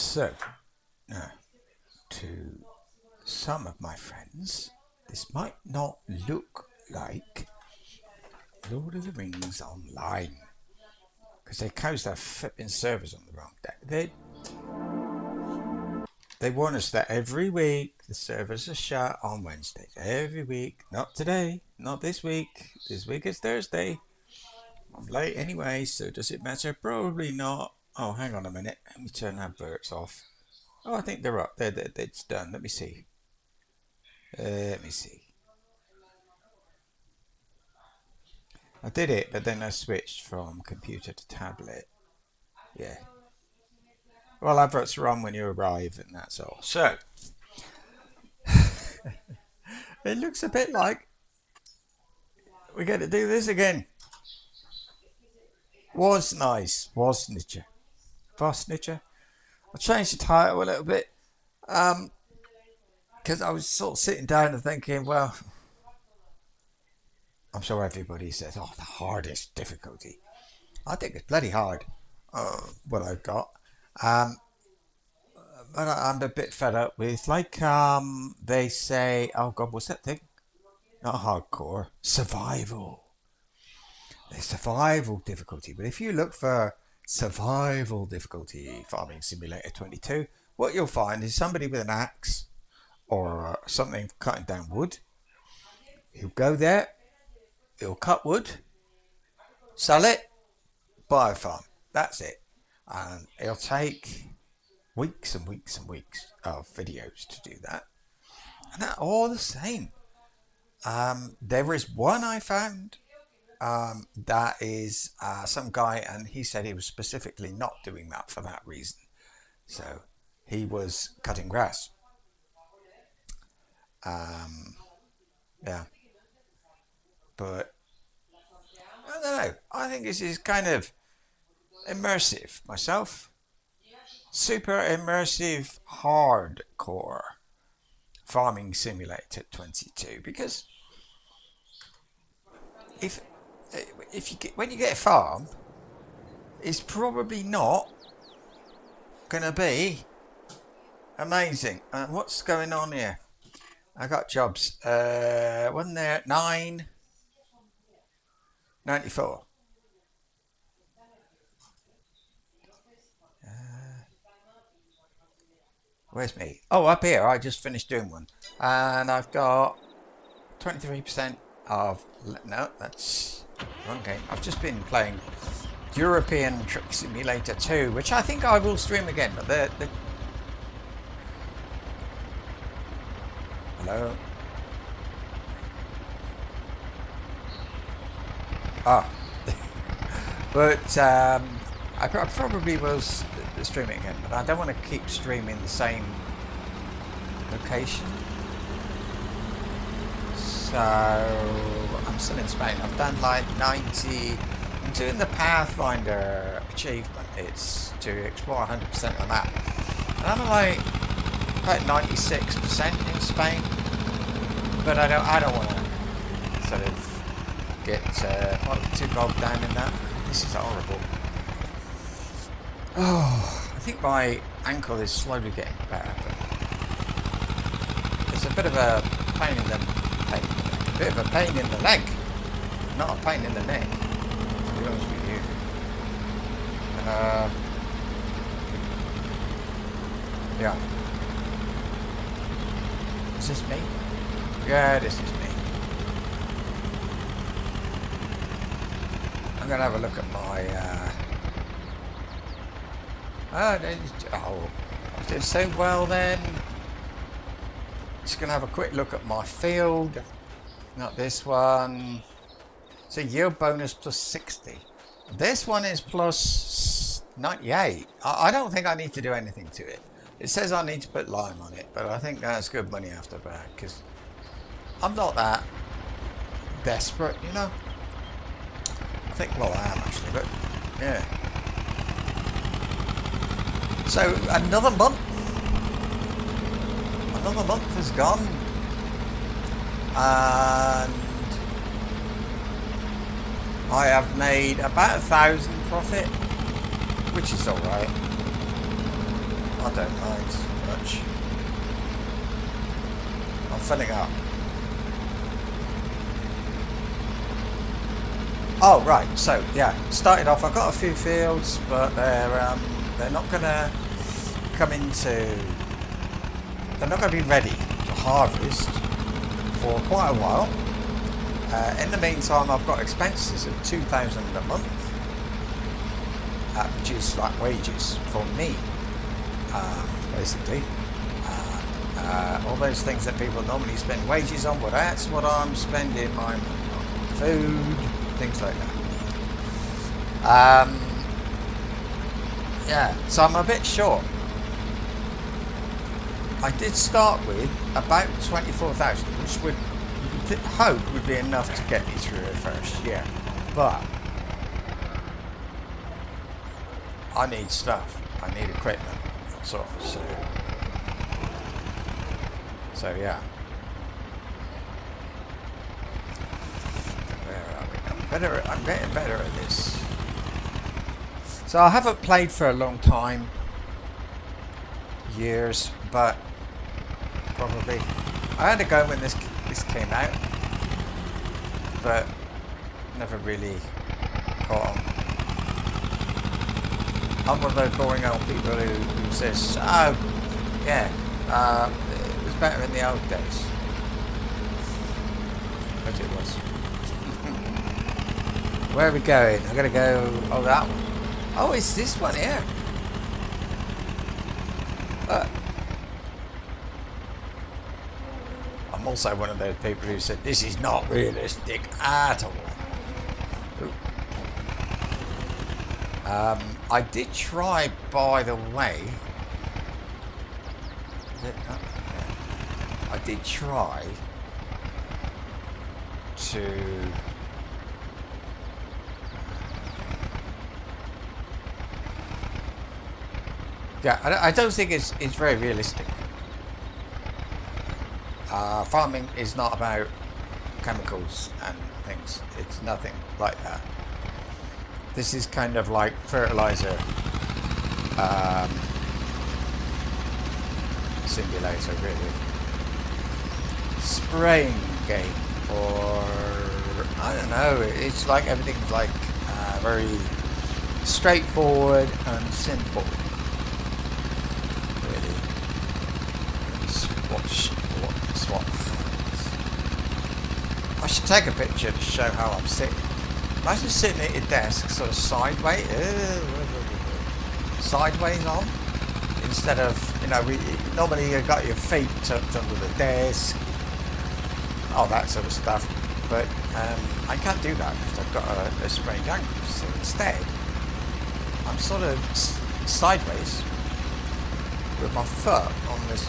So, now, to some of my friends, this might not look like Lord of the Rings online, because they closed their flipping servers on the wrong day. They warn us that every week the servers are shut on Wednesdays. Every week. Not today. Not this week. This week is Thursday. I'm late anyway, so does it matter? Probably not. Oh, hang on a minute. Let me turn adverts off. Oh, I think they're up. It's done. Let me see. I did it, but then I switched from computer to tablet. Yeah. Well, adverts are on when you arrive, and that's all. So, it looks a bit like we get to do this again. Wosnice. Wosnice. I changed the title a little bit because I was sort of sitting down and thinking, well, I'm sure everybody says, oh, the hardest difficulty. I think it's bloody hard, what I've got. But I'm a bit fed up with, like, they say, oh God, what's that thing? Not hardcore, survival. The survival difficulty. But if you look for survival difficulty Farming Simulator 22, what you'll find is somebody with an axe or something cutting down wood. He'll go there, he'll cut wood, sell it, buy a farm. That's it. And it'll take weeks and weeks and weeks of videos to do that. And they're all the same. There is one I found that is some guy, and he said he was specifically not doing that for that reason. So he was cutting grass. Yeah. But I don't know. I think this is kind of immersive myself. Super immersive, hardcore Farming Simulator 22. Because when you get a farm, it's probably not gonna be amazing. What's going on here? I got jobs. Wasn't there at 9.94? Where's me? Oh, up here. I just finished doing one, and I've got 23% of. No, that's wrong game. I've just been playing European Truck Simulator 2, which I think I will stream again. But the hello. Ah, but I probably will stream it again, but I don't want to keep streaming the same location. So I'm still in Spain. I've done like 90. I'm doing the Pathfinder achievement. It's to explore 100% of the map. And I'm like about 96% in Spain, but I don't want to sort of get too bogged down in that. This is horrible. Oh, I think my ankle is slowly getting better, but it's a bit of a pain in the leg, not a pain in the neck, to be honest with you. Yeah. Is this me? Yeah, this is me. I'm going to have a look at my... I was doing so well then. Just going to have a quick look at my field. Not this one. It's a yield bonus plus 60. This one is plus 98. I don't think I need to do anything to it. It says I need to put lime on it, but I think that's good money after that, because I'm not that desperate, you know. I think, well, I am actually, but yeah. So another month has gone, and I have made about 1,000 profit, which is all right. I don't mind much. I'm filling up. Oh right, so yeah, started off. I've got a few fields, but they're not gonna come into. They're not going to be ready to harvest for quite a while. In the meantime, I've got expenses of $2,000 a month, which is like wages for me, basically. All those things that people normally spend wages on, well, that's what I'm spending my money on. Food, things like that. Yeah, so I'm a bit short. I did start with about 24,000, which would hope would be enough to get me through the first year. But I need stuff. I need equipment. That's all. So yeah. Where are we? I'm getting better at this. So I haven't played for a long time. Years, but probably I had a go when this came out, but never really caught on. I'm one of those boring old people who says, oh yeah, it was better in the old days, but it was. Where are we going? I'm gonna go, oh, that one. Oh, it's this one here. I'm also one of those people who said this is not realistic at all. I did try, by the way. I did try to. Yeah, I don't think it's very realistic. Farming is not about chemicals and things. It's nothing like that. This is kind of like fertilizer simulator, really. Spraying game, or I don't know. It's like everything's like very straightforward and simple. I should take a picture to show how I'm sitting. Imagine sitting at your desk sort of sideways on, instead of, normally you've got your feet tucked under the desk, all that sort of stuff, but I can't do that because I've got a sprained ankle. So instead I'm sort of sideways with my foot on this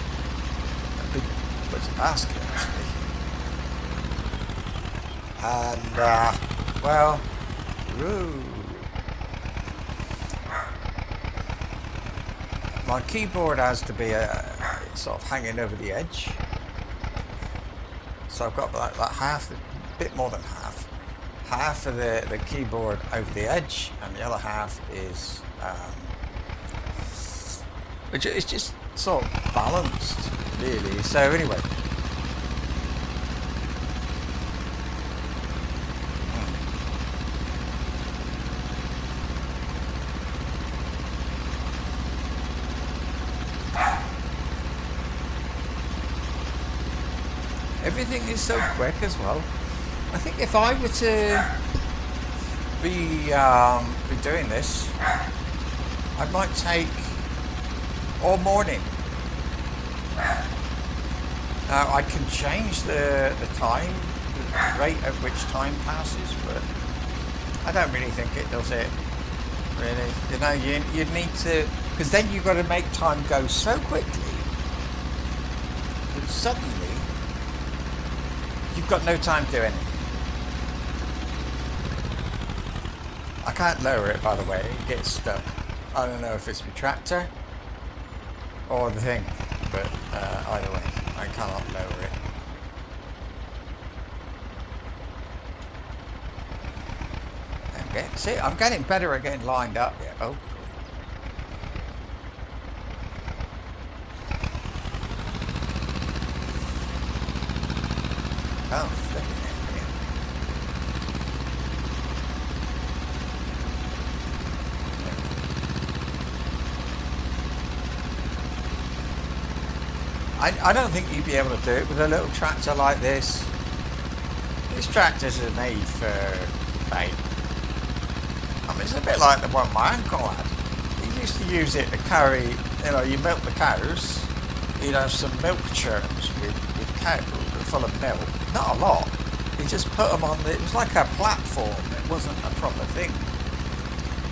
big basket, actually. And, well, my keyboard has to be sort of hanging over the edge. So I've got like half, a bit more than half of the keyboard over the edge, and the other half is, it's just sort of balanced, really. So anyway. Everything is so quick as well. I think if I were to be doing this, I might take all morning. Now I can change the time, the rate at which time passes, but I don't really think it does it. Really, you need to, because then you've got to make time go so quickly that suddenly you've got no time to do anything. I can't lower it, by the way. It gets stuck. I don't know if it's my tractor or the thing, but either way, I cannot lower it. I'm getting better at getting lined up. Yeah. Oh. I don't think you'd be able to do it with a little tractor like this. These tractors are made for bait. I mean, it's a bit like the one my uncle had. He used to use it to carry, you know, you milk the cows, you'd have some milk churns with cow full of milk. Not a lot. He just put them on, it was like a platform, it wasn't a proper thing,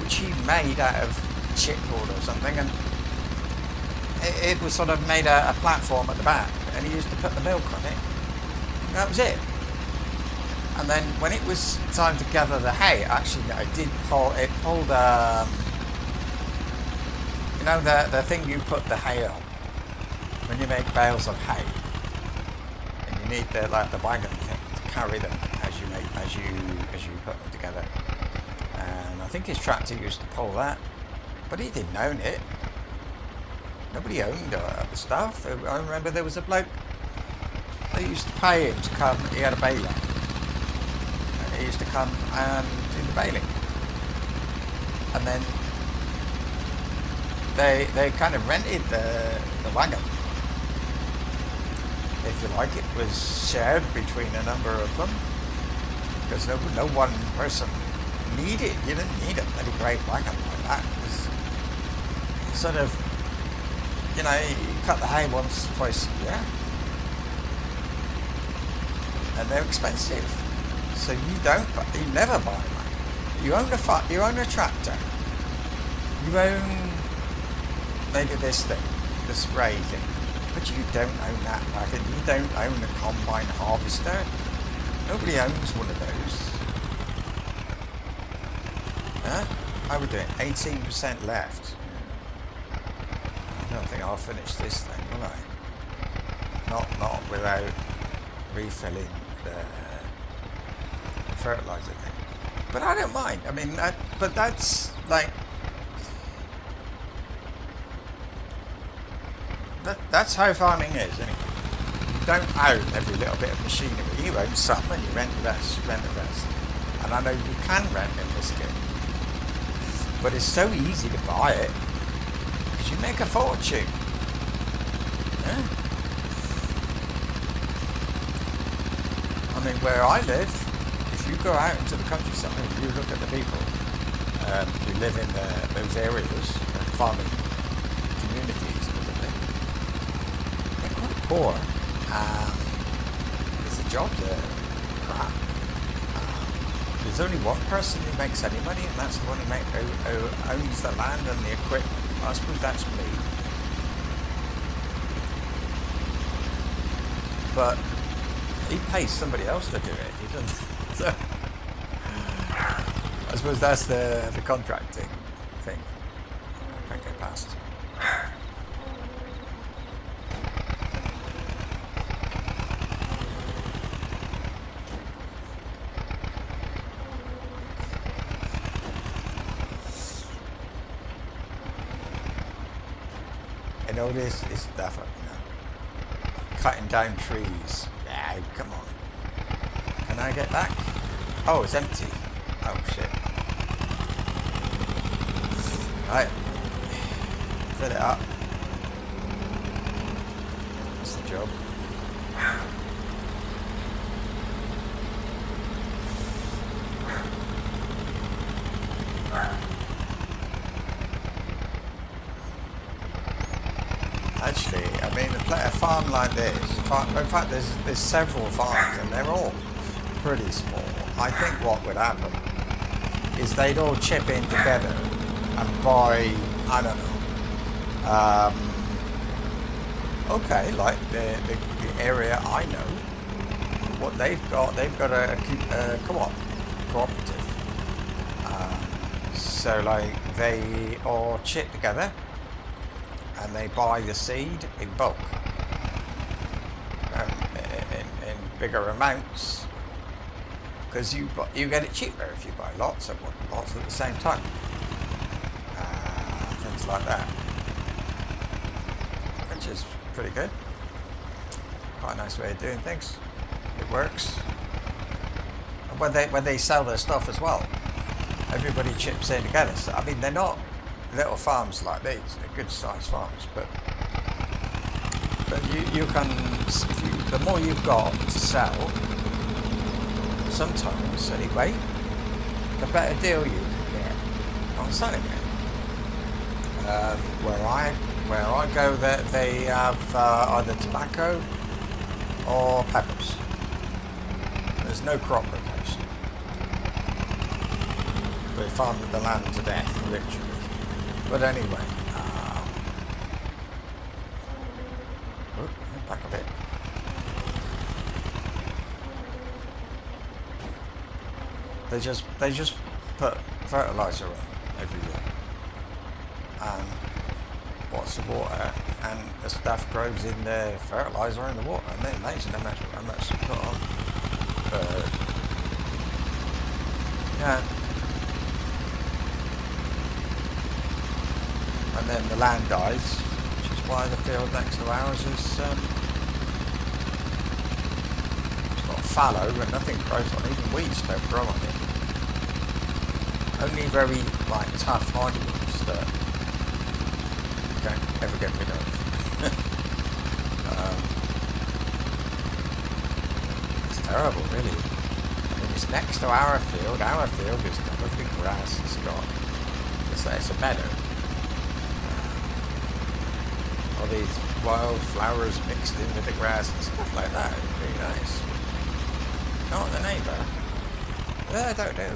which he made out of chipboard or something, and it was sort of made a platform at the back, and he used to put the milk on it. And that was it. And then when it was time to gather the hay, actually I did pull, it pulled, you know, the thing you put the hay on when you make bales of hay, and you need the wagon thing to carry them as you put them together. And I think his tractor used to pull that, but he didn't own it. Nobody owned the stuff. I remember there was a bloke, they used to pay him to come, he had a baler. He used to come and do the baling, and then they kind of rented the wagon, if you like. It was shared between a number of them, because no one person needed, you didn't need a bloody great wagon like that. It was sort of, you know, you cut the hay once, twice a year, and they're expensive. So you never buy one. You own a tractor. You own maybe this thing, the spray thing, but you don't own that wagon. You don't own a combine harvester. Nobody owns one of those. Huh? How are we doing? 18% left. I don't think I'll finish this thing, will I? Not without refilling the fertilizer thing, but I don't mind. I mean, but that's like that's how farming is anyway. You don't own every little bit of machinery. You own some and you rent the rest. And I know you can rent in this game, but it's so easy to buy it because you make a fortune. Yeah. I mean, where I live, you go out into the countryside and you look at the people who live in those areas, farming communities, they're quite poor. There's a job there, crap. There's only one person who makes any money, and that's the one who owns the land and the equipment. I suppose that's me. But he pays somebody else to do it. He doesn't. So, I suppose that's the contracting thing. I can't get past. You know, this is definitely, you know, cutting down trees. Yeah, come on. Can I get back? Oh, it's empty. Oh, shit. Right. Fill it up. That's the job. Actually, I mean, a farm like this, in fact, there's several farms, and they're all pretty small. I think what would happen is they'd all chip in together and buy, I don't know, okay, like the area I know, what they've got a cooperative. So like they all chip together and they buy the seed in bulk, in bigger amounts, because you get it cheaper if you buy lots at the same time. Things like that, which is pretty good. Quite a nice way of doing things. It works. And when they sell their stuff as well, everybody chips in together. So, I mean, they're not little farms like these. They're good sized farms, but But you can, the more you've got to sell, sometimes anyway, the better deal you can get on selling it. Where I go, they have either tobacco or peppers. There's no crop rotation. They farm the land to death, literally. But anyway, back a bit. They just put fertilizer on every year. And what's the water? And the stuff grows in the fertilizer and the water. And they're amazing how much they put on. Yeah. And then the land dies, which is why the field next to ours is it's got fallow and nothing grows on it. Even weeds don't grow on it. Only very tough hardy ones that you don't ever get rid of. It's terrible, really. I mean, it's next to our field. Our field is got lovely grass. It's a meadow. All these wild flowers mixed in with the grass and stuff like that. It's really nice. Not the neighbour. I don't know.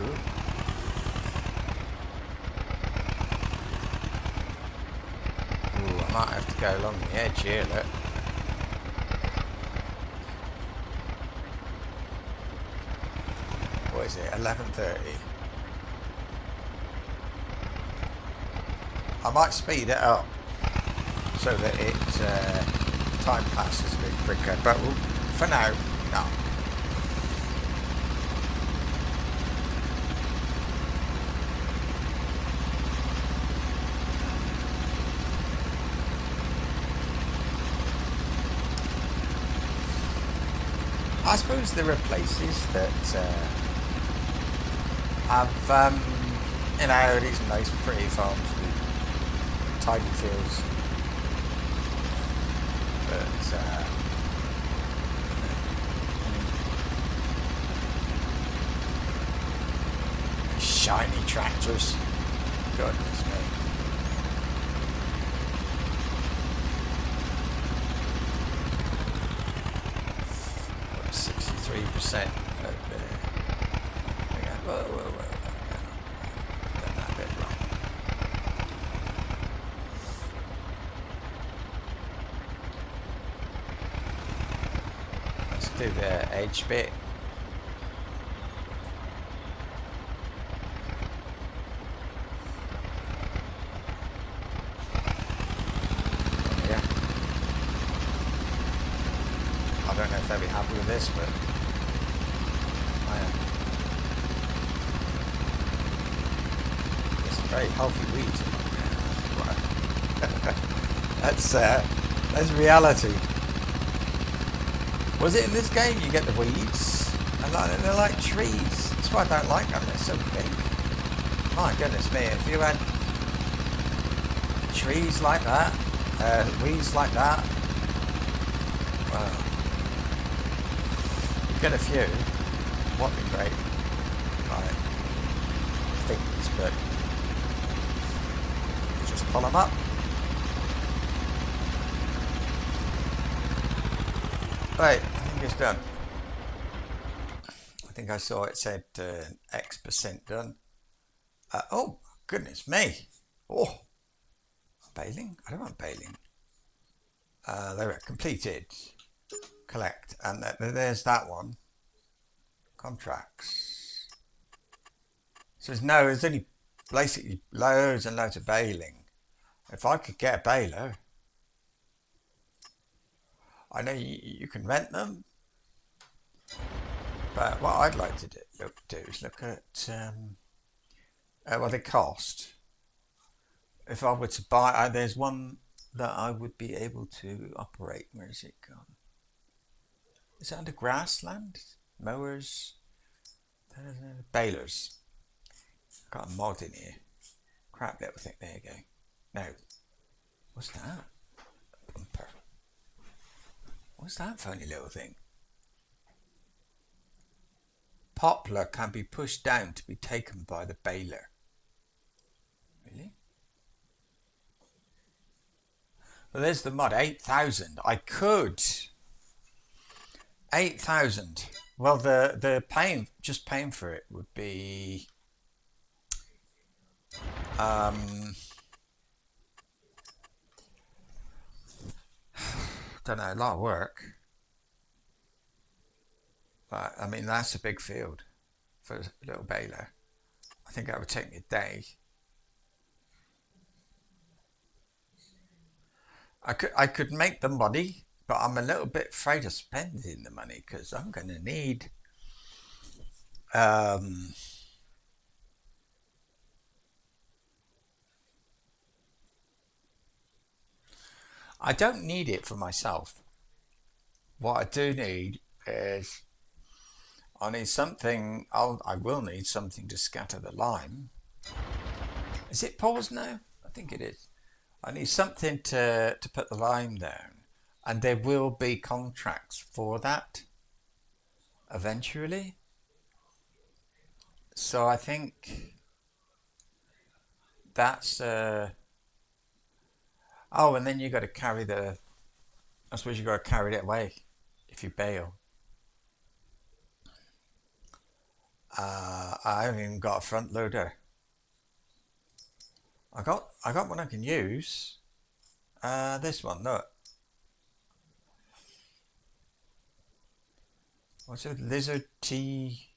Ooh, I might have to go along the edge here, look. What is it? 11:30. I might speed it up so that time passes a bit quicker, but for now, no. I suppose there are places that have, these nice pretty farms with tidy fields. But shiny tractors. Goodness me. What, 63% out there. Whoa. Done that a bit wrong. Let's do the edge bit. I don't know if they'll be happy with this, but I am. There's some very healthy weeds in there. That's reality. Was it in this game you get the weeds? And they're like trees. That's why I don't like them. They're so big. My goodness me! If you had trees like that, weeds like that, wow. Get a few, might be great, like things, but you just pull them up. Right, I think it's done. I think I saw it said X% done. Oh, goodness me. Oh, baling? I don't want baling. They were completed. Collect, and there's that one. Contracts. So there's only basically loads and loads of baling. If I could get a baler, I know you can rent them, but what I'd like to do is look at what they cost. If I were to buy, there's one that I would be able to operate. Where is it gone? Is it under grassland? Mowers? Balers. Got a mod in here. Crap little thing. There you go. Now, what's that? Bumper. What's that funny little thing? Poplar can be pushed down to be taken by the baler. Really? Well, there's the mud. 8,000. I could. 8,000. Well, the paying for it would be don't know, a lot of work. But I mean, that's a big field for a little baler. I think that would take me a day. I could make the money, but I'm a little bit afraid of spending the money because I'm going to need. Um, I don't need it for myself. What I do need is I need something. I will need something to scatter the lime. Is it paused now? I think it is. I need something to put the lime down, and there will be contracts for that eventually. So I think that's. Oh, and then you got to carry the. I suppose you got to carry it away if you bail. I haven't even got a front loader. I got one I can use. This one, look. What's it? Lizard T.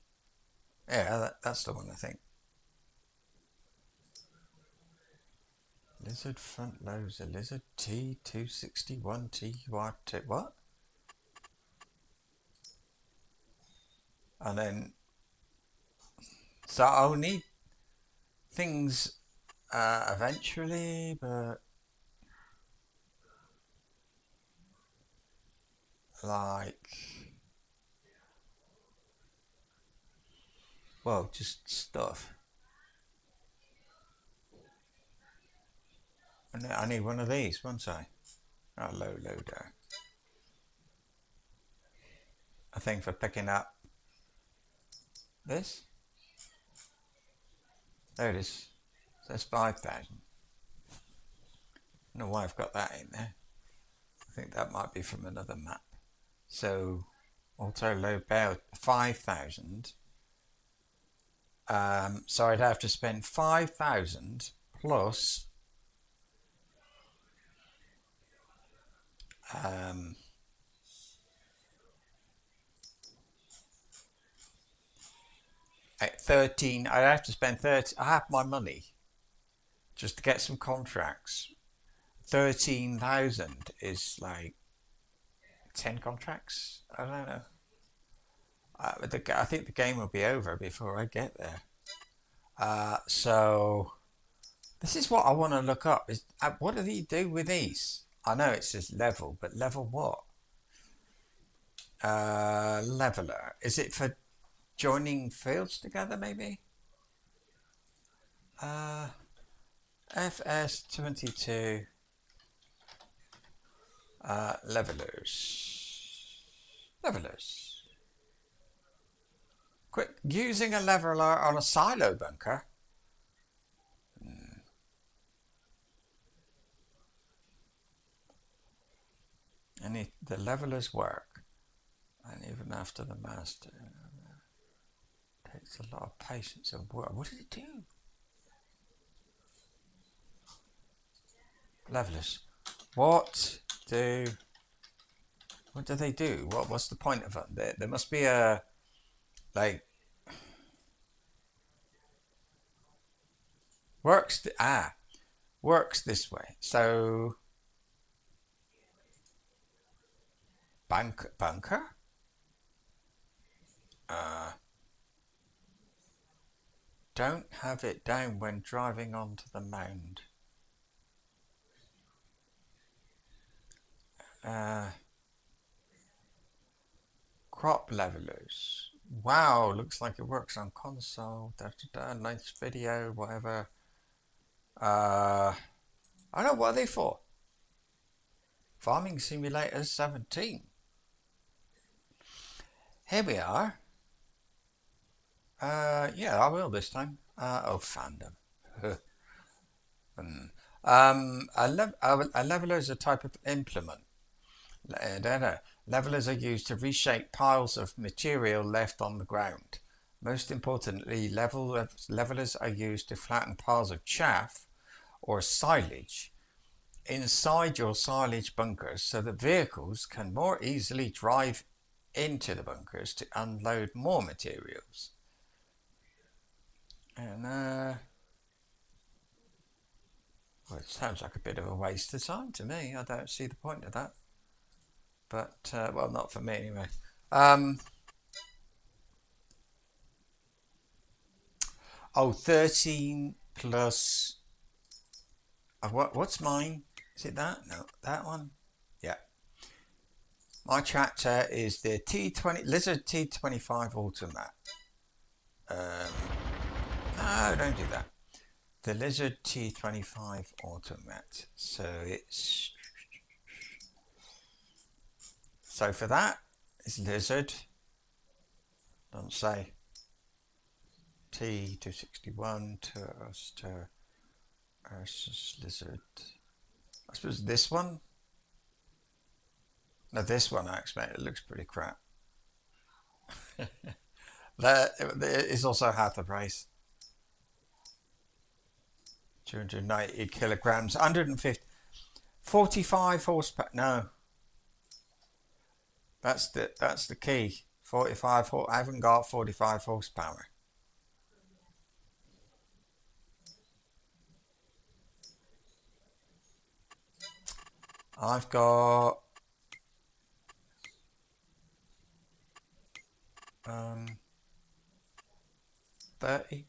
Yeah, that's the one I think. Lizard front loader. Lizard T261 TUR2. What? And then, so I'll need things eventually, but like, well, just stuff. And I need one of these, won't I? A low loader. A thing for picking up this. There it is. So that's 5,000. I don't know why I've got that in there. I think that might be from another map. So auto load bale 5,000. So I'd have to spend 5,000 plus um, 13. I'd have to spend 30. I have my money just to get some contracts. 13,000 is like 10 contracts. I don't know. I think the game will be over before I get there. So this is what I want to look up. Is what do they do with these? I know it says level, but level what? Leveler. Is it for joining fields together? Maybe. Uh, FS22 levelers. Levelers. Quick, using a leveler on a silo bunker. And the levelers work. And even after the master. Takes a lot of patience and work. What did it do? Levelers. What do they do? What's the point of it? There must be a like works this way. So bunker. Don't have it down when driving onto the mound. Crop levelers. Wow, looks like it works on console. Da, da, da, nice video, whatever. I don't know what are they for. Farming Simulator 17. Here we are. Yeah, I will this time. Oh, fandom. Hmm. A leveler is a type of implement. No, no. Levelers are used to reshape piles of material left on the ground. Most importantly, levelers are used to flatten piles of chaff or silage inside your silage bunkers so that vehicles can more easily drive into the bunkers to unload more materials. And well, it sounds like a bit of a waste of time to me. I don't see the point of that. But well, not for me anyway. Oh, 13 plus. What's mine? Is it that? No, that one. Yeah. My tractor is the T20 Lizard T25 Automat. No, don't do that. The Lizard T25 Automat. So for that, it's Lizard. Don't say T261 to Lizard. I suppose this one. No, this one actually, it looks pretty crap. That is also half the price. 290 kilograms, 150, 45 horsepower. No, that's the key. 45. I haven't got 45 horsepower. I've got 30.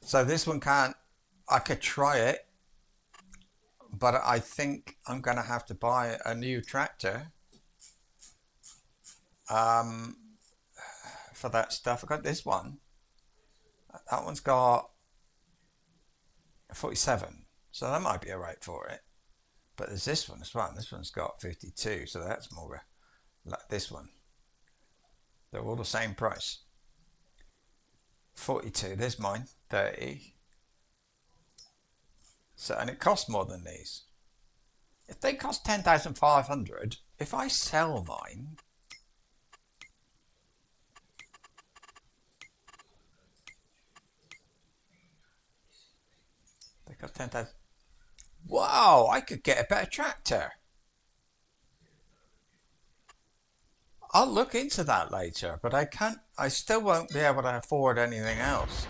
So this one can't. I could try it, but I think I'm going to have to buy a new tractor for that stuff. I got this one. That one's got 47, so that might be alright for it. But there's this one as well. This one's got 52, so that's more like this one. They're all the same price. 42. There's mine. 30. So, and it costs more than these. If they cost 10,500, if I sell mine, they cost 10,000. Wow, I could get a better tractor. I'll look into that later, but I can't. I still won't be able to afford anything else.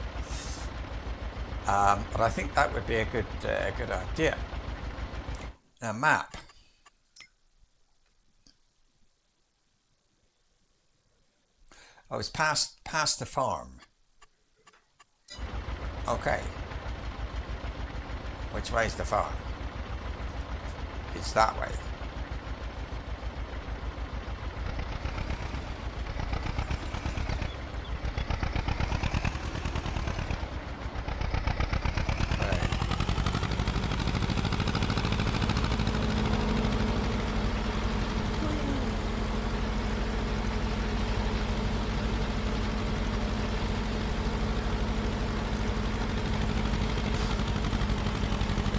But I think that would be a good idea. A map. Oh, it's past the farm. Okay. Which way is the farm? It's that way.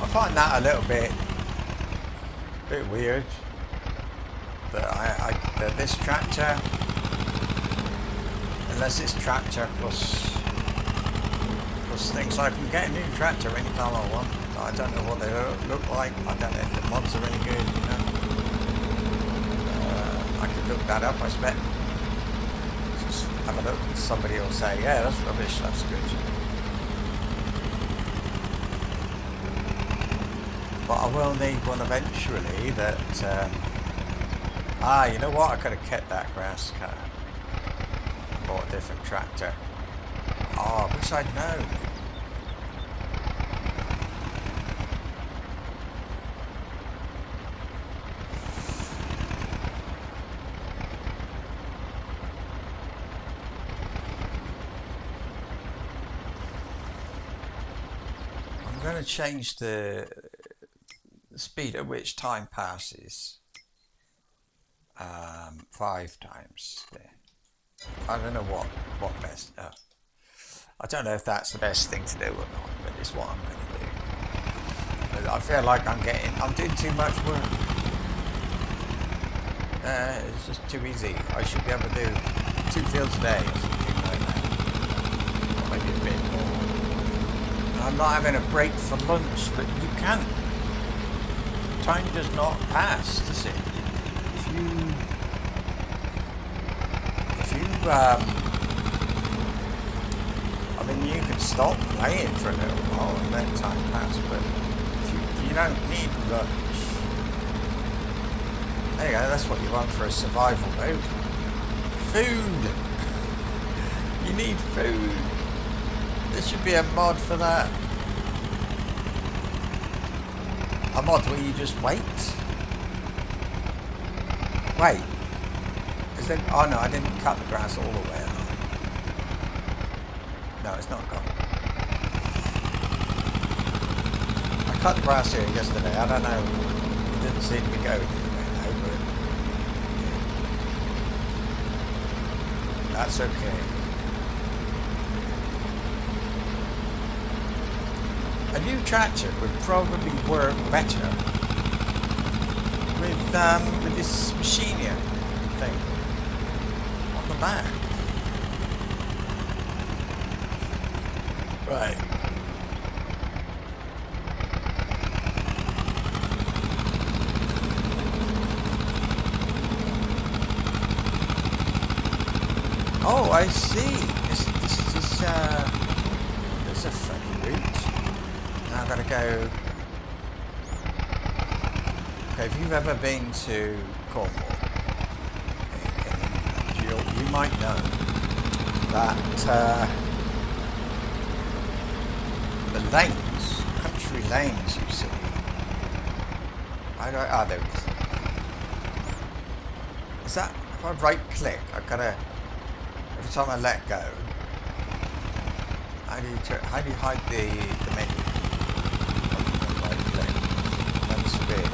I find that a little bit weird that this tractor, unless it's tractor plus things, so I can get a new tractor anytime I want. I don't know what they look like. I don't know if the mods are any good. You know, I could look that up. I bet. Just have a look. Somebody will say, "Yeah, that's rubbish. That's good." But I will need one eventually that, you know what, I could have kept that grass cutter and bought a different tractor. Oh, I wish I'd known. I'm going to change the speed at which time passes 5 times there. I don't know what best. I don't know if that's the best thing to do or not, but it's what I'm going to do. But I feel like I'm doing too much work. It's just too easy. I should be able to do 2 fields a day or something like that. Or maybe a bit more. And I'm not having a break for lunch, but you can't. Time does not pass, does it? If you I mean, you can stop playing for a little while and let time pass, but you don't need lunch. There you go, that's what you want for a survival mode. Food! You need food. There should be a mod for that. A mod where you just wait. Wait. Is there, oh no, I didn't cut the grass all the way out. No, it's not gone. I cut the grass here yesterday. I don't know. It didn't seem to be going anywhere now, but that's okay. A new tractor would probably work better with this machine here thing on the back. Right. Oh, I see. This is a funny route. Now I've got to go. Okay, if you've ever been to Cornwall in England, you might know that the lanes, country lanes, you see. There it is. Is that, if I right click, I've got to, every time I let go, how do you hide the menu? Right click. That's a bit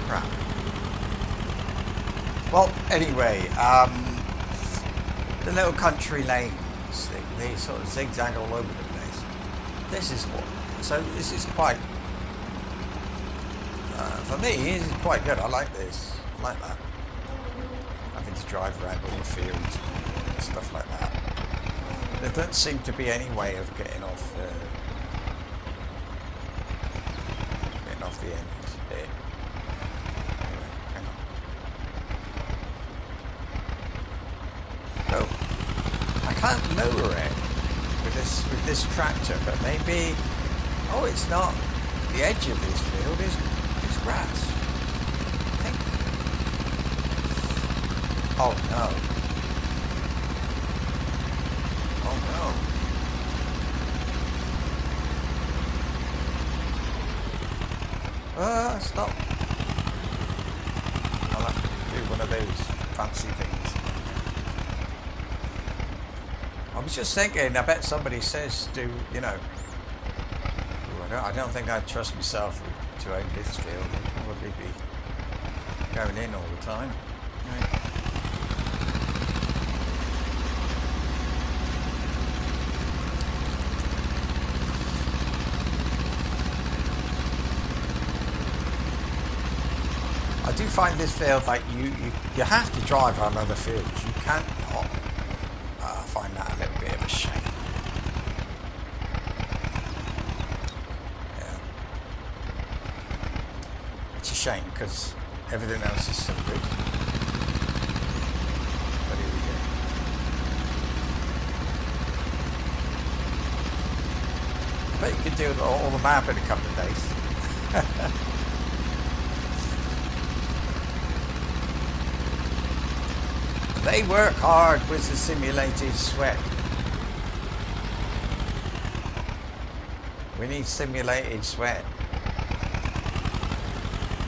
crap. Well, anyway, the little country lanes, they sort of zigzag all over the place. This is quite, for me, this is quite good. I like this. I like that. Having to drive around all the fields and stuff like that. There doesn't seem to be any way of getting off the end here. Anyway, hang on. So, I can't lower it with this tractor, but maybe, oh, it's not, the edge of this field is grass, I think. Oh no. Oh no. Stop. I'll have to do one of those fancy things. I was just thinking, I bet somebody says to, you know, I don't think I'd trust myself to own this field. I'd probably be going in all the time. Right. I do find this field like you have to drive on other fields. You can't not. I find that a little bit of a shame. Yeah. It's a shame because everything else is so good. But here we go. I bet you could do all the map in a couple of days. They work hard with the simulated sweat. We need simulated sweat.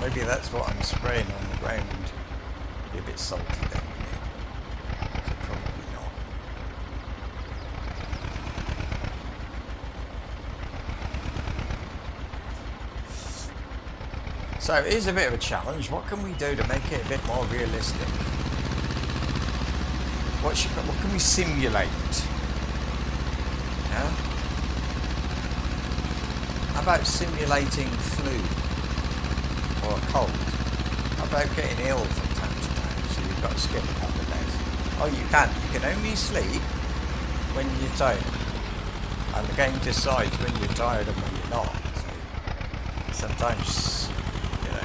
Maybe that's what I'm spraying on the ground. Be a bit salty then. Probably not. So it is a bit of a challenge. What can we do to make it a bit more realistic? What can we simulate? Yeah? How about simulating flu or a cold? How about getting ill from time to time? So you've got to skip a couple of days. Oh, you can. You can only sleep when you're tired. And the game decides when you're tired and when you're not. So sometimes, you know.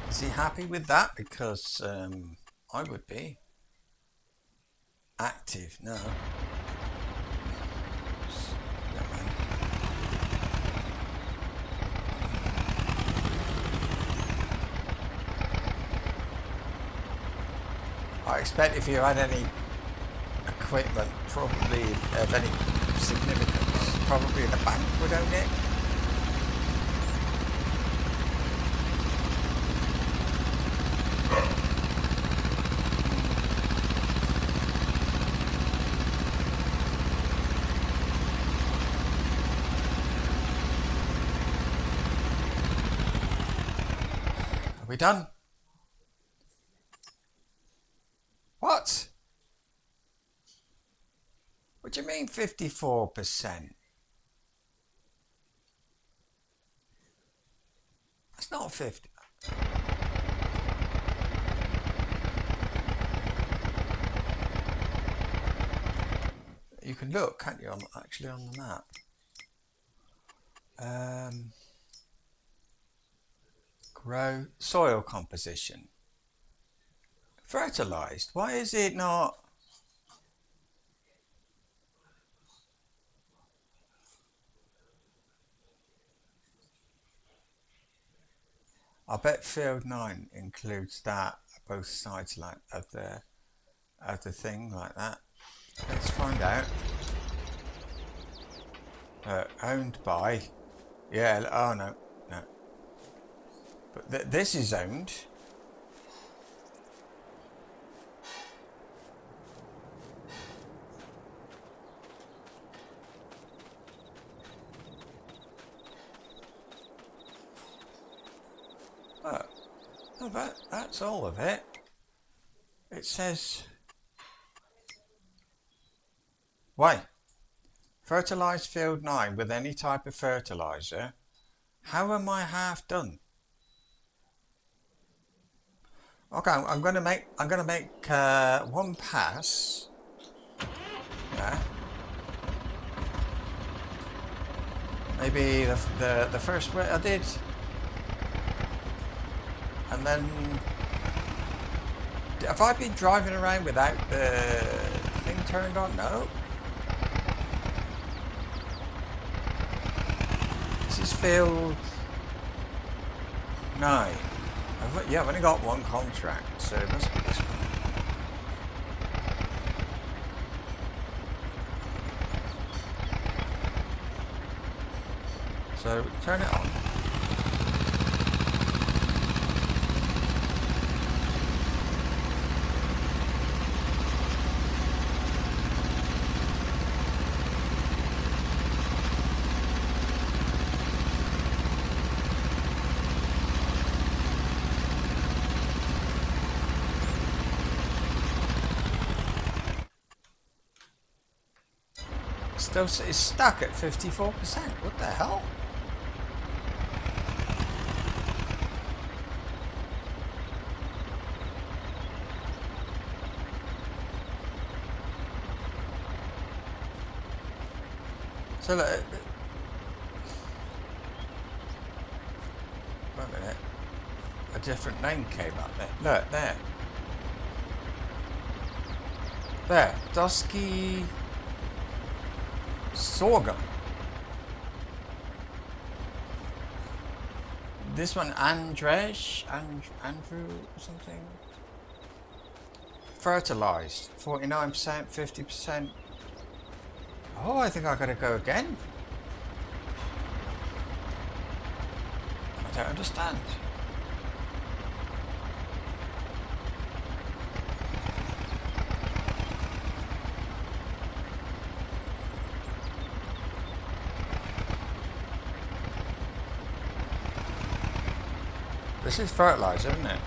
Is he happy with that? Because I would be. Active, no. Never mind. I expect if you had any equipment, probably of any significance, probably the bank would own it. Are we done? What? What do you mean 54%? That's not 50. You can look, can't you, actually on the map. Grow soil composition. Fertilized. Why is it not? I bet field 9 includes that, both sides like of the thing like that. Let's find out. Owned by. Yeah. Oh no. But this is owned. Oh, no, that's all of it. It says. Why? Fertilize field 9 with any type of fertilizer. How am I half done? Okay, I'm gonna make one pass. Yeah. Maybe the first way I did, and then have I been driving around without the thing turned on? No. This is field 9. Yeah, I've only got one contract, so it must be this one. So turn it on. Still is stuck at 54%. What the hell? So look, wait a minute. A different name came up there. Look, there. There. Dusky sorghum. This one, Andrew or something. Fertilized, 49%, 50%. Oh, I think I gotta go again. I don't understand. This is fertilizer, isn't it?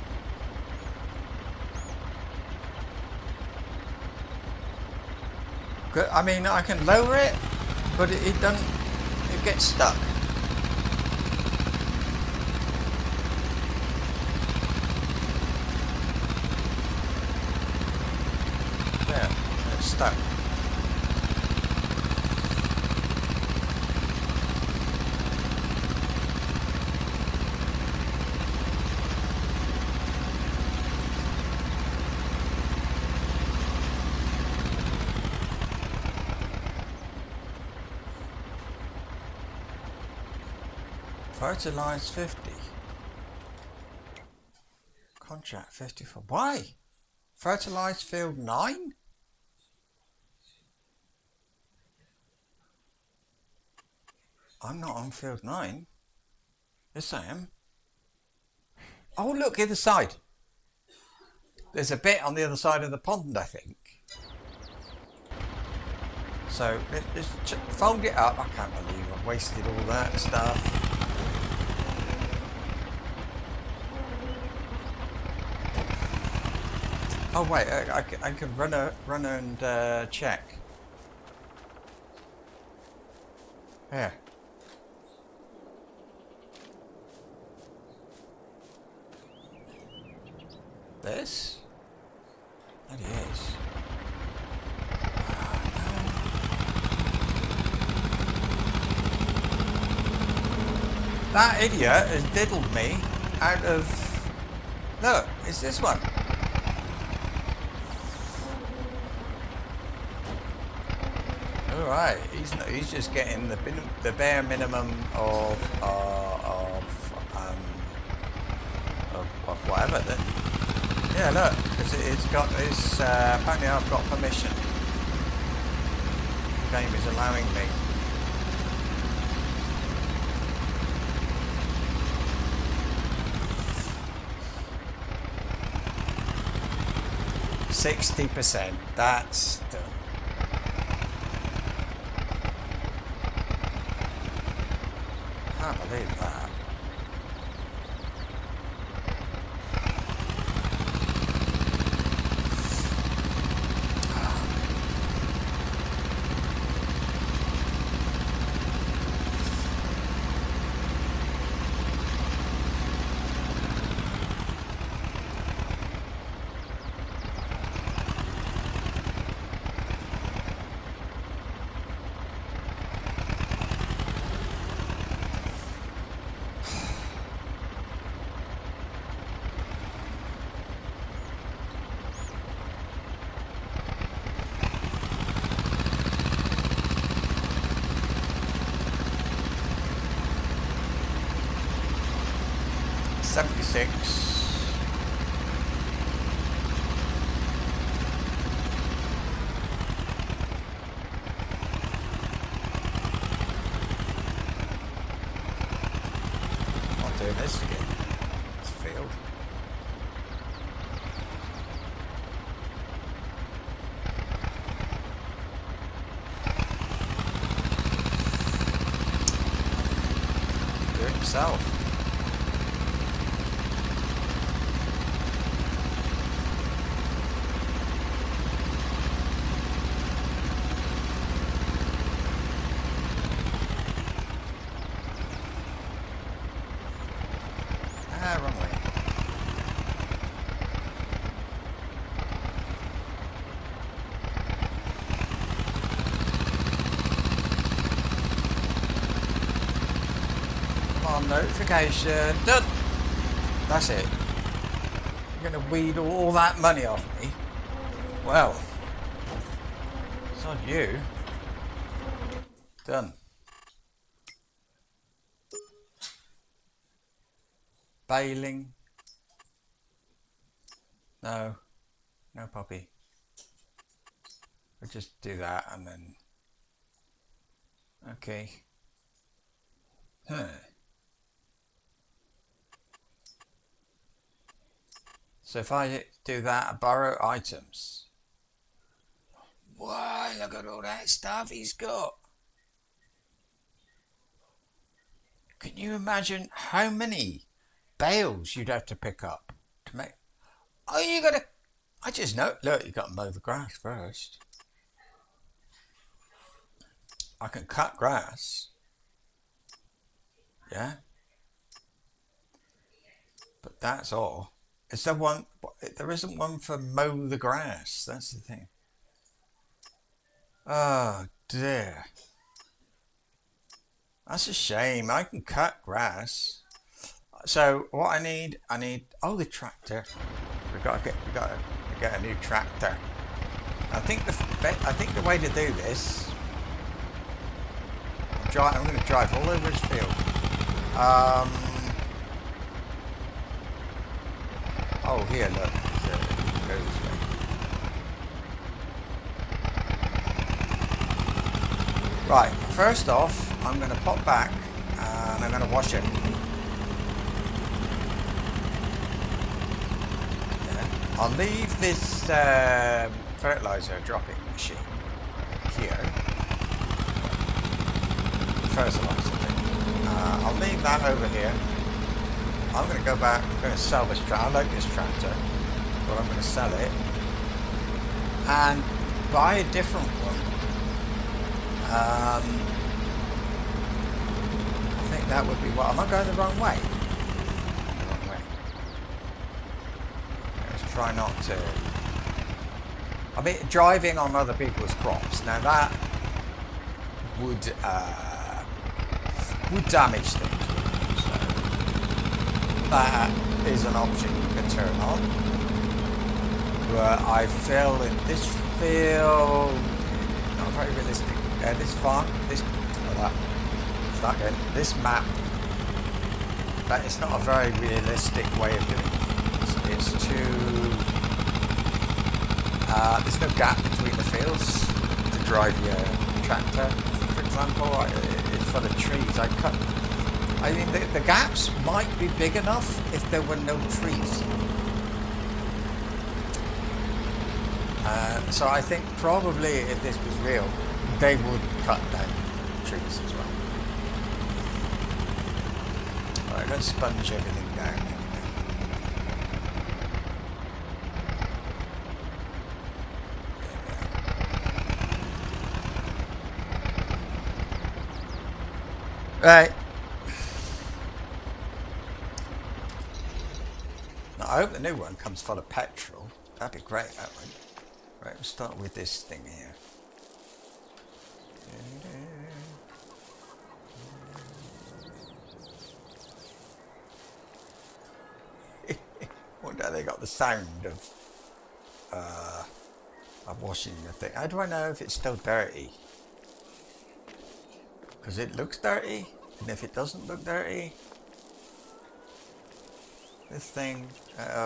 Good. I mean, I can lower it, but it doesn't. It gets stuck. There, it's stuck. Fertilized 50. Contract 54. Why? Fertilized field 9? I'm not on field 9. Yes, I am. Oh, look, either side. There's a bit on the other side of the pond, I think. So, let's fold it up. I can't believe I've wasted all that stuff. Oh wait, I can run and check. Here. This? That is. That idiot has diddled me out of... Look, it's this one. Alright, he's just getting the bare minimum of whatever then. Yeah, look, because it's got this, apparently I've got permission. The game is allowing me. %60, that's done. I can't believe that. Not doing this again. It's failed. Do it himself. Wrong way. Come on, notification. Done. That's it. You're going to weed all that money off me? Well, it's on you. Done. Baling. No. No poppy. We'll just do that and then... Okay. Huh. So if I do that, borrow items. Why, look at all that stuff he's got. Can you imagine how many bales you'd have to pick up to make... Oh, you gotta... I just know... Look, you gotta mow the grass first. I can cut grass. Yeah. But that's all. Is there one... There isn't one for mow the grass. That's the thing. Oh, dear. That's a shame. I can cut grass. So what I need, oh, the tractor. We gotta get a new tractor. I think the way to do this. I'm going to drive all over his field. Oh, here, look. Go this way. Right. First off, I'm going to pop back and I'm going to wash everything. Yeah. I'll leave this fertilizer dropping machine here. Fertilizer thing. I'll leave that over here. I'm going to go back. I'm going to sell this tractor. I like this tractor, but I'm going to sell it and buy a different one. I think that would be what. Am I going the wrong way? The wrong way. Let's try not to. I mean, driving on other people's crops. Now that would damage things. So that is an option you can turn on. But I feel in this field not very realistic. This farm, this map, that is not a very realistic way of doing things. It's too, there's no gap between the fields to drive your tractor. For example, it's full of trees. I mean, the gaps might be big enough if there were no trees. So I think probably if this was real, they would cut down trees as well. Alright, let's sponge everything down. Right. Now, I hope the new one comes full of petrol. That'd be great, that one. Right, we'll start with this thing here. Wonder how they got the sound of washing the thing. How do I know if it's still dirty? Because it looks dirty, and if it doesn't look dirty, this thing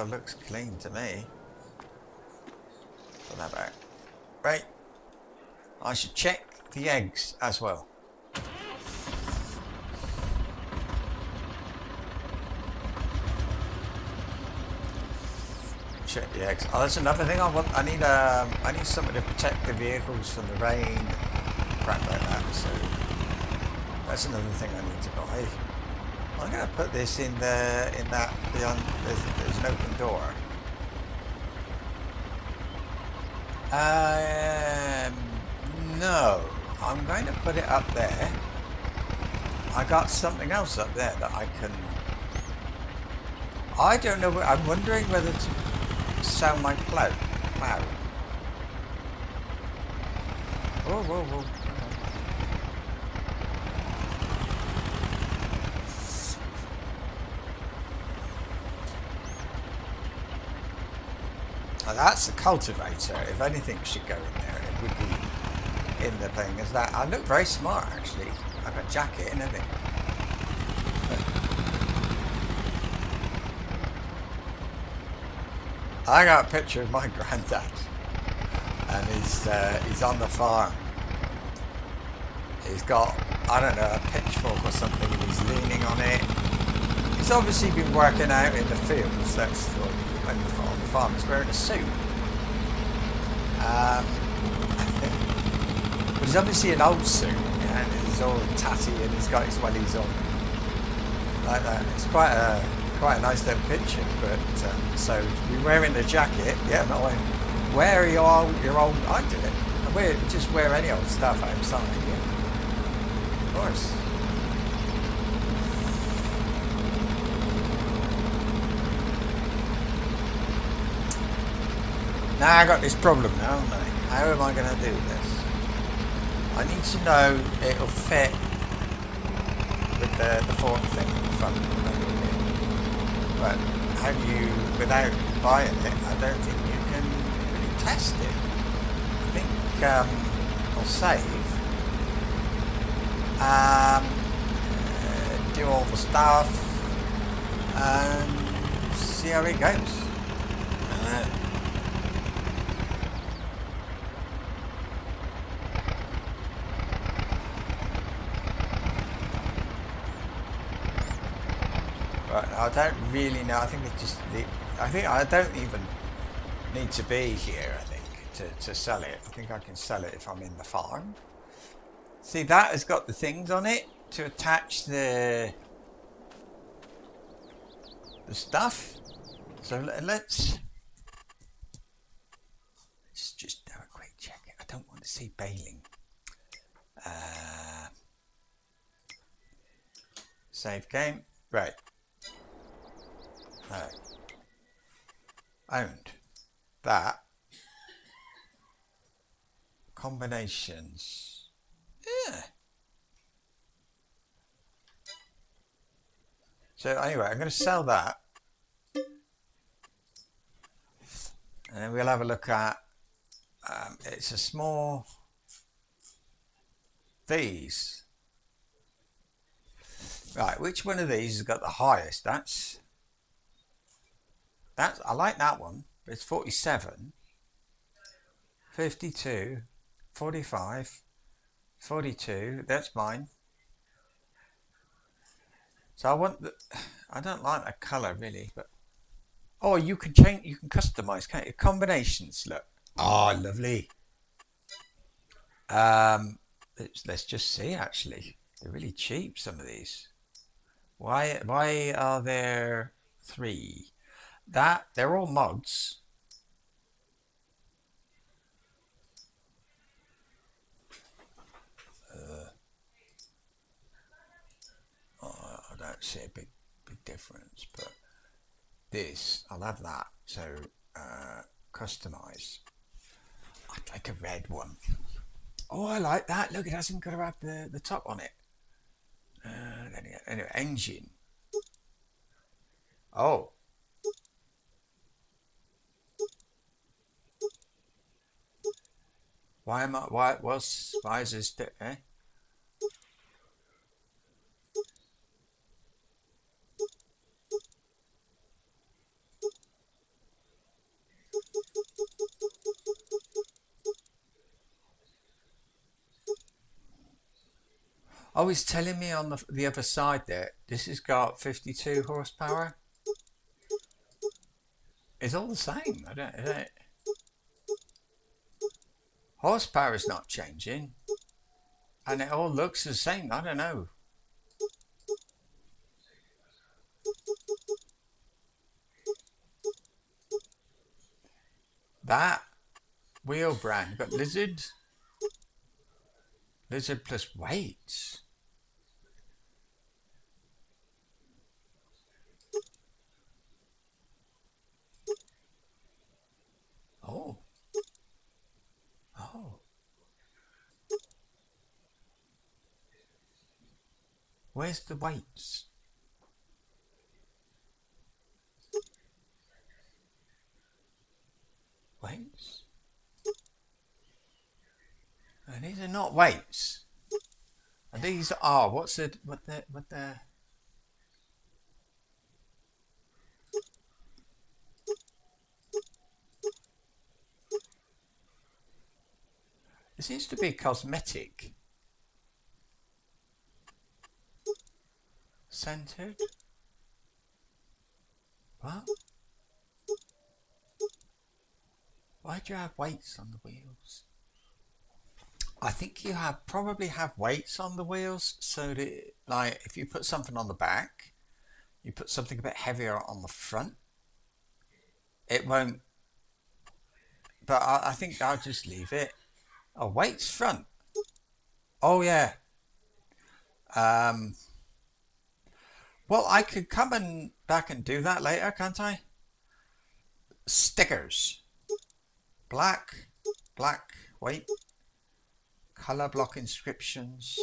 looks clean to me. Put that back. Right. I should check the eggs as well. Check the eggs. Oh, that's another thing I want. I need something to protect the vehicles from the rain and crap like that. So that's another thing I need to buy. I'm gonna put this in that beyond. There's an open door. No, I'm going to put it up there. I got something else up there that I can... I don't know, I'm wondering whether to sell my plow. Whoa. Now that's the cultivator. If anything should go in there, it would be in the thing as that. I look very smart actually. I've got a jacket and everything. I got a picture of my granddad, and he's on the farm. He's got, I don't know, a pitchfork or something, and he's leaning on it. He's obviously been working out in the fields. That's what on the farm. He's wearing a suit. But he's obviously an old suit, and he's all tatty, and he's got his wellies on, like that. It's quite a nice little picture. But so we're wearing the jacket. Yeah, but wear your old. I do it. Just wear any old stuff outside. Yeah, of course. Now I got this problem now, haven't I? How am I going to do this? I need to know it'll fit with the form thing in the front. But how do you, without buying it, I don't think you can really test it. I think I'll save, do all the stuff, and see how it goes. I don't really know. I think it's just. I think I don't even need to be here. I think to sell it. I think I can sell it if I'm in the farm. See, that has got the things on it to attach the stuff. So let's just have a quick check. I don't want to see baling. Save game. Right. No. Owned. That. Combinations. Yeah. So anyway, I'm going to sell that. And then we'll have a look at, it's a small, these. Right, which one of these has got the highest? That's I like that one. It's 47, 52, 45, 42. That's mine. So I want I don't like that colour really, but oh, you can change. You can customise, can't you? Combinations. Look. Oh, lovely. Let's just see. Actually, they're really cheap. Some of these. Why are there 3? That they're all mods. I don't see a big difference, but this I'll have that. So customize. I'd like a red one. Oh, I like that. Look, it hasn't got to have the top on it. Anyway, engine. Oh. Why is this, eh? Oh, he's telling me on the other side there, this has got 52 horsepower. It's all the same. I don't horsepower is not changing, and it all looks the same. I don't know. That wheel brand got lizard plus weights. Oh. Where's the weights? Weights? And these are not weights. And these are what the It seems to be cosmetic. Centered. What? Why do you have weights on the wheels? I think you probably have weights on the wheels so that, like, if you put something on the back, you put something a bit heavier on the front, it won't. But I think I'll just leave it. Oh, weights front. Oh yeah. Um. Well, I could come and back and do that later, can't I? Stickers. Black. Black. White. Color block inscriptions.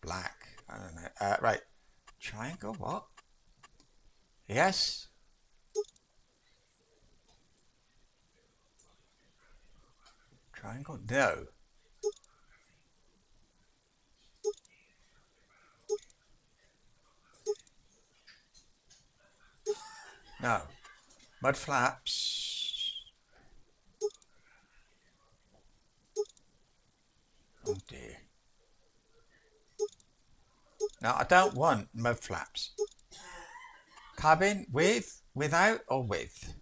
Black. I don't know. Right. Triangle. What? Yes. Triangle. No. No. Mud flaps. Oh dear. Now I don't want mud flaps. Cabin with, without, or with?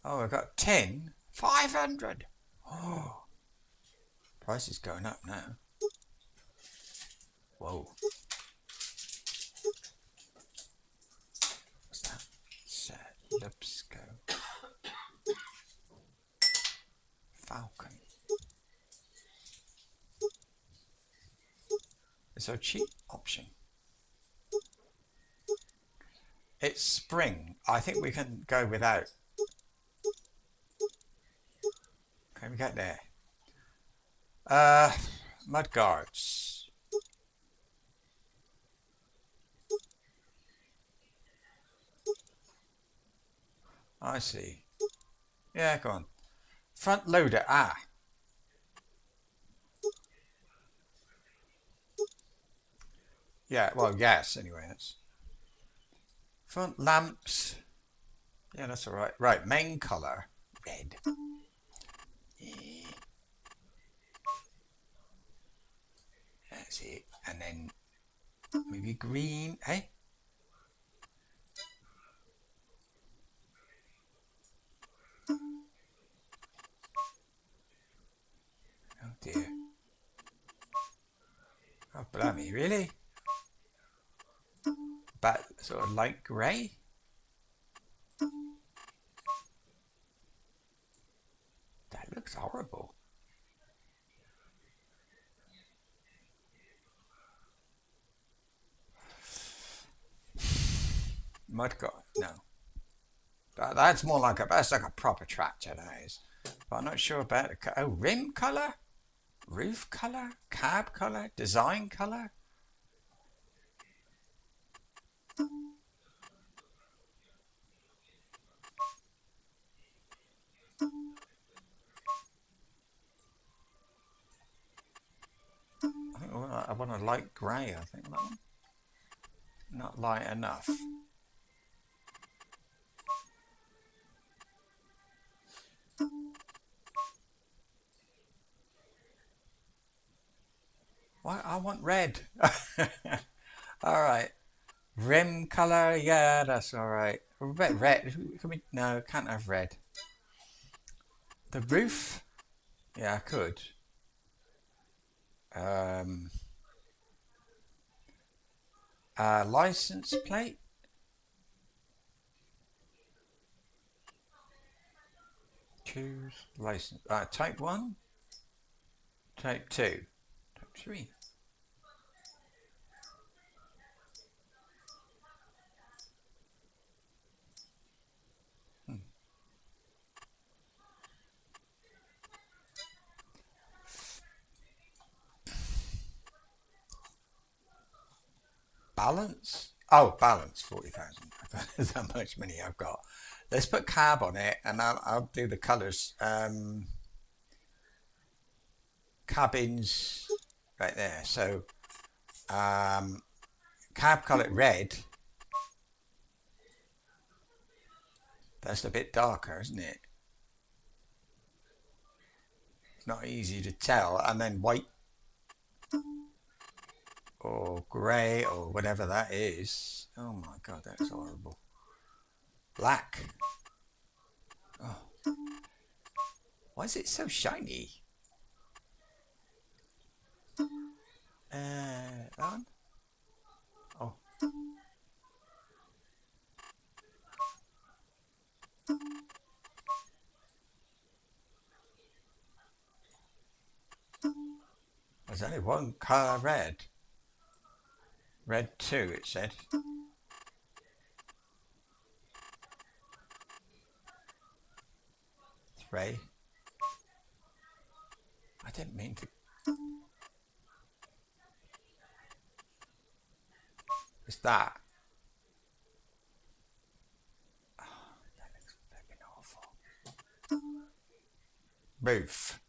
Oh, I've got 10. 500. Oh, price is going up now. Whoa. What's that? Celebsco. Falcon. It's a cheap option. It's spring. I think we can go without. Can we get there? Mud guards. I see. Yeah, go on. Front loader. Ah. Yeah, well, yes, anyway. That's front lamps. Yeah, that's all right. Right, main colour. Red. That's it. And then maybe green, eh? Oh dear. Oh, blimey, really? But sort of light grey? That looks horrible. Mudguard, no. That's more like that's like a proper tractor, that is. But I'm not sure about the rim colour, roof colour, cab colour, design colour. I think I want a light grey. I think that one. Not light enough. Why? I want red. All right. Rim color, yeah, that's all right. Red. Can we? No, can't have red. The roof, yeah, I could. License plate. Choose license. Type 1, type 2, type 3. Balance? Oh, balance, 40,000. That's how much money I've got. Let's put cab on it and I'll do the colours. Cabins right there. So cab colour red. That's a bit darker, isn't it? It's not easy to tell. And then white or grey or whatever that is. Oh my god, that's horrible. Black. Oh, why is it so shiny? That one? Oh. There's only one colour red. Red 2, it said. 3. I didn't mean to. It's that. Oh, that looks flipping awful. Roof.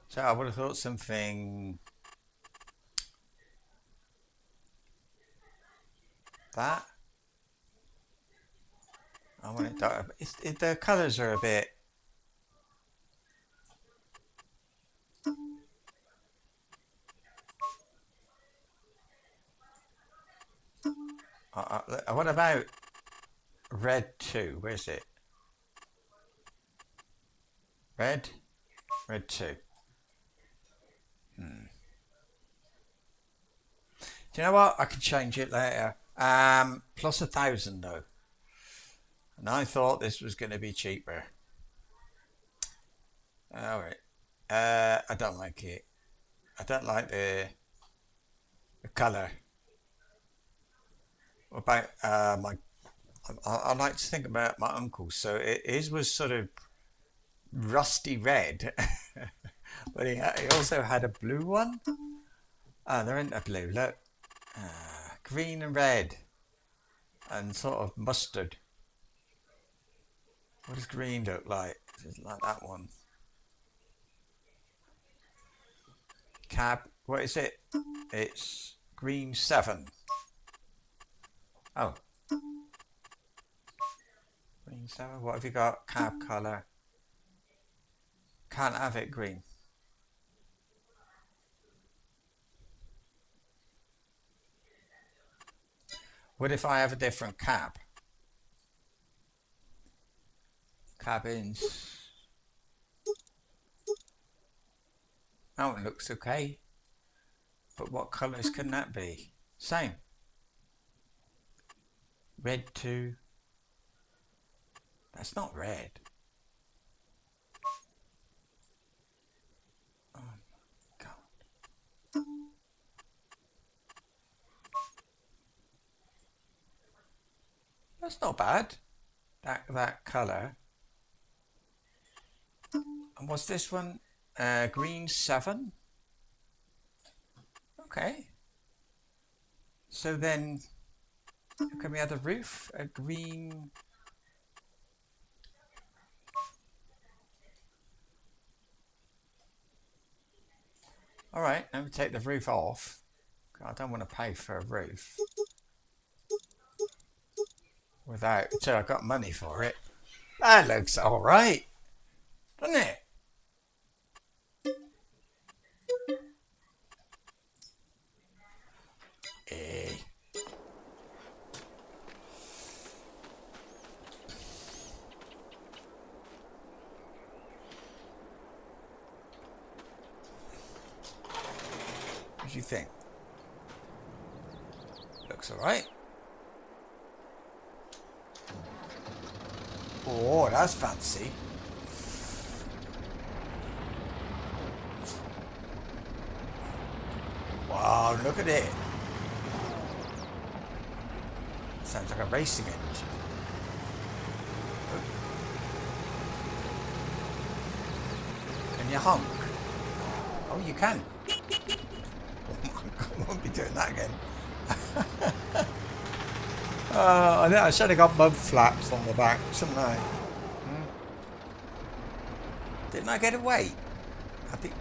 So I would have thought something that. I want it dark. The colours are a bit. What about red 2? Where's it? Red? Red 2. Do you know what? I can change it later. Plus 1,000 though. And I thought this was going to be cheaper. Alright. I don't like it. I don't like the colour. What about I like to think about my uncle. So his was sort of rusty red, but he also had a blue one. Ah, there isn't a blue. Look, green and red, and sort of mustard. What does green look like? It's like that one. Cab. What is it? It's green 7. Oh. Green 7. What have you got? Cab colour. Can't have it green. What if I have a different cab? Cabins. That one looks okay. But what colours can that be? Same. Red 2. That's not red. Oh my god. That's not bad. That colour. And what's this one? Green 7. Okay. So then, can we have the roof? A green. All right, let me take the roof off. I don't want to pay for a roof without. So I got money for it. That looks all right, doesn't it? Hey. What do you think? Looks all right. Oh, that's fancy. Wow, look at it. Sounds like a racing engine. Can you honk? Oh, you can. I won't be doing that again. I should have got mud flaps on the back, shouldn't I? Didn't I get away? I think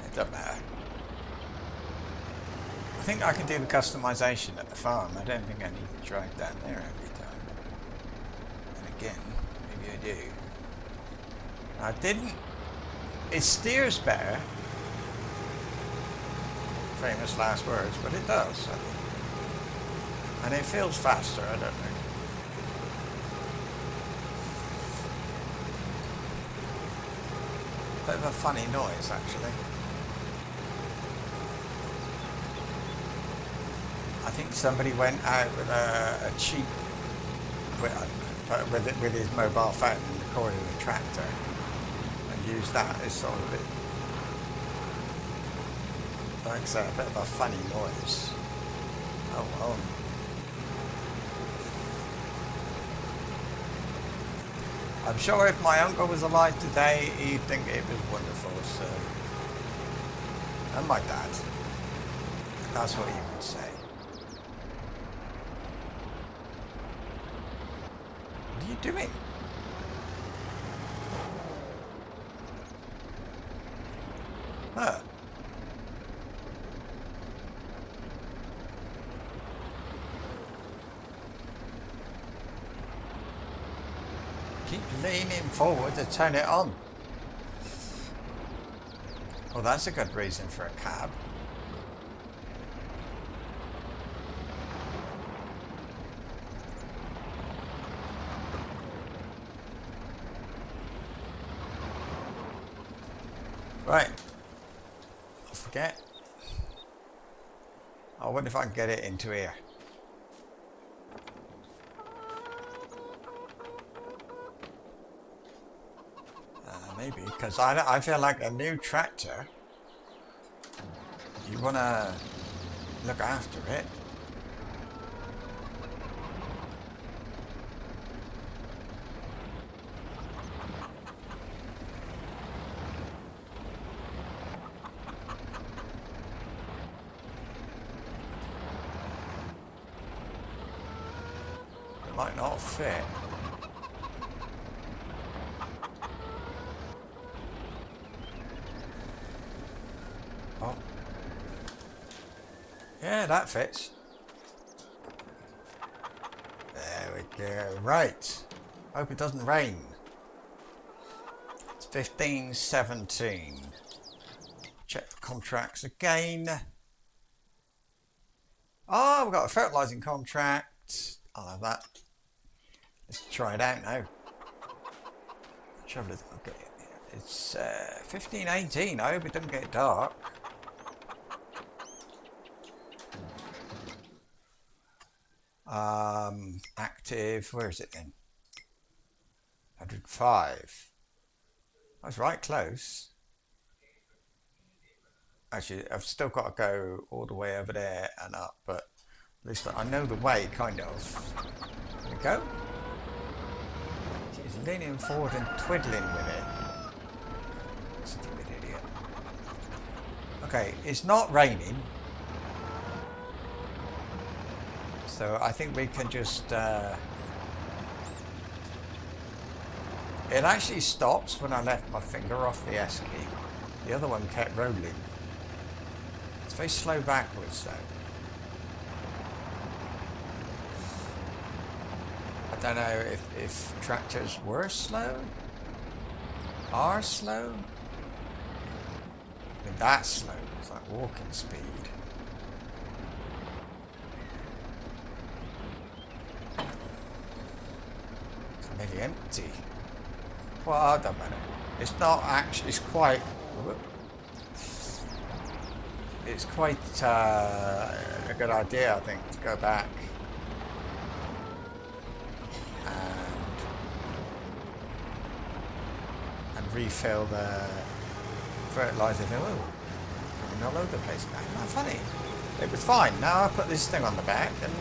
it doesn't matter. I think I can do the customization at the farm. I don't think I need to drive down there every time. And again, maybe I do. I didn't. It steers better. Famous last words, but it does. I think. And it feels faster, I don't know. Bit of a funny noise, actually. I think somebody went out with a cheap, with his mobile phone and recorded the tractor and used that as sort of like I say, a bit of a funny noise. Oh well. I'm sure if my uncle was alive today, he'd think it was wonderful, so... And my dad. That's what he would say. What are you doing? Huh. Keep leaning forward to turn it on. Well, that's a good reason for a cab. Right. I forget. I wonder if I can get it into here. Maybe, because I feel like a new tractor, you want to look after it. It might not fit. Oh. Yeah, that fits. There we go. Right. Hope it doesn't rain. It's 15:17. Check the contracts again. Oh, we've got a fertilising contract. I'll have that. Let's try it out now. Okay. It's 15:18. I hope it doesn't get dark. Active, where is it then? 105. I was right close. Actually, I've still got to go all the way over there and up, but at least I know the way, kind of. There we go. She's leaning forward and twiddling with it. Stupid idiot. Okay, it's not raining. So I think we can just... It actually stops when I left my finger off the S key. The other one kept rolling. It's very slow backwards though. I don't know if tractors were slow, are slow. I mean, that's slow. It's like walking speed. It's nearly empty. Well, it doesn't matter. It's not actually. It's quite. It's quite a good idea, I think, to go back and refill the fertilizer. Oh, I'm all over the place now. Isn't that funny? It was fine. Now I put this thing on the back, and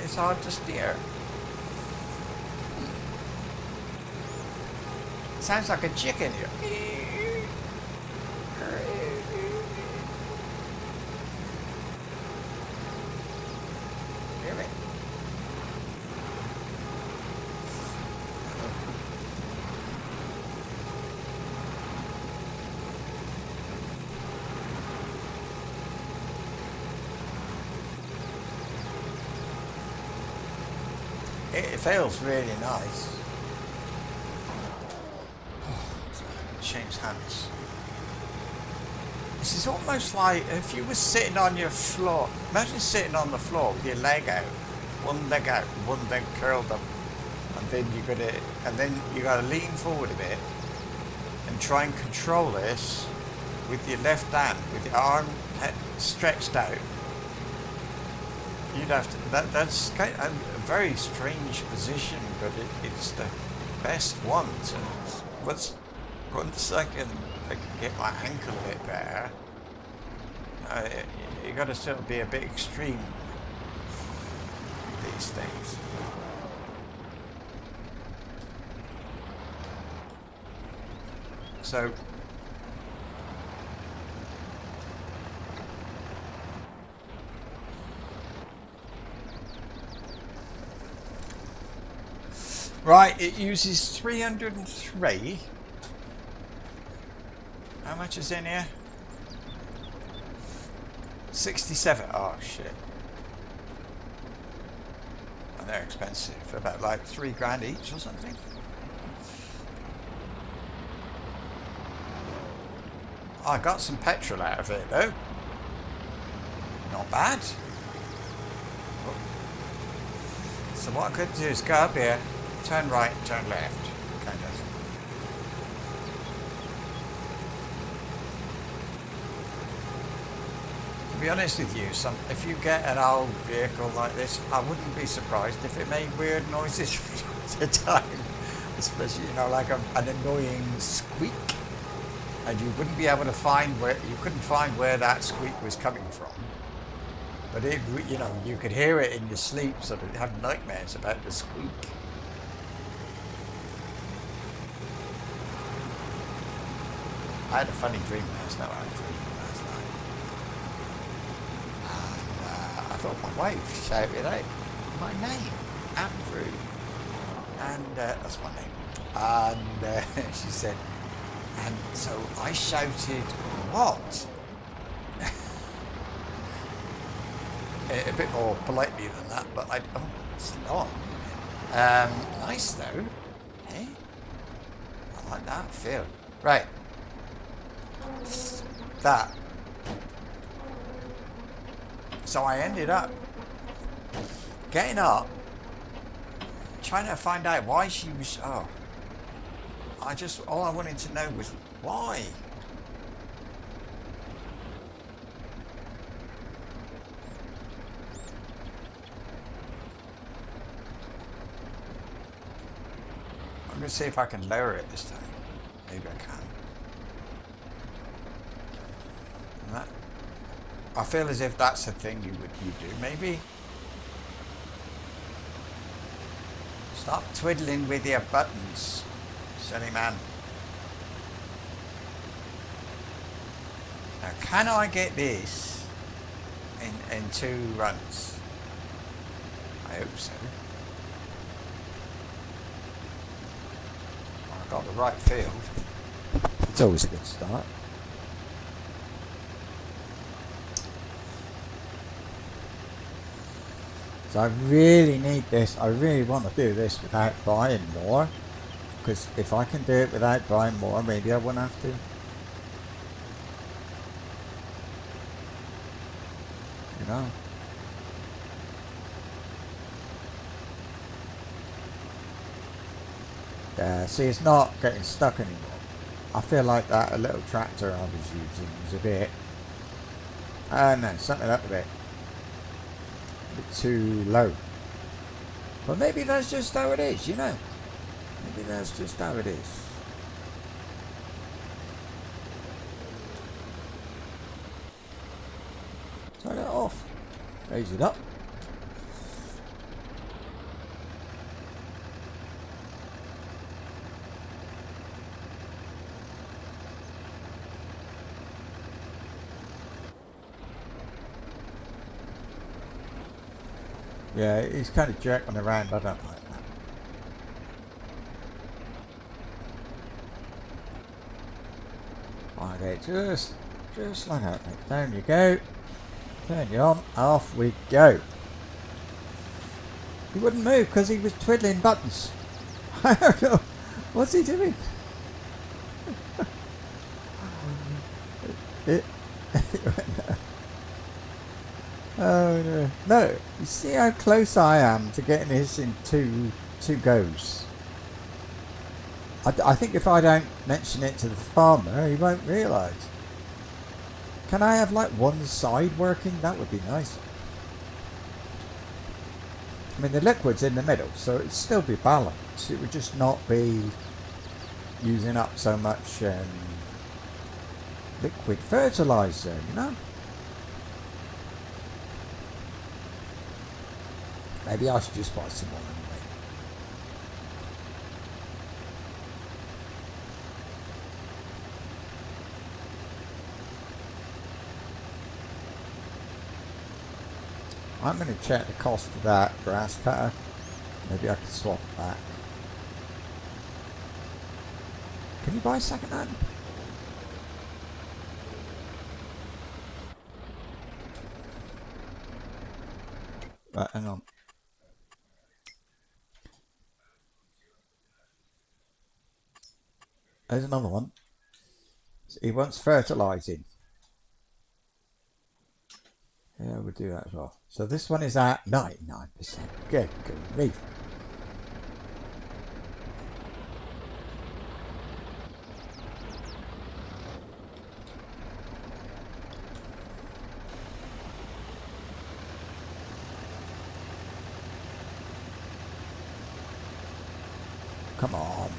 it's hard to steer. It sounds like a chicken here. Hear it? It feels really nice. Change hands. This is almost like if you were sitting on your floor. Imagine sitting on the floor with your leg out, one leg curled up, and then you gotta lean forward a bit and try and control this with your left hand, with your arm stretched out. You'd have to. That's kind of a very strange position, but it's the best one. So once I can get my ankle a bit better, you got to still be a bit extreme with these things. So right, it uses 303. How much is in here? 67. Oh shit. And they're expensive. About like $3 each or something. I got some petrol out of it though. Not bad. So what I could do is go up here, turn right, turn left, kind of. To be honest with you, if you get an old vehicle like this, I wouldn't be surprised if it made weird noises from time to time, especially like an annoying squeak, and you wouldn't be able to find you couldn't find where that squeak was coming from. But you could hear it in your sleep, so that you have nightmares about the squeak. I had a funny dream last night. And I thought my wife shouted out my name, Andrew. And that's my name. And she said, and so I shouted, what? A bit more politely than that, but it's long. Nice though, eh? I like that feel. Right. That. So I ended up getting up, trying to find out why she was. All I wanted to know was why. I'm going to see if I can lower it this time. Maybe I can. And that, I feel as if that's a thing you do. Maybe. Stop twiddling with your buttons, silly man. Now, can I get this in 2 runs? I hope so. Got the right field. It's always a good start. So I really need this. I really want to do this without buying more, because if I can do it without buying more, maybe I won't have to. See, it's not getting stuck anymore. I feel like that little tractor I was using was a bit, no, something up a bit too low. But maybe that's just how it is, Maybe that's just how it is. Turn it off. Raise it up. Yeah, he's kind of jerking around. I don't like that. Okay, just like that. Down you go. Turn you on. Off we go. He wouldn't move because he was twiddling buttons. I don't know. What's he doing? It, oh no. No, you see how close I am to getting this in two goes. I think if I don't mention it to the farmer, he won't realise. Can I have like one side working? That would be nice. I mean, the liquid's in the middle, so it'd still be balanced. It would just not be using up so much liquid fertilizer, you know? Maybe I should just buy some more anyway. I'm going to check the cost of that grass cutter. Maybe I can swap it back. Can you buy second hand? Right, hang on. There's another one. He wants fertilizing. Yeah, we'll do that as well. So this one is at 99%. Good grief. Come on.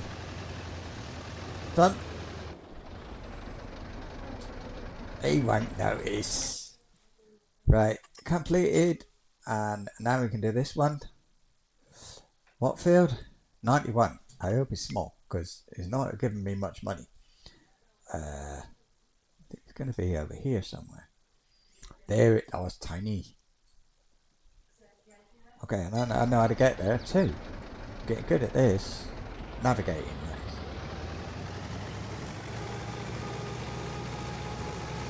Done. He won't notice. Right, completed. And now we can do this one. What field? 91. I hope it's small because it's not giving me much money. I think it's going to be over here somewhere. There it was, tiny. Okay, I know how to get there too. Getting good at this. Navigating.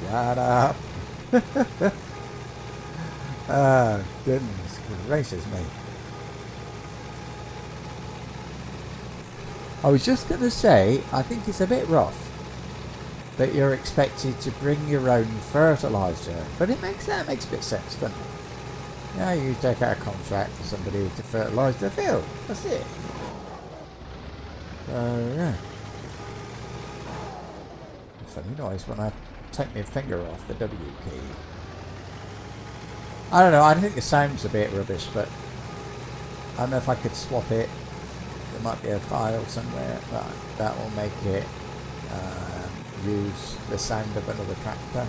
Shut up. Oh, goodness gracious me. I was just going to say, I think it's a bit rough that you're expected to bring your own fertiliser, but that makes a bit of sense, doesn't it? Yeah, you take out a contract for somebody to fertilise the field. That's it. Yeah. Funny noise when I take my finger off the W key. I don't know, I think the sound's a bit rubbish, but I don't know if I could swap it. There might be a file somewhere, but that will make it use the sound of another tractor.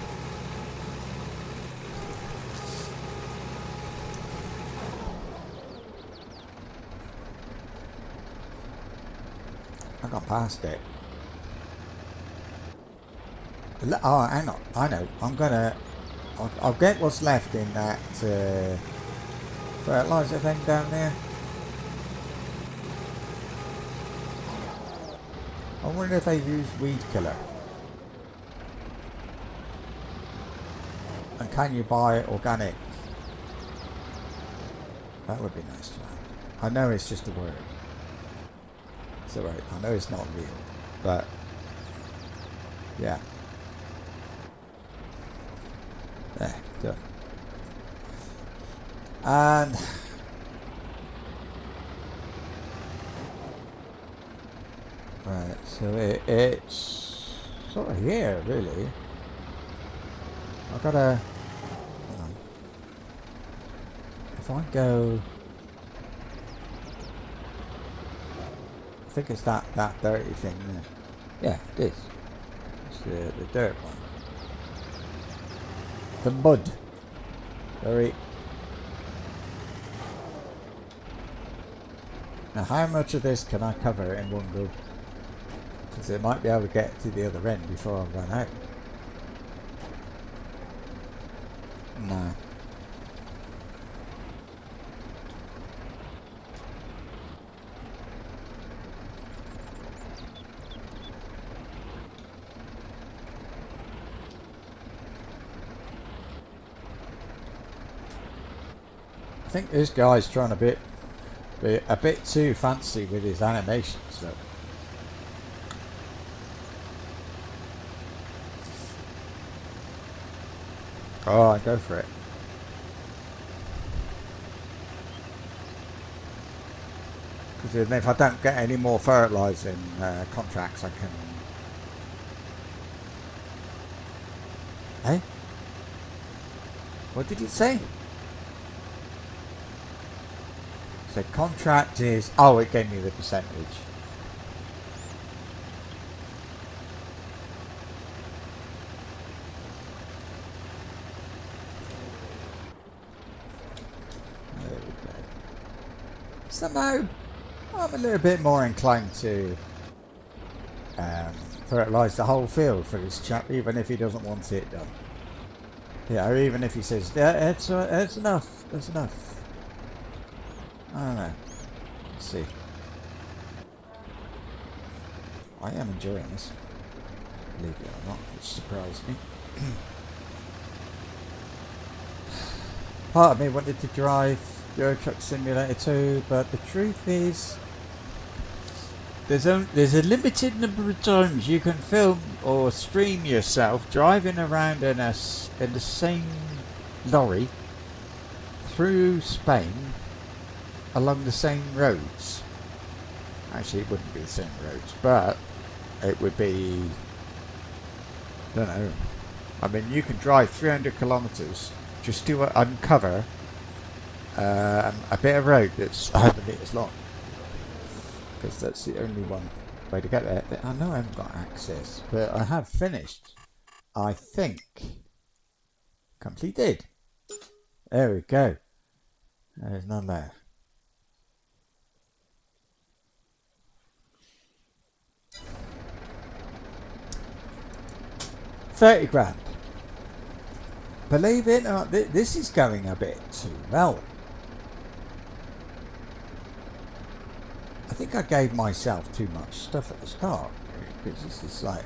I got past it. Oh, hang on. I know. I'll get what's left in that fertilizer thing down there. I wonder if they use weed killer. And can you buy organic? That would be nice to have. I know it's just a word. It's alright. I know it's not real, but yeah. There, do it. And right, so it's sort of here, really. I've got to. Hang on. If I go, I think it's that dirty thing there. Yeah, it is. It's the dirt one. The mud. Sorry. Now, how much of this can I cover in one go? Because I might be able to get to the other end before I run out. No. I think this guy's trying a bit A bit too fancy with his animations, though. Oh, go for it. Because if I don't get any more fertilising contracts, I can... Hey? What did it say? So contract is... Oh, it gave me the percentage. There we go. Somehow, I'm a little bit more inclined to fertilise the whole field for this chap, even if he doesn't want it done. Yeah, or even if he says, yeah, it's enough, that's enough. I don't know. Let's see. I am enjoying this. Believe it or not, which surprised me. Part of me wanted to drive Euro Truck Simulator 2, but the truth is, there's a limited number of times you can film or stream yourself driving around in the same lorry through Spain along the same roads. Actually, it wouldn't be the same roads, but it would be, I don't know. I mean, you can drive 300 kilometres just to uncover a bit of road that's 100 metres long. Because that's the only one way to get there. I know I haven't got access, but I have finished. I think. Completed. There we go. There's none there. £30,000. Believe it or not, this is going a bit too well. I think I gave myself too much stuff at the start, because this is like,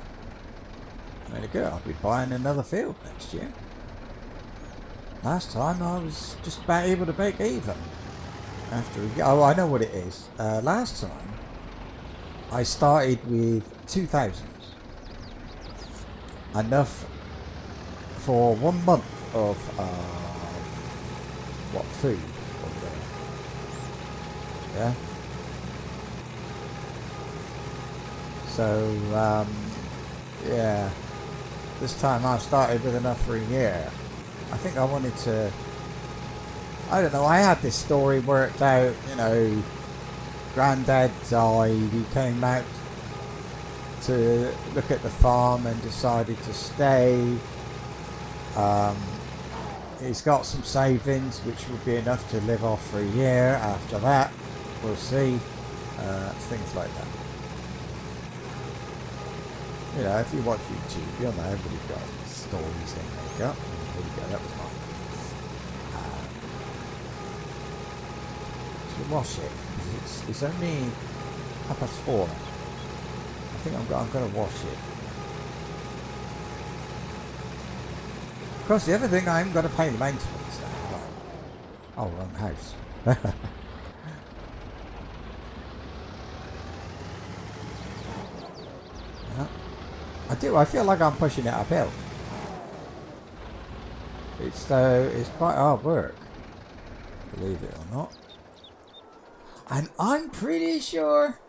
there you go, I'll be buying another field next year. Last time I was just about able to break even. Oh, I know what it is. Last time I started with 2,000. Enough for 1 month of food over there. Yeah. So yeah, this time I started with enough for a year. I think I wanted to, I don't know, I had this story worked out, you know, Granddad died, he came out to look at the farm and decided to stay. He's got some savings which would be enough to live off for a year. After that, we'll see. Things like that. You know, if you watch YouTube, you'll know everybody's got stories they make up. There we go, that was mine. So wash it, because it's only 4:30. I think I'm going to wash it. Of course, the other thing, I haven't got to pay the maintenance now. Oh, wrong house. I do. I feel like I'm pushing it uphill. It's quite hard work, believe it or not. And I'm pretty sure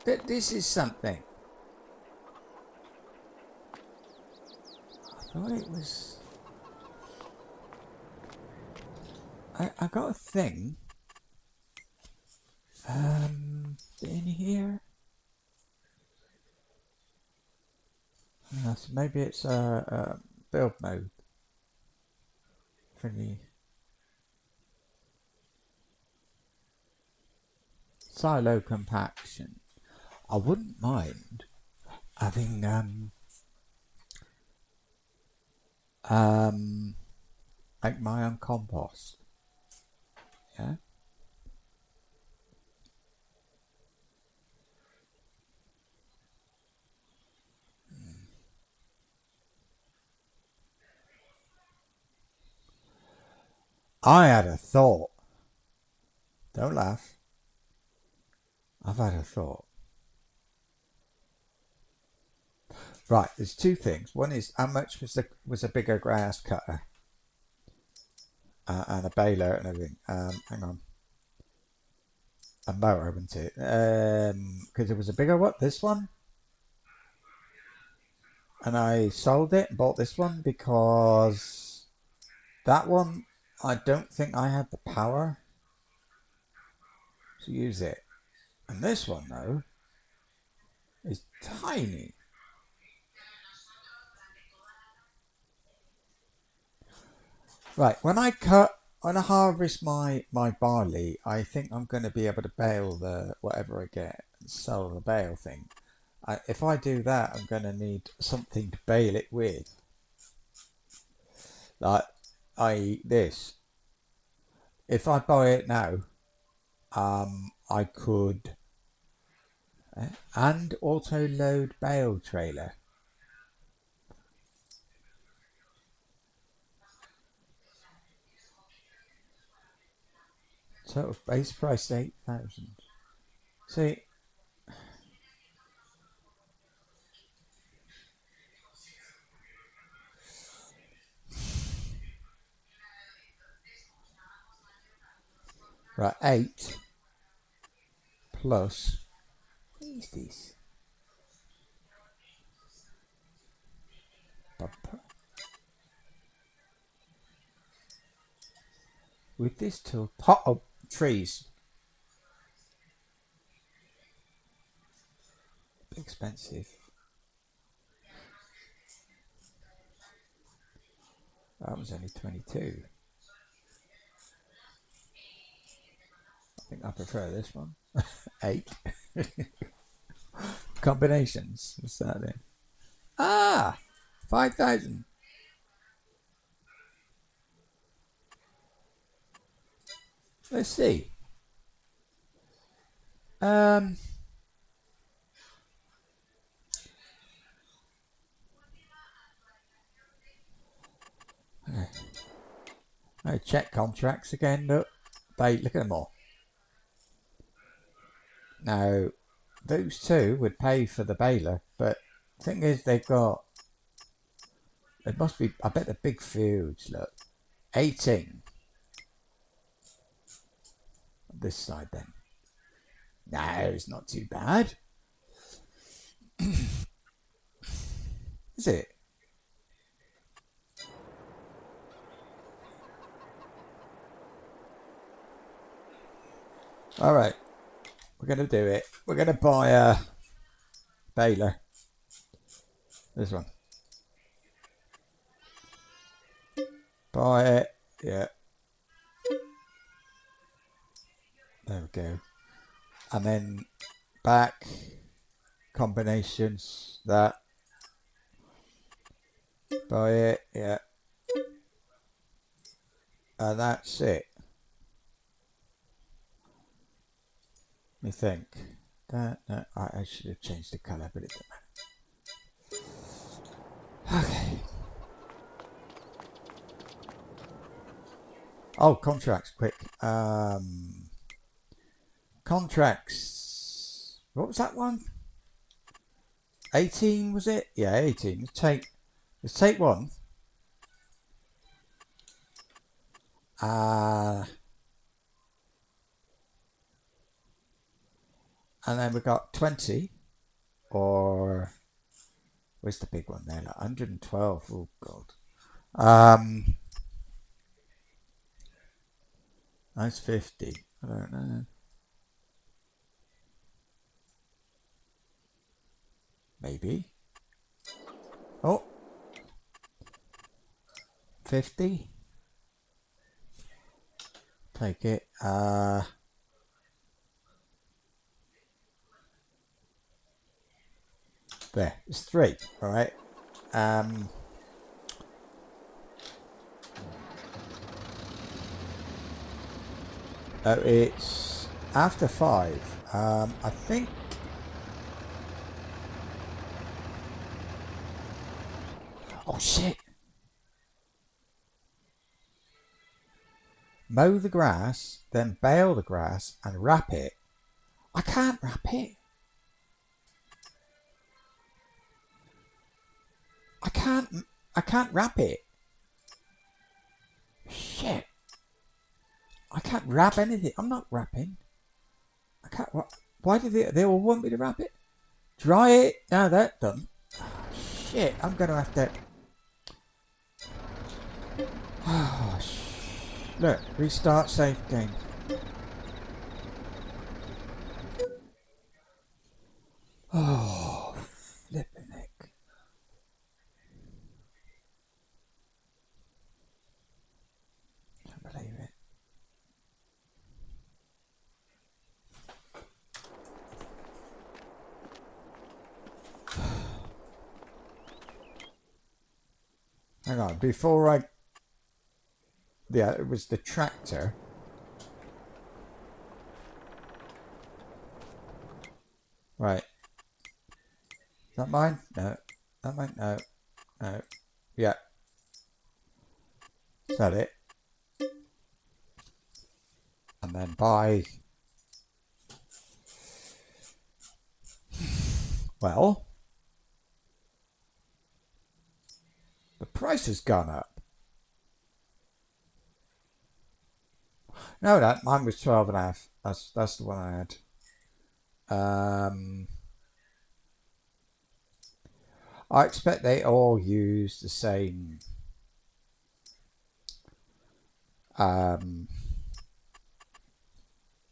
that this is something. I thought it was. I got a thing. In here. So maybe it's a build mode for the silo compaction. I wouldn't mind having make my own compost. Yeah. I had a thought. Don't laugh. I've had a thought. Right, there's two things. One is how much was a bigger grass cutter and a baler and everything. Hang on, a mower, wasn't it? Because it was a bigger what? This one, and I sold it and bought this one because that one I don't think I had the power to use it, and this one though is tiny. Right, when I harvest my barley, I think I'm going to be able to bale the whatever I get and sell the bale thing. If I do that, I'm going to need something to bale it with, like this. If I buy it now, I could and auto load bale trailer. Total base price 8,000. See, right, 8 plus. What is this? With this tool, pot of trees. Expensive. That was only 22. I think I prefer this one. 8. Combinations. What's that then? 5,000. Let's see. Okay. I check contracts again. Look, look at them all. Now, those two would pay for the baler, but the thing is, they've got. It must be. I bet the big fields. Look, 18. This side then. No, it's not too bad. Is it? All right, we're gonna do it. We're gonna buy a baler. This one. Buy it. Yeah. There we go. And then back combinations. That. Buy it. Yeah. And that's it. Let me think. No, I should have changed the colour, but it doesn't matter. Okay. Oh, contracts, quick. Contracts. What was that one? 18 was it? Yeah, 18. Let's take one. And then we got 20, or where's the big one there? Like 112. Oh god. That's 50. I don't know. Maybe. Oh. 50. Take it. There. It's 3. All right. It's after 5. I think. Oh shit! Mow the grass, then bale the grass and wrap it. I can't wrap it. I can't wrap it. Shit. I can't wrap anything. I'm not wrapping. I can't. Why do they all want me to wrap it? Dry it. Now that's done. Oh, shit. I'm going to have to. Oh, look. Restart save game. Oh, flipping heck. Can't believe it. Hang on, before I... Yeah, it was the tractor. Right. Is that mine? No. That mine? No. No. Yeah. Is that it? And then buy... Well... The price has gone up. No, that mine was 12.5. That's the one I had. I expect they all use the same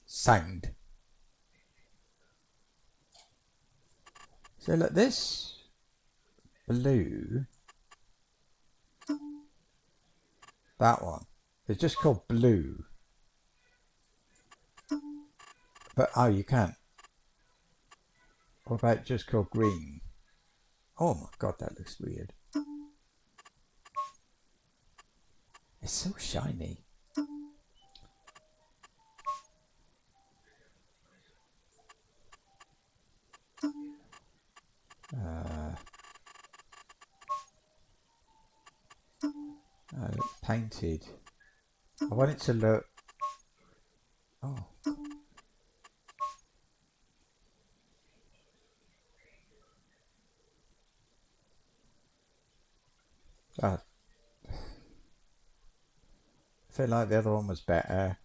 sound. So look, this blue, that one, it's just called blue. But, oh, you can't. What about just called green? Oh my god, that looks weird. It's so shiny. Painted. I want it to look... Oh. I feel like the other one was better.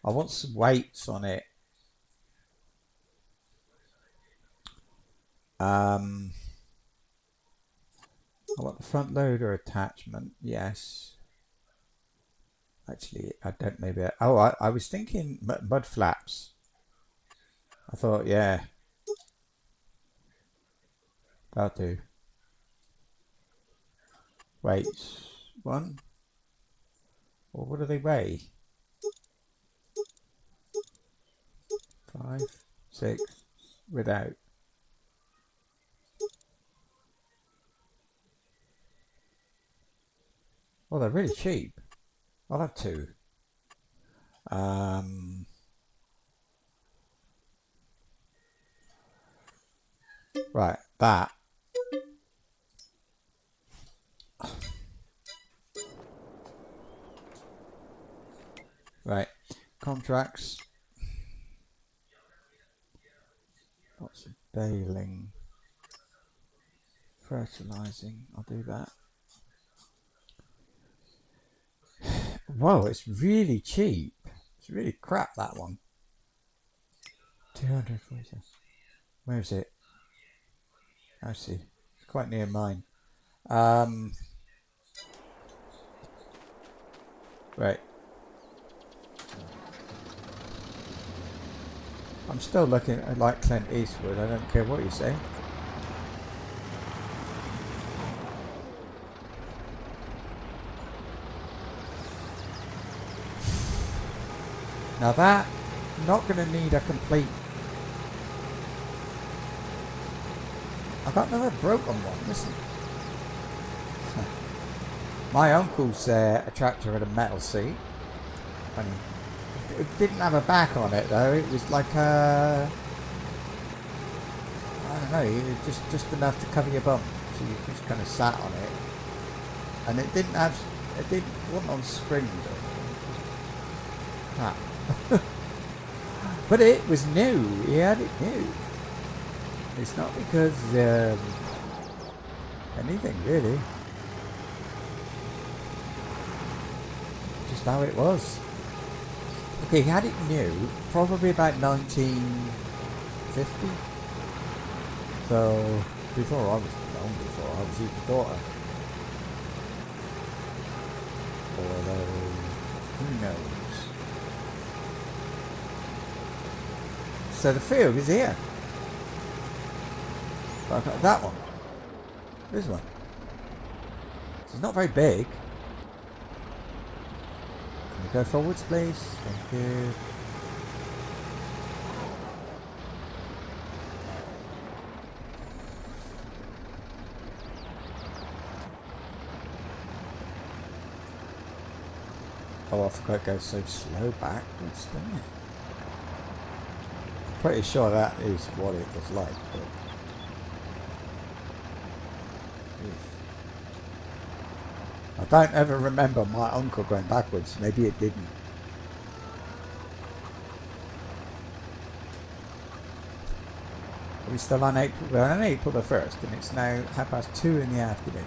I want some weights on it. I want the front loader attachment. Yes. Actually, I don't. Maybe. I was thinking mud flaps. I thought, yeah, that'll do. Wait, one. Well, what do they weigh? 5, 6, without. Well, they're really cheap. I'll have 2. Right, that. Right, contracts. Lots of baling. Fertilizing, I'll do that. Whoa, it's really cheap. It's really crap, that one. 240. Where is it? I see. It's quite near mine. Right. I'm still looking at like Clint Eastwood. I don't care what you say. Now that, I'm not going to need a complete... I've got another broken one, listen. My uncle's tractor had a metal seat. And it didn't have a back on it though, it was like a... I don't know, just enough to cover your bum. So you just kind of sat on it. And it didn't have... It wasn't on springs or anything. But it was new. He had it new. It's not because anything really. Just how it was. Okay, he had it new, probably about 1950. So before I was long before I was even daughter. Although who knows? So the field is here. But I've got that one. This one. It's not very big. Can we go forwards, please? Thank you. Oh, I forgot it goes so slow backwards, doesn't it? I'm pretty sure that is what it was like, but... I don't ever remember my uncle going backwards. Maybe it didn't. Are we still on April? We're on April the 1st, and it's now 2:30 in the afternoon.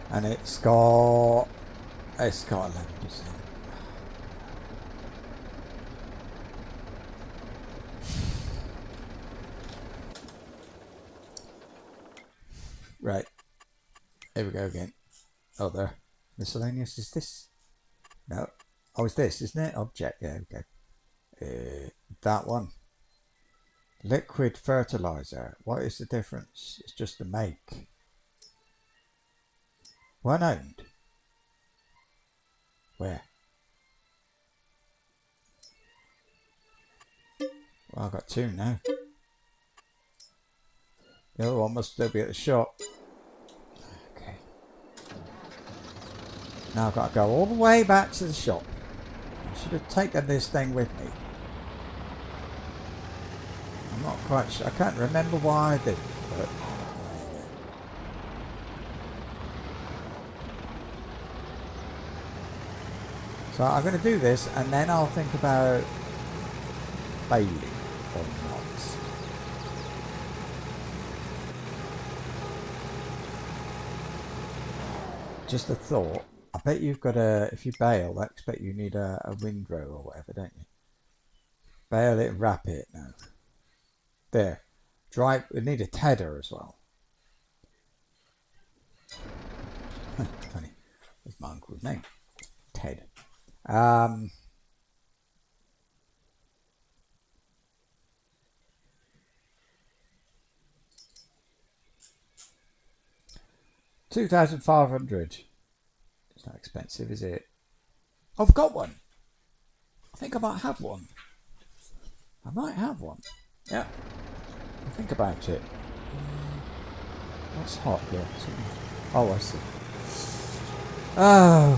And it's got 11%. Right. Here we go again. Oh, there. Miscellaneous. Is this? No. Oh, it's this, isn't it? Object. Yeah, okay. That one. Liquid fertilizer. What is the difference? It's just the make. One owned. Where? Well, I've got two now. The other one must still be at the shop. Okay. Now I've got to go all the way back to the shop. I should have taken this thing with me. I'm not quite sure. I can't remember why I did, but... So I'm going to do this, and then I'll think about baling or not. Just a thought. I bet you've got a... If you bale, I expect you need a windrow or whatever, don't you? Bale it and wrap it now. There. Dry... We need a tedder as well. Funny. That's my uncle's name. Ted. 2,500. It's not expensive, is it? I've got one. I think I might have one. I might have one. Yeah. I'll think about it. What's hot here? Oh, I see. Oh.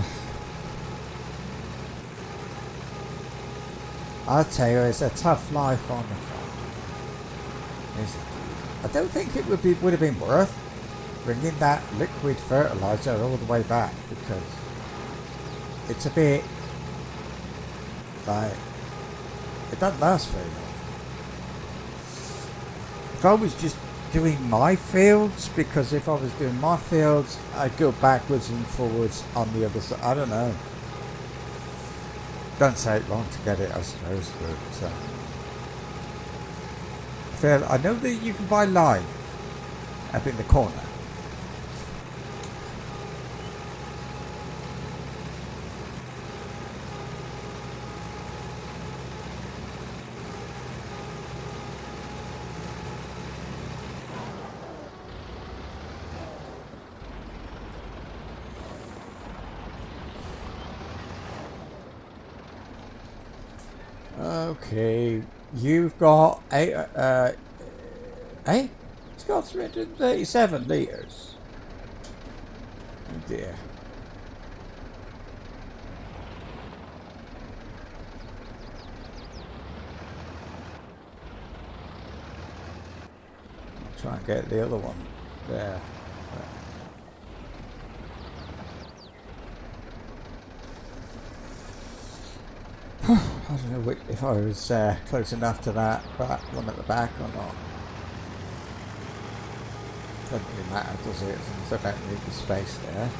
I'll tell you, it's a tough life on the farm. I don't think it would have been worth bringing that liquid fertilizer all the way back, because it's a bit like it doesn't last very long. If I was just doing my fields, because if I was doing my fields, I'd go backwards and forwards on the other side. I don't know. Don't take long to get it, I suppose, but I know that you can buy lime up in the corner. Okay, you've got it's got 337 litres. Oh dear. I'll try and get the other one there. I don't know if I was close enough to that one at the back or not. Doesn't really matter, does it? As long as I don't need the space there.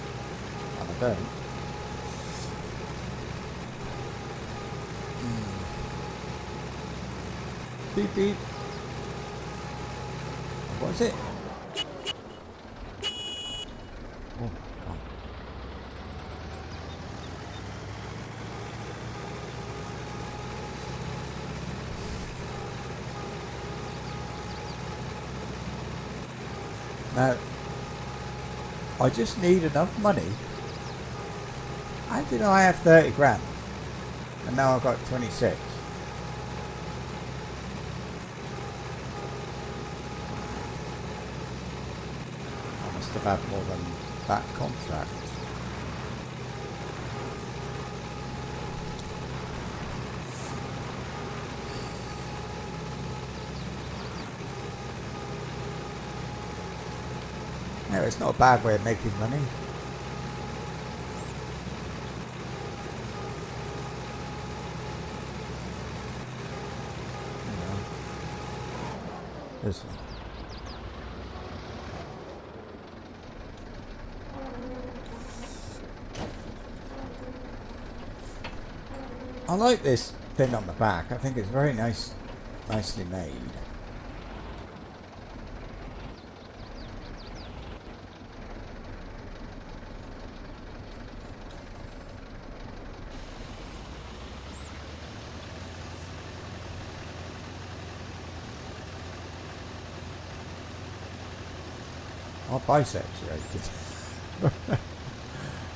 And I don't. Beep beep. What is it? Oh, oh. Now, I just need enough money. How did I have 30 grand? And now I've got 26. I must have had more than that contract. No, it's not a bad way of making money. This one. I like this thing on the back. I think it's very nicely made. Our biceps rated.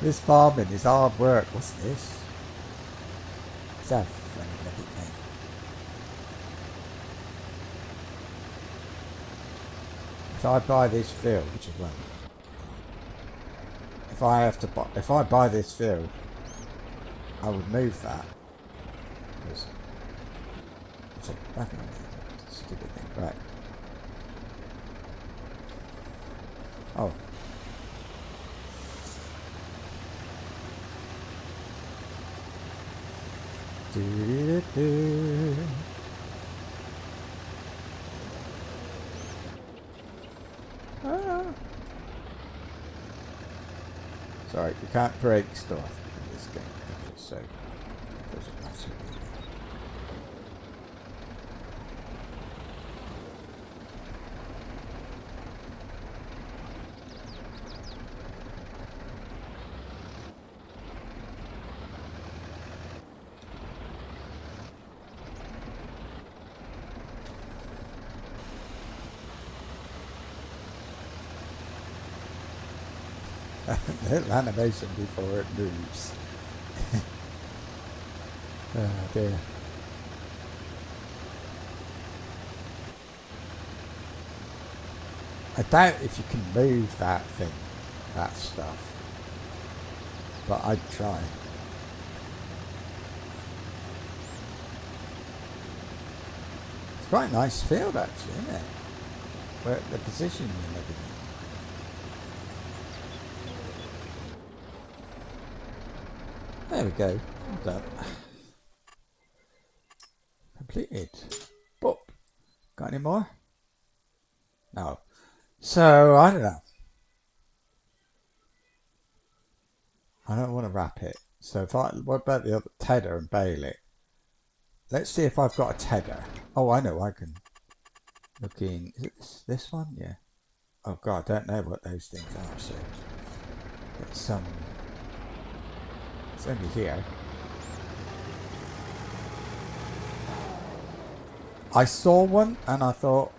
This farming is hard work. What's this? It's a funny looking thing. If I buy this field, which I won't. If I buy this field, I would move that. Because it's a back stupid thing. Right. Oh. Do-do-do-do. Ah. Sorry, you can't break stuff in this game, so it doesn't matter. Little animation before it moves. Oh dear. I doubt if you can move that thing, that stuff. But I'd try. It's quite a nice field actually, isn't it? Where the position and everything. There we go. Well done. Completed. Boop. Got any more? No. So, I don't know. I don't want to wrap it. So, what about the other tedder and bail it? Let's see if I've got a tedder. Oh, I know. I can look in. Is it this one? Yeah. Oh, God. I don't know what those things are. So, it's only here. I saw one and I thought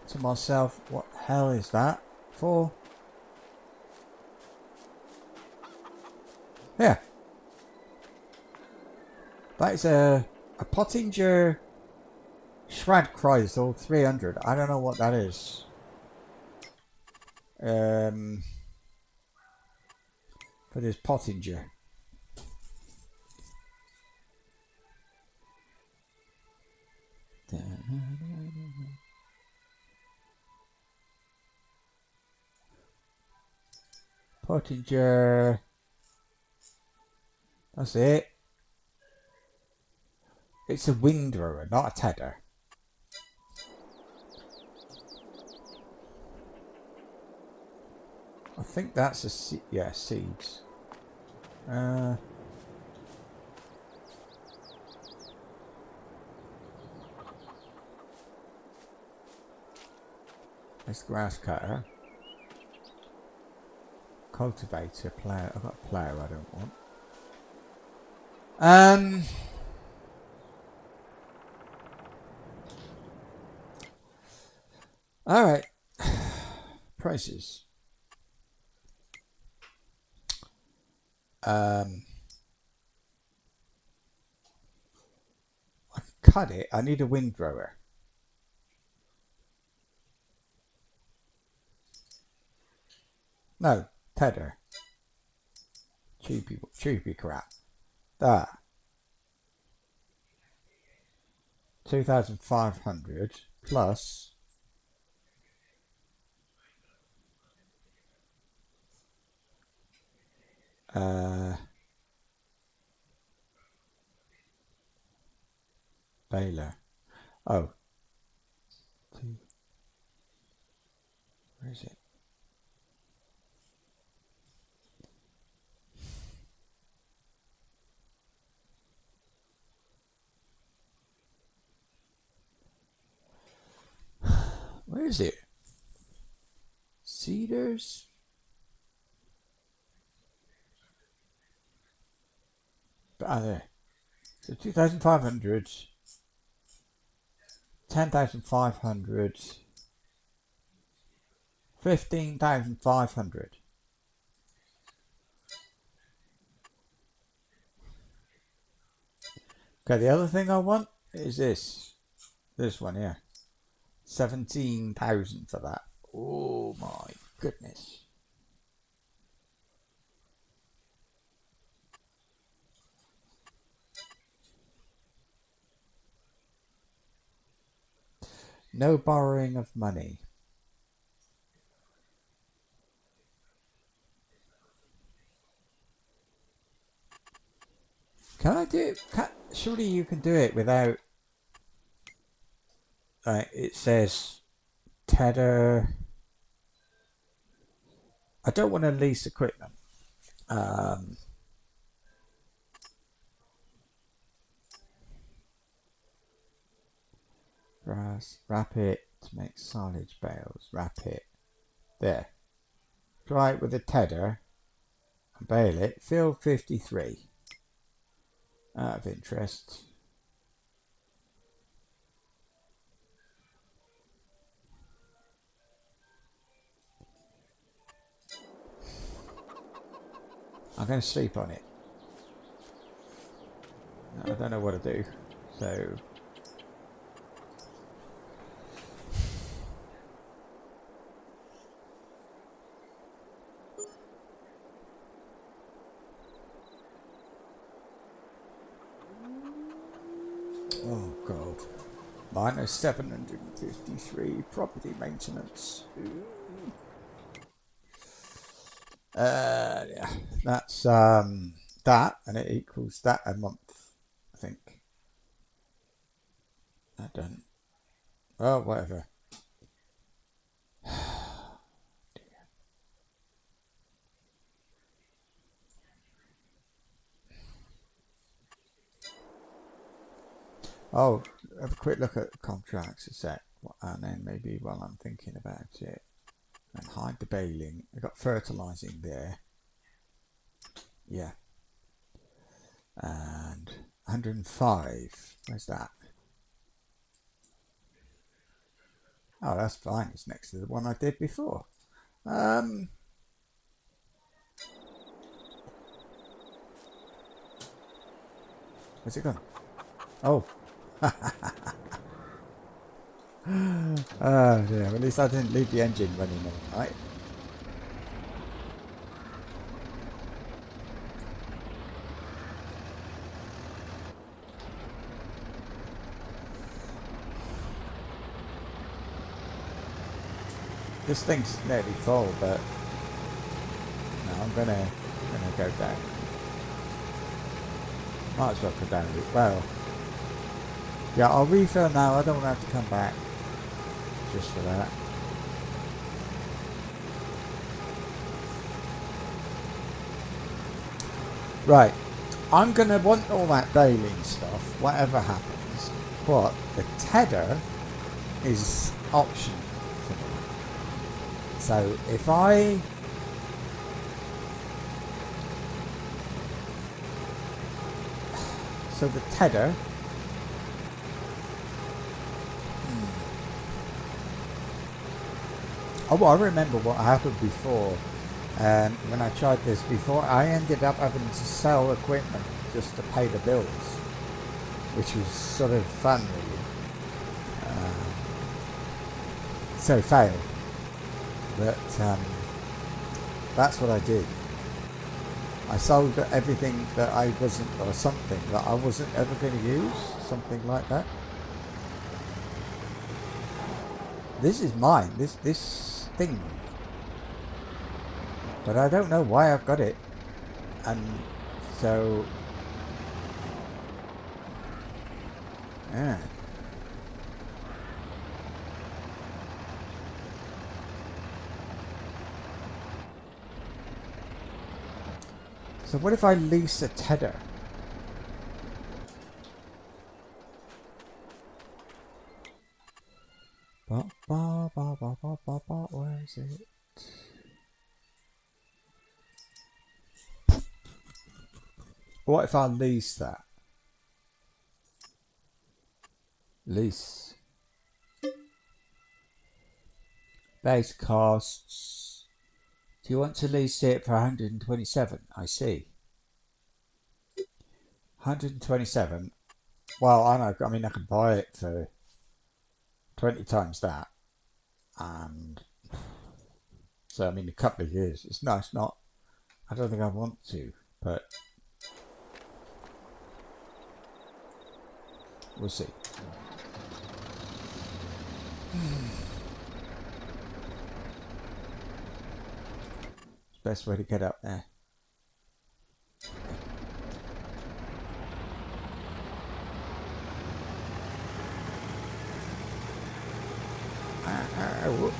to myself, what the hell is that for? Yeah. That is a Pottinger Schradkreisel 300. I don't know what that is. But it's Pottinger. Pottinger. That's it. It's a windrower, not a tedder. I think that's a seeds. It's grass cutter. Cultivator, player. I've got a player I don't want. Alright. Prices. I cut it. I need a windrower. No, tedder. Cheapy crap. That. 2,500 plus baler. Oh. Where is it? Where is it? Cedars? There. So 2,500. 10,500. 15,500. Okay, the other thing I want is this. This one here. 17,000 for that. Oh my goodness. No borrowing of money. Can I do it? Surely you can do it without... it says tedder. I don't want to lease equipment. Brass, wrap it to make silage bales. Wrap it. There. Try it with a tedder and bale it. Field 53. Out of interest. I'm going to sleep on it. I don't know what to do. So... Oh God. Minus 753 property maintenance. Yeah, that's that, and it equals that a month, I think. That done. Oh, whatever. Oh, have a quick look at contracts a sec, and then maybe while I'm thinking about it, and hide the baling. I got fertilizing there. Yeah. And 105. Where's that? Oh, that's fine. It's next to the one I did before. Where's it gone? Oh. Oh, yeah. At least I didn't leave the engine running all right. This thing's nearly full, but no, I'm gonna go down. Might as well go down a bit. Well, yeah, I'll refill now. I don't want to have to come back just for that. Right, I'm going to want all that baling stuff, whatever happens, but the tether is optional for me. So if I... So the tether... Oh, I remember what happened before. When I tried this before, I ended up having to sell equipment just to pay the bills, which was sort of fun, really. So failed, but that's what I did. I sold everything that I wasn't, or something that I wasn't ever going to use, something like that. This is mine, this thing. But I don't know why I've got it. And so... Yeah. So what if I lease a tether? Where is it? What if I lease that? Lease. Base costs. Do you want to lease it for 127? I see. 127. Well, I know. I mean, I can buy it for 20 times that. And so, I mean, a couple of years. It's nice. Not. I don't think I want to, but we'll see. Best way to get up there. Whoop.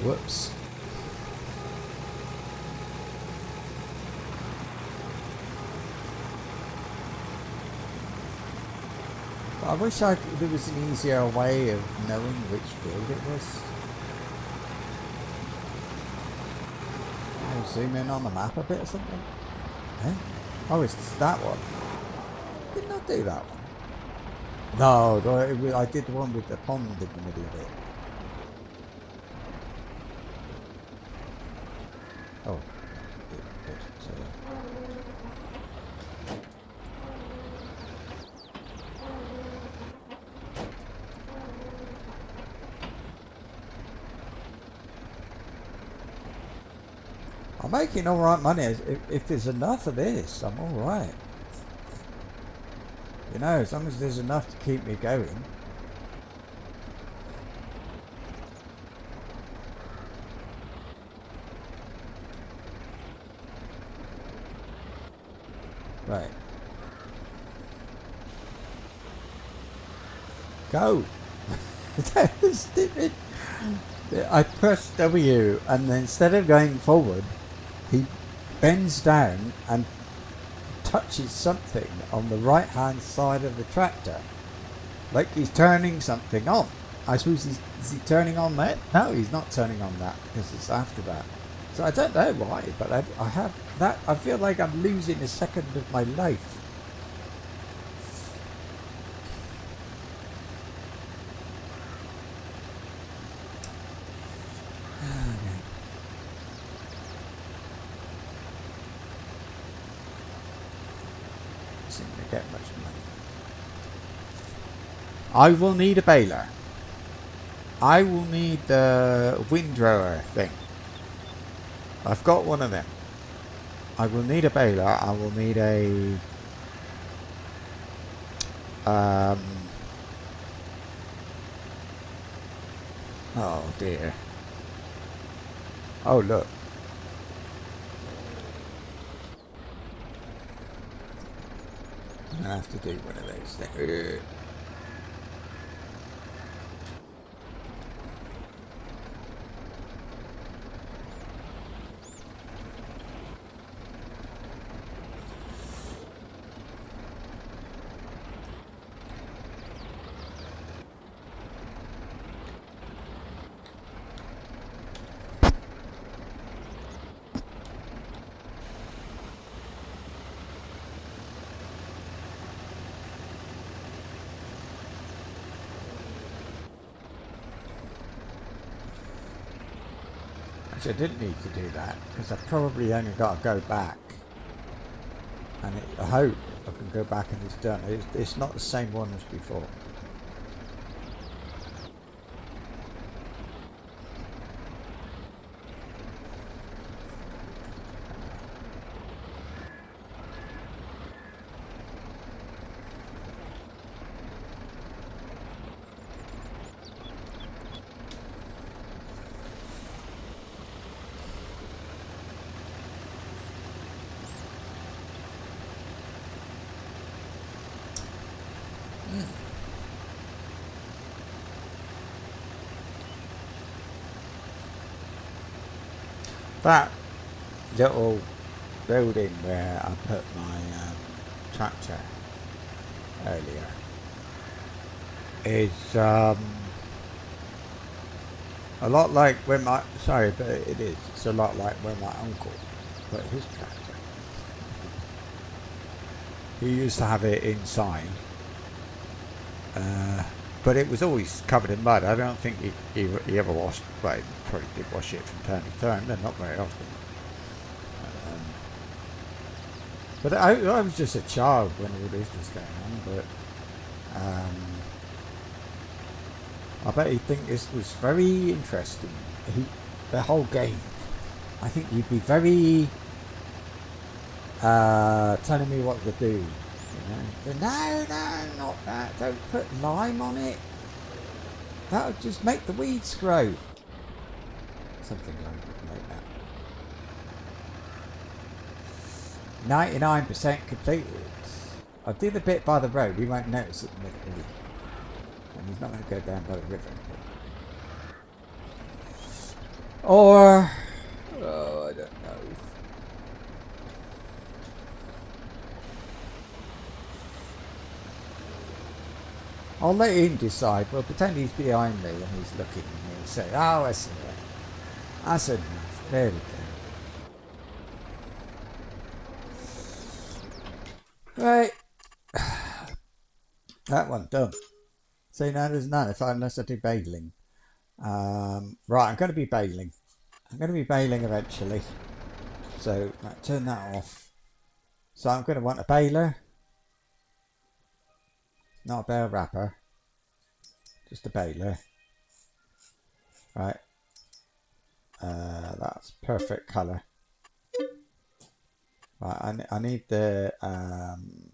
Whoops. I wish there was an easier way of knowing which field it was. I'll zoom in on the map a bit or something. Eh? Oh, it's that one. Did not do that one. No, I did the one with the pond in the middle of it. Oh, good. So, I'm making all right money. If there's enough of this, I'm all right. You know, as long as there's enough to keep me going. Right. Go. That was stupid. I pressed W and then instead of going forward, he bends down and touches something on the right hand side of the tractor. Like he's turning something on. I suppose is he turning on that? No, he's not turning on that because it's after that. So I don't know why, but I have that. I feel like I'm losing a second of my life. seem to get much money. I will need a baler. I will need the windrower thing. I've got one of them. I will need a baler. I will need a oh dear. Oh look. I have to do one of those things. I didn't need to do that because I probably only got to go back, and I hope I can go back and it's done. It's not the same one as before. That little building where I put my tractor earlier is a lot like when my but it's a lot like when my uncle put his tractor. He used to have it inside, but it was always covered in mud. I don't think he ever washed. Well, he probably did wash it from time to time, but not very often. But I was just a child when all this was going on. But I bet he'd think this was very interesting. The whole game. I think he'd be very telling me what to do. You know? No, not that. Don't put lime on it. That would just make the weeds grow. Something like that. 99% completed. I'll do the bit by the road. He won't notice it in the middle. And he's not going to go down by the river. Or oh, I don't know. I'll let him decide. Well, pretend he's behind me and he's looking and he'll say, oh, I see that. That's enough. There we go. Right. That one done. So now there's none unless I do baling. Right, I'm going to be baling. I'm going to be baling eventually. So turn that off. So I'm going to want a baler. Not a bale wrapper. Just a baler. Right. That's perfect colour. Right, I need the hang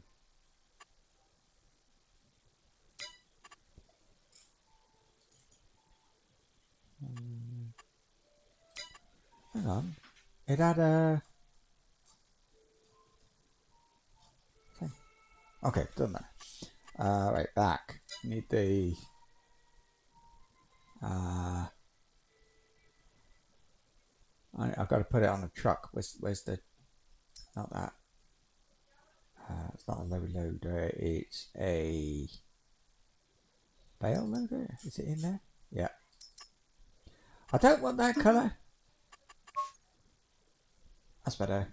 on. It had a thing. Okay, done that. Right, back. Need the I've got to put it on a truck. Where's the not that? It's not a low loader. It's a bale loader. Is it in there? Yeah. I don't want that colour. That's better.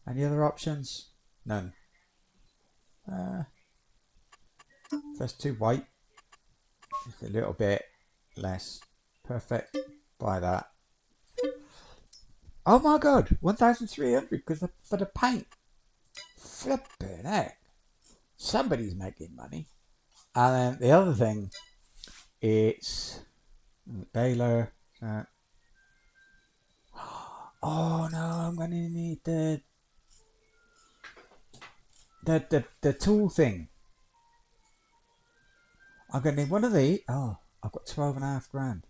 Any other options? None. First two white. Just a little bit less. Perfect. Buy that. Oh my god, 1,300 because for the paint. Flippin' heck. Somebody's making money. And then the other thing, it's baler. Oh no, I'm gonna need the tool thing. I'm gonna need one of these. Oh, I've got 12.5 grand.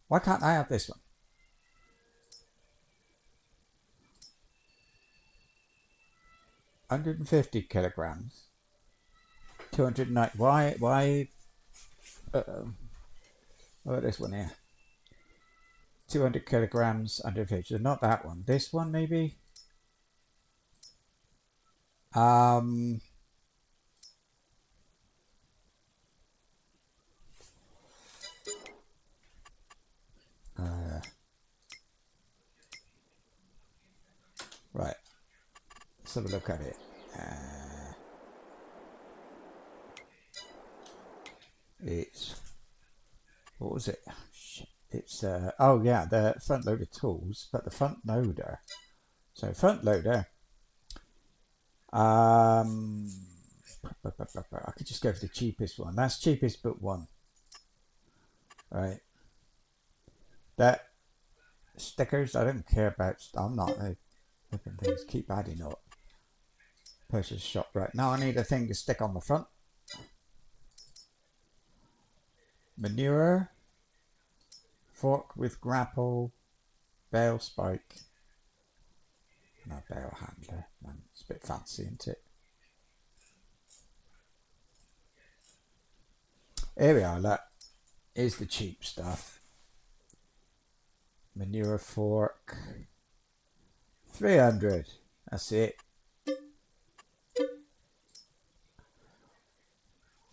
Why can't I have this one? 150 kilograms. 290. Why? Oh, this one here. 200 kilograms, 150. Not that one. This one, maybe? Right. Let's have a look at it. It's... What was it? Shit. It's... oh, yeah, the front loader tools. But the front loader... So, front loader... I could just go for the cheapest one. That's cheapest but one. Right. That... Stickers, I don't care about... I'm not... Flipping things keep adding up. Purchase shop. Right, now I need a thing to stick on the front. Manure. Fork with grapple. Bale spike. No, bale handler. Man, it's a bit fancy, isn't it? Here we are, look. Here's the cheap stuff. Manure fork. 300. That's it.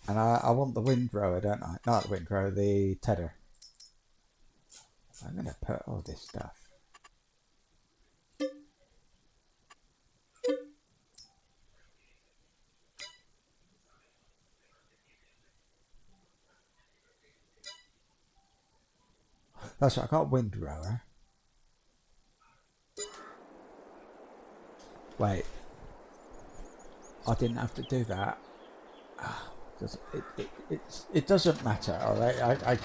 And I want the windrower, don't I? Not the windrower, the tedder. I'm going to put all this stuff. That's right, I got a windrower. Wait. I didn't have to do that. It doesn't matter, alright? I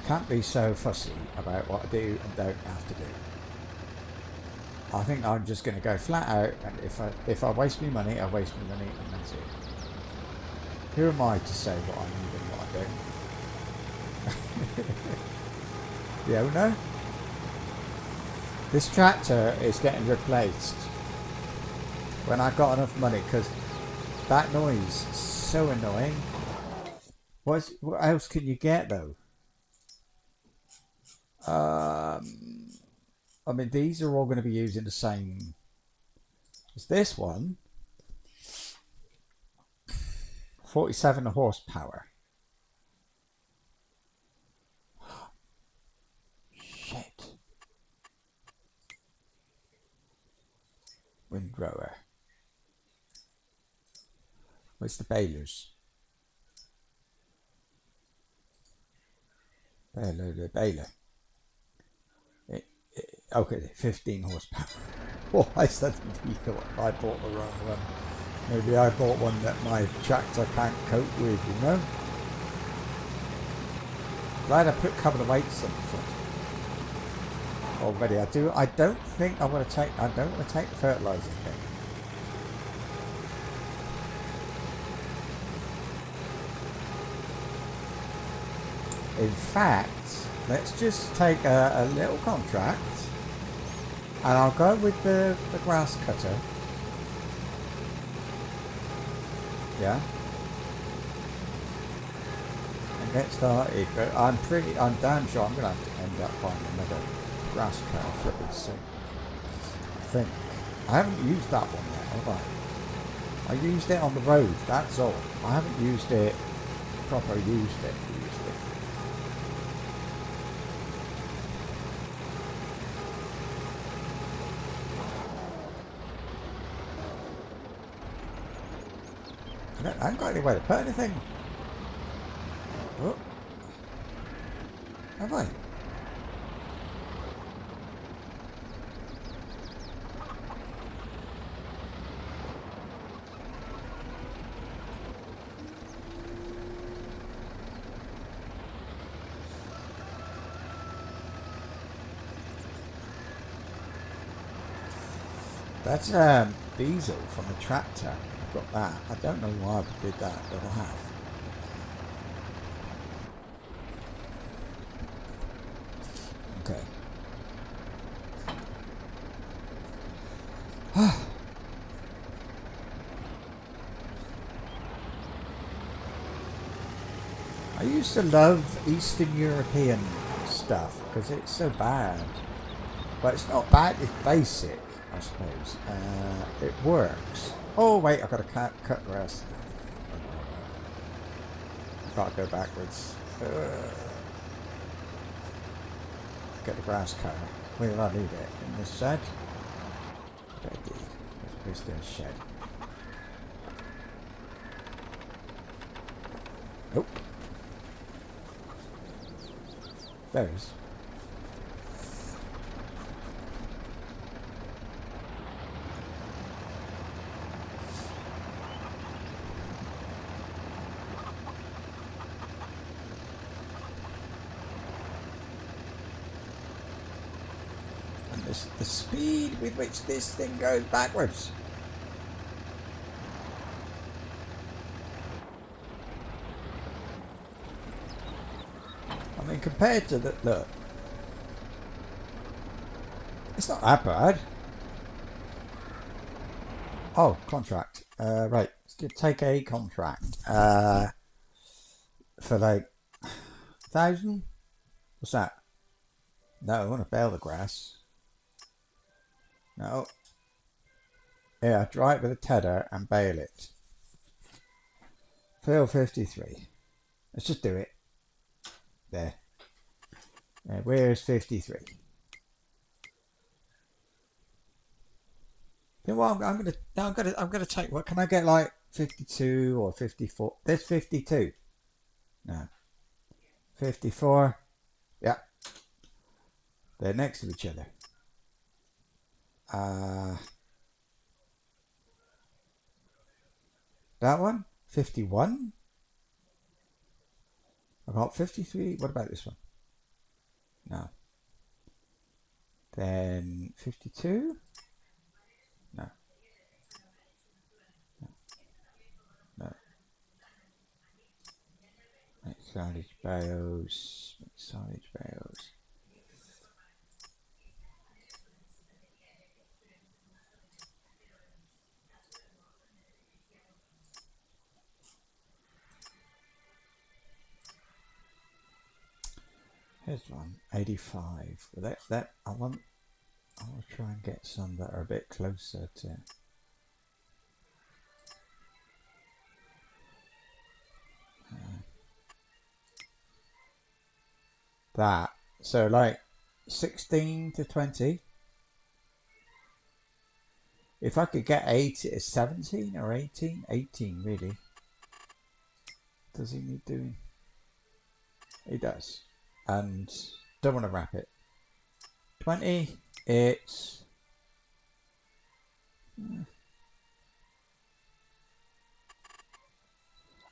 can't be so fussy about what I do and don't have to do. I think I'm just going to go flat out, and if I waste my money, I waste my money, and that's it. Who am I to say what I need and what I don't? The owner? This tractor is getting replaced when I got enough money, because that noise is so annoying. What else can you get though? I mean, these are all going to be using the same as this one. 47 horsepower. Shit. Windrower. Where's the balers? Baler. Okay, 15 horsepower. Oh, I suddenly thought I bought the wrong one. Maybe I bought one that my tractor can't cope with, you know? Glad I put a couple of weights on the front already. I don't think I want to take. I don't want to take the fertilizer thing. In fact, let's just take a little contract, and I'll go with the grass cutter. Yeah. And get started. But I'm damn sure I'm gonna have to end up buying another grass cutter flipping soon. I think. I haven't used that one yet, have I? I used it on the road, that's all. I haven't used it properly used it. I haven't got anywhere to put anything. Oh. Have I? That's diesel from a tractor. I've got that. I don't know why we did that, but I have. Okay. I used to love Eastern European stuff because it's so bad. But it's not bad, it's basic, I suppose. It works. Oh wait, I've got to cut grass. I've got to go backwards. Get the grass cutter. Where did I leave it? In this shed? Okay, where's the shed? Nope. There it is. And the speed with which this thing goes backwards. I mean, compared to the look, it's not that bad. Oh, contract. Right, let's take a contract. For like 1,000. What's that? No, I want to bale the grass. No. Yeah, dry it with a tedder and bale it. Fill 53. Let's just do it. There. Where's 53? You know what? I'm gonna take. What can I get? Like 52 or 54? There's 52. No. 54. Yeah. They're next to each other. That one? 51? I got 53. What about this one? No. Then 52? No. No. Make silage bales. Make silage bales. Here's one, 85. Well, that I want. I'll try and get some that are a bit closer to. That. So like 16 to 20. If I could get 80, 17 or 18, 18 really. Does he need doing? He does. And don't want to wrap it. 20, it's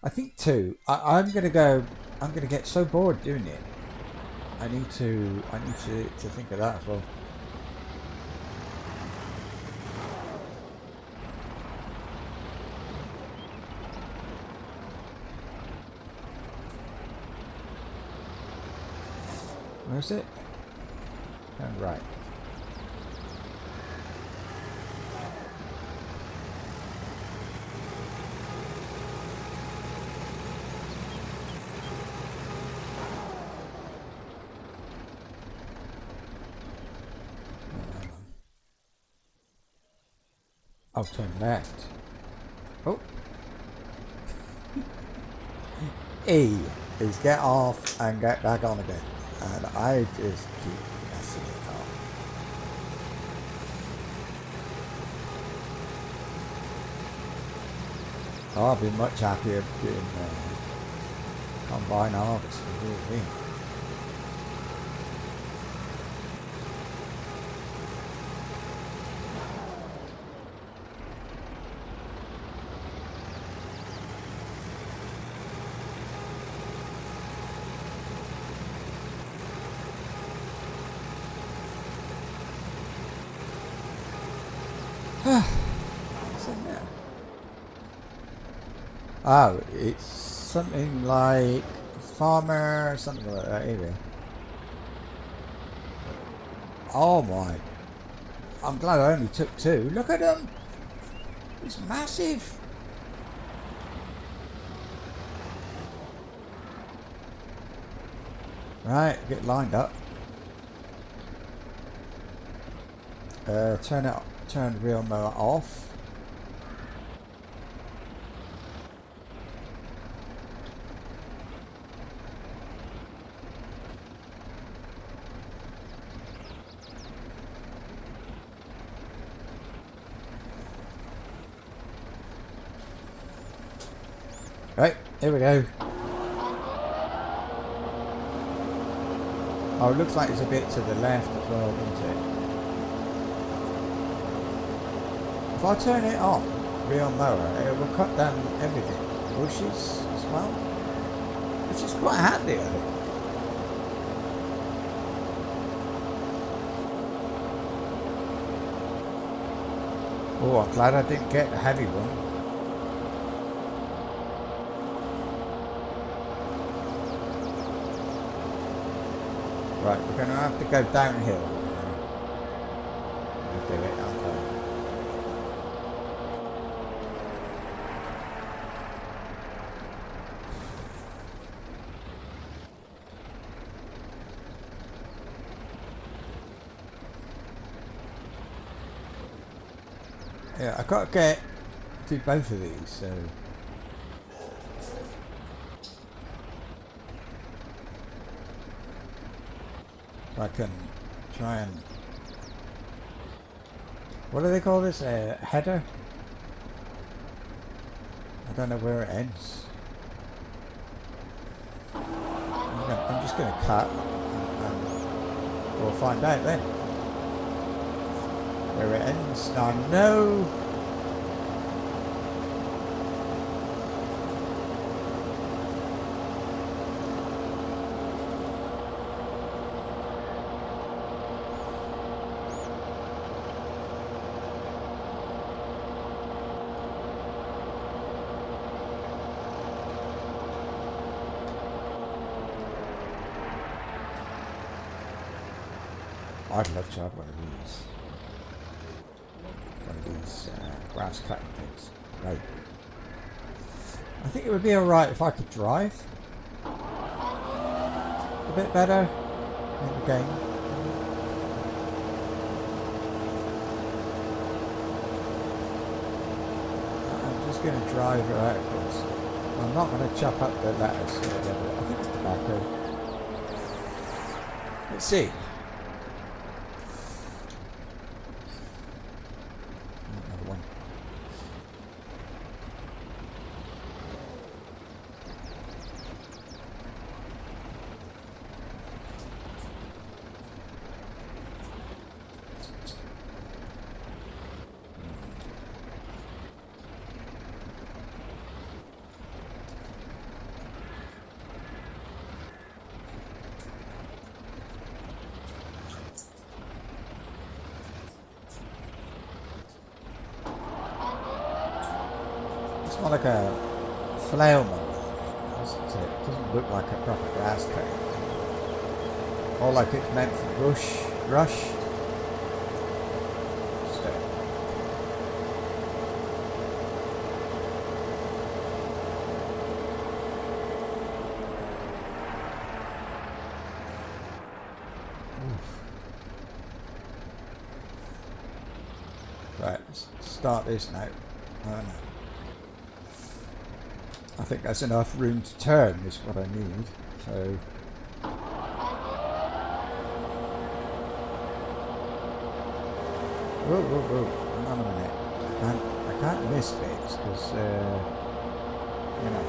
I think 2. I'm gonna get so bored doing it. I need to think of that as well. Where's it? Oh, right. I'll turn left. Oh. E is get off and get back on again. And I just keep messing it up. Oh, I'll be much happier doing combine harvest. Really. Oh, it's something like farmer, something like that. Here we go. Oh my. I'm glad I only took two. Look at them. It's massive. Right, get lined up. Turn the reel mower off. Right, here we go. Oh, it looks like it's a bit to the left as well, doesn't it? If I turn it on, reel mower, it will cut down everything. Bushes as well. Which is quite handy, I think. Oh, I'm glad I didn't get a heavy one. Right, we're going to have to go downhill. Do it, okay. Yeah, I've got to do both of these, so... I can try and... What do they call this? A header? I don't know where it ends. I'm just going to cut and we'll find out then. Where it ends. Now, no! I'd love to have one of these grass cutting things. Right. I think it would be alright if I could drive. A bit better in the game. I'm just going to drive it out, of course. I'm not going to chop up the lettuce or whatever. I think it's tobacco. Let's see. It's more like a flail mower, doesn't it? It doesn't look like a proper grass cutting. Or like it's meant for rush. Step. Right, let's start this now. I don't know. I think that's enough room to turn is what I need. So whoa. Hang on a minute. I can't miss bits because you know.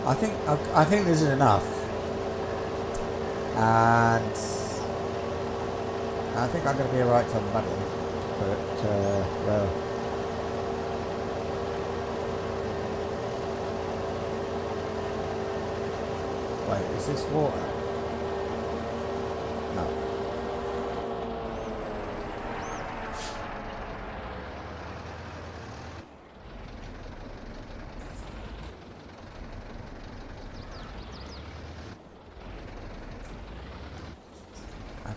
I think this is enough. And I think I'm going to be alright for money, but, well... Wait, is this water? No.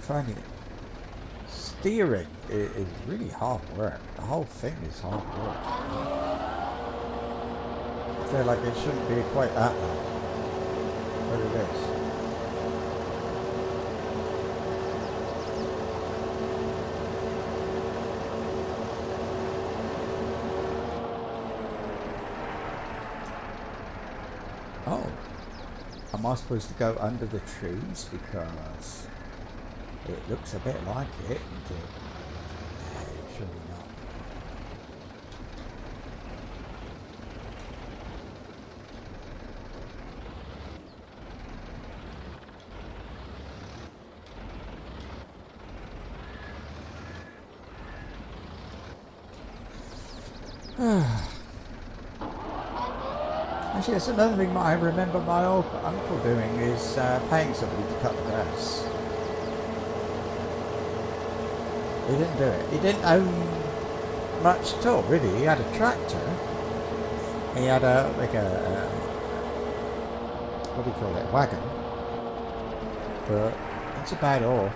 find it. Steering is really hard work. The whole thing is hard work. I feel like it shouldn't be quite that bad, but it is. Oh, am I supposed to go under the trees because it looks a bit like it? No, surely not. Actually, that's another thing that I remember my old uncle doing is paying somebody to cut the grass. He didn't do it. He didn't own much at all, really. He had a tractor. He had what do you call it, a wagon. But that's about all.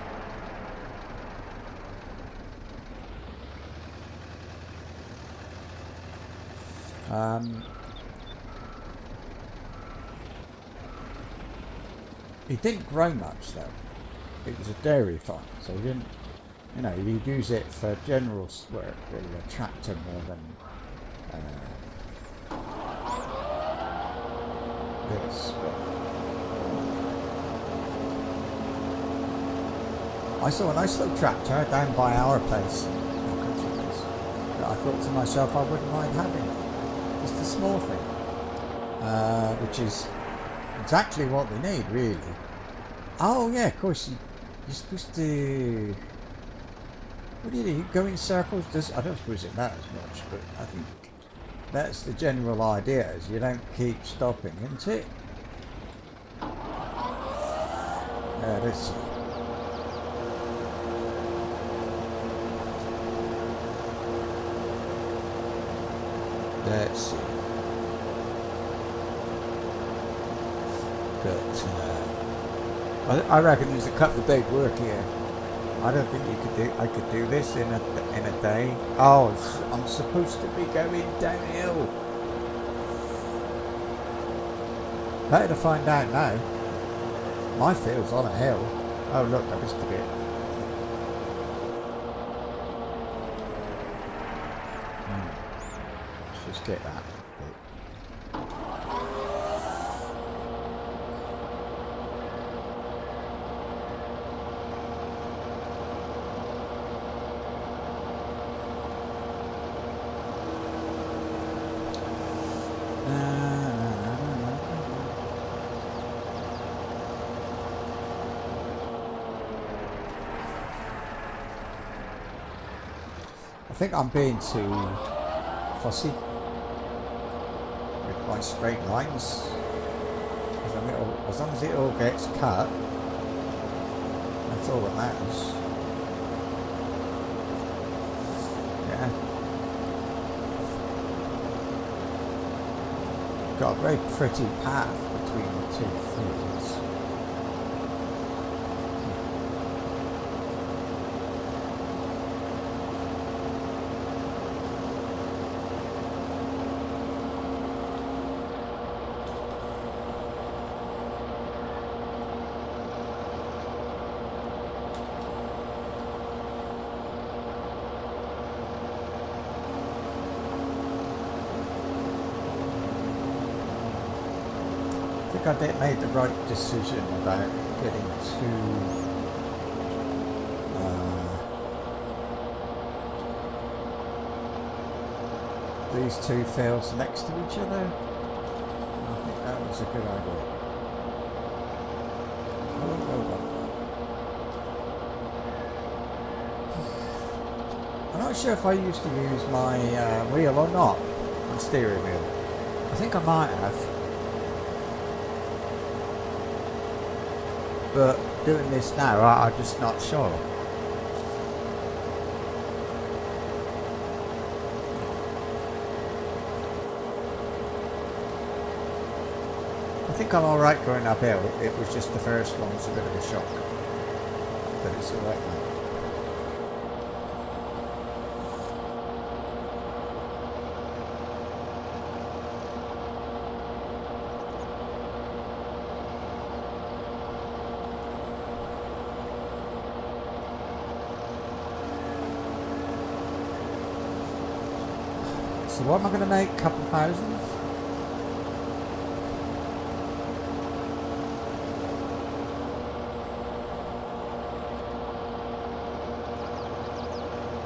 He didn't grow much though. It was a dairy farm, so he didn't, you know, he'd use it for general work, really, a tractor more than this. But I saw a nice little tractor down by our place, our country place, that I thought to myself I wouldn't mind having. Just a small thing, which is exactly what we need, really. Oh yeah, of course you're supposed to. What do you do? You go in circles. I don't suppose it matters much, but I think that's the general idea. Is you don't keep stopping, isn't it? Let's see. Let's see. But I reckon there's a couple of days work here. I don't think I could do this in a day. Oh, I'm supposed to be going downhill. Better to find out now. My field's on a hill. Oh look, I missed a bit. Let's just get that bit. I think I'm being too fussy with my straight lines. As long as it all gets cut, that's all that matters. Yeah. Got a very pretty path between the two fields. I think I made the right decision about getting these two fields next to each other. I think that was a good idea. I'm not sure if I used to use my wheel or not, my steering wheel. I think I might have. But doing this now, I'm just not sure. I think I'm alright going uphill. It was just the first one was a bit of a shock. but it's alright now. So what am I going to make? A couple thousand?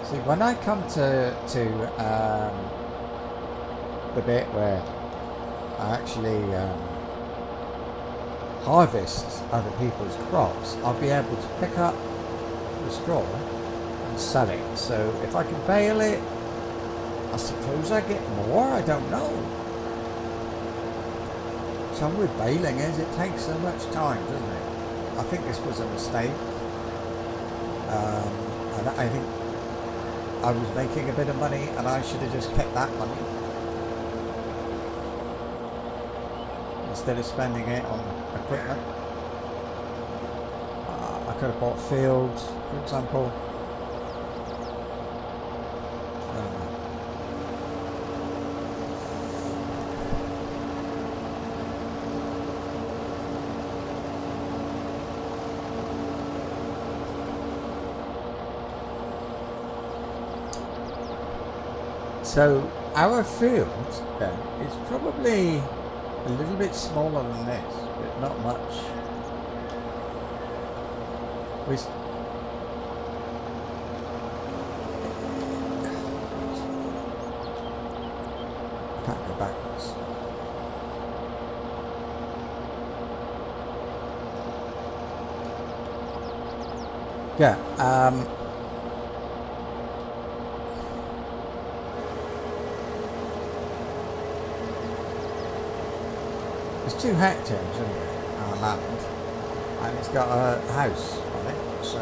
See, when I come to the bit where I actually harvest other people's crops, I'll be able to pick up the straw and sell it. So if I can bale it, I suppose I get more, I don't know. Some with baling is it takes so much time, doesn't it? I think this was a mistake. And I think I was making a bit of money and I should have just kept that money instead of spending it on equipment. I could have bought fields, for example. So our field then is probably a little bit smaller than this, but not much. We can't go backwards. Yeah. There's 2 hectares anyway, our land, and it's got a house on it, so,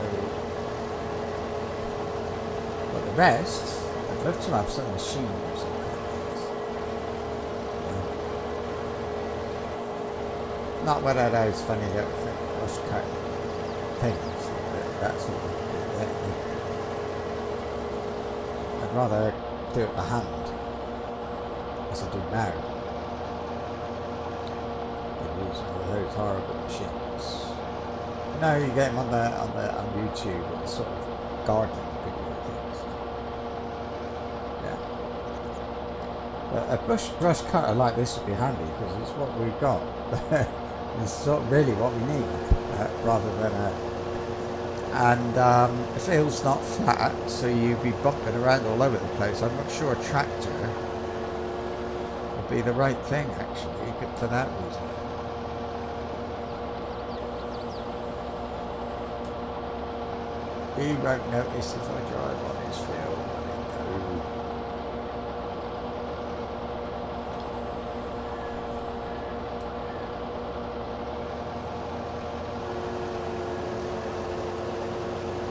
but the rest, I'd love to have some machine or something like this. Not one of those funny little brush cut things, that sort of thing. I'd rather do it by hand, as I do now. Those horrible machines. No, you get them on YouTube with the sort of gardening video things. Yeah. But a brush cutter like this would be handy because it's what we've got. It's sort of really what we need, rather than a. And the field's not flat, so you'd be bumping around all over the place. I'm not sure a tractor would be the right thing actually, for that reason. He won't notice if I drive on his field.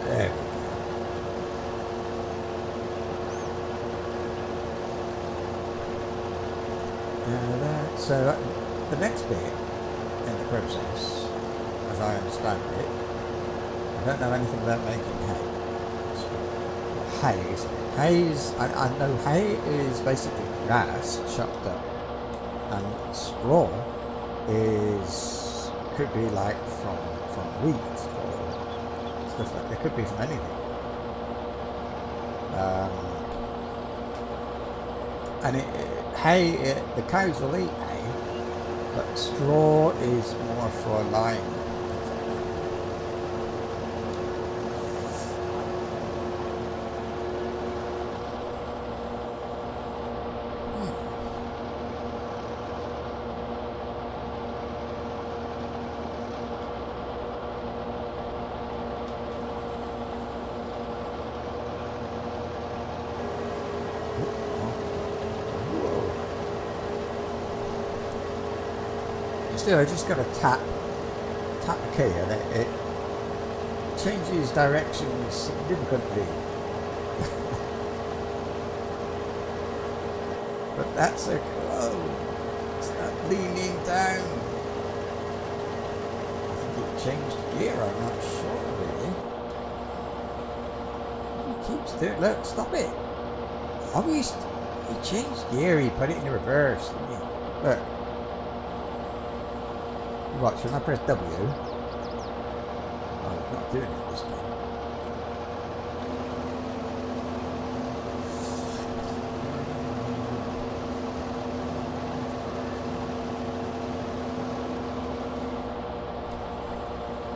There we go. So the next bit in the process, as I understand it, I don't know anything about making hay. Hay, isn't it? Hay is, I know hay is basically grass chopped up, and straw could be like from wheat or stuff like that. It could be from anything. And the cows will eat hay, but straw is more for lying. Still, I just got to tap the key and it changes direction significantly. But that's okay. Oh, it's not leaning down. I think it changed gear, I'm not sure really. keeps doing. Look, stop it. Oh, he changed gear. He put it in the reverse. Didn't he? Look. Watch when I press W. Oh, it's not doing it this time.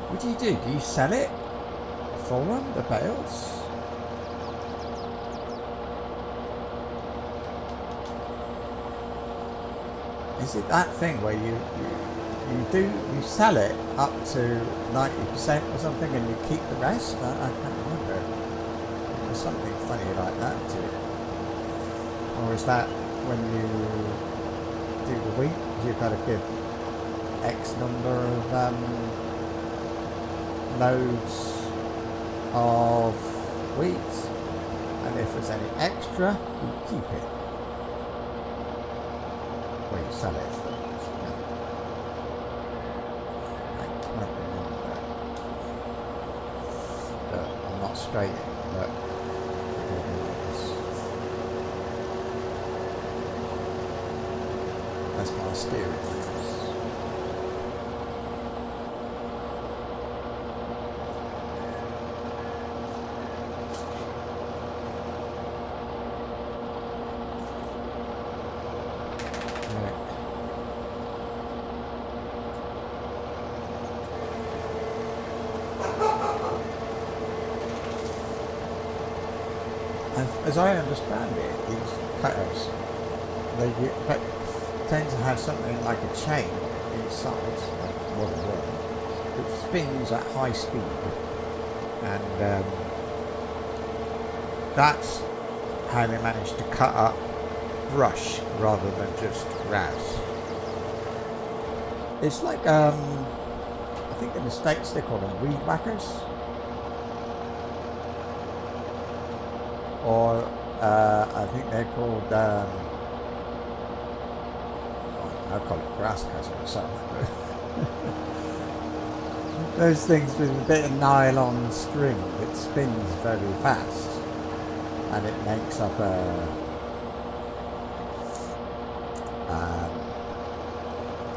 What do? Do you sell it? For them, the bales? Is it that thing where you sell it up to 90% or something and you keep the rest? I can't remember. There's something funny like that to it. Or is that when you do the wheat, you've got to give X number of loads of wheat, and if there's any extra, you keep it. Or you sell it. I can't remember. But I'm not straight, but that's my steering wheel. As I understand it, these cutters, they tend to have something like a chain inside, like more than one, that spins at high speed, and that's how they manage to cut up brush rather than just grass. It's like I think in the States they call them weed whackers. Or I think they're called, I call it grass cutter myself, but those things with a bit of nylon string that spins very fast, and it makes up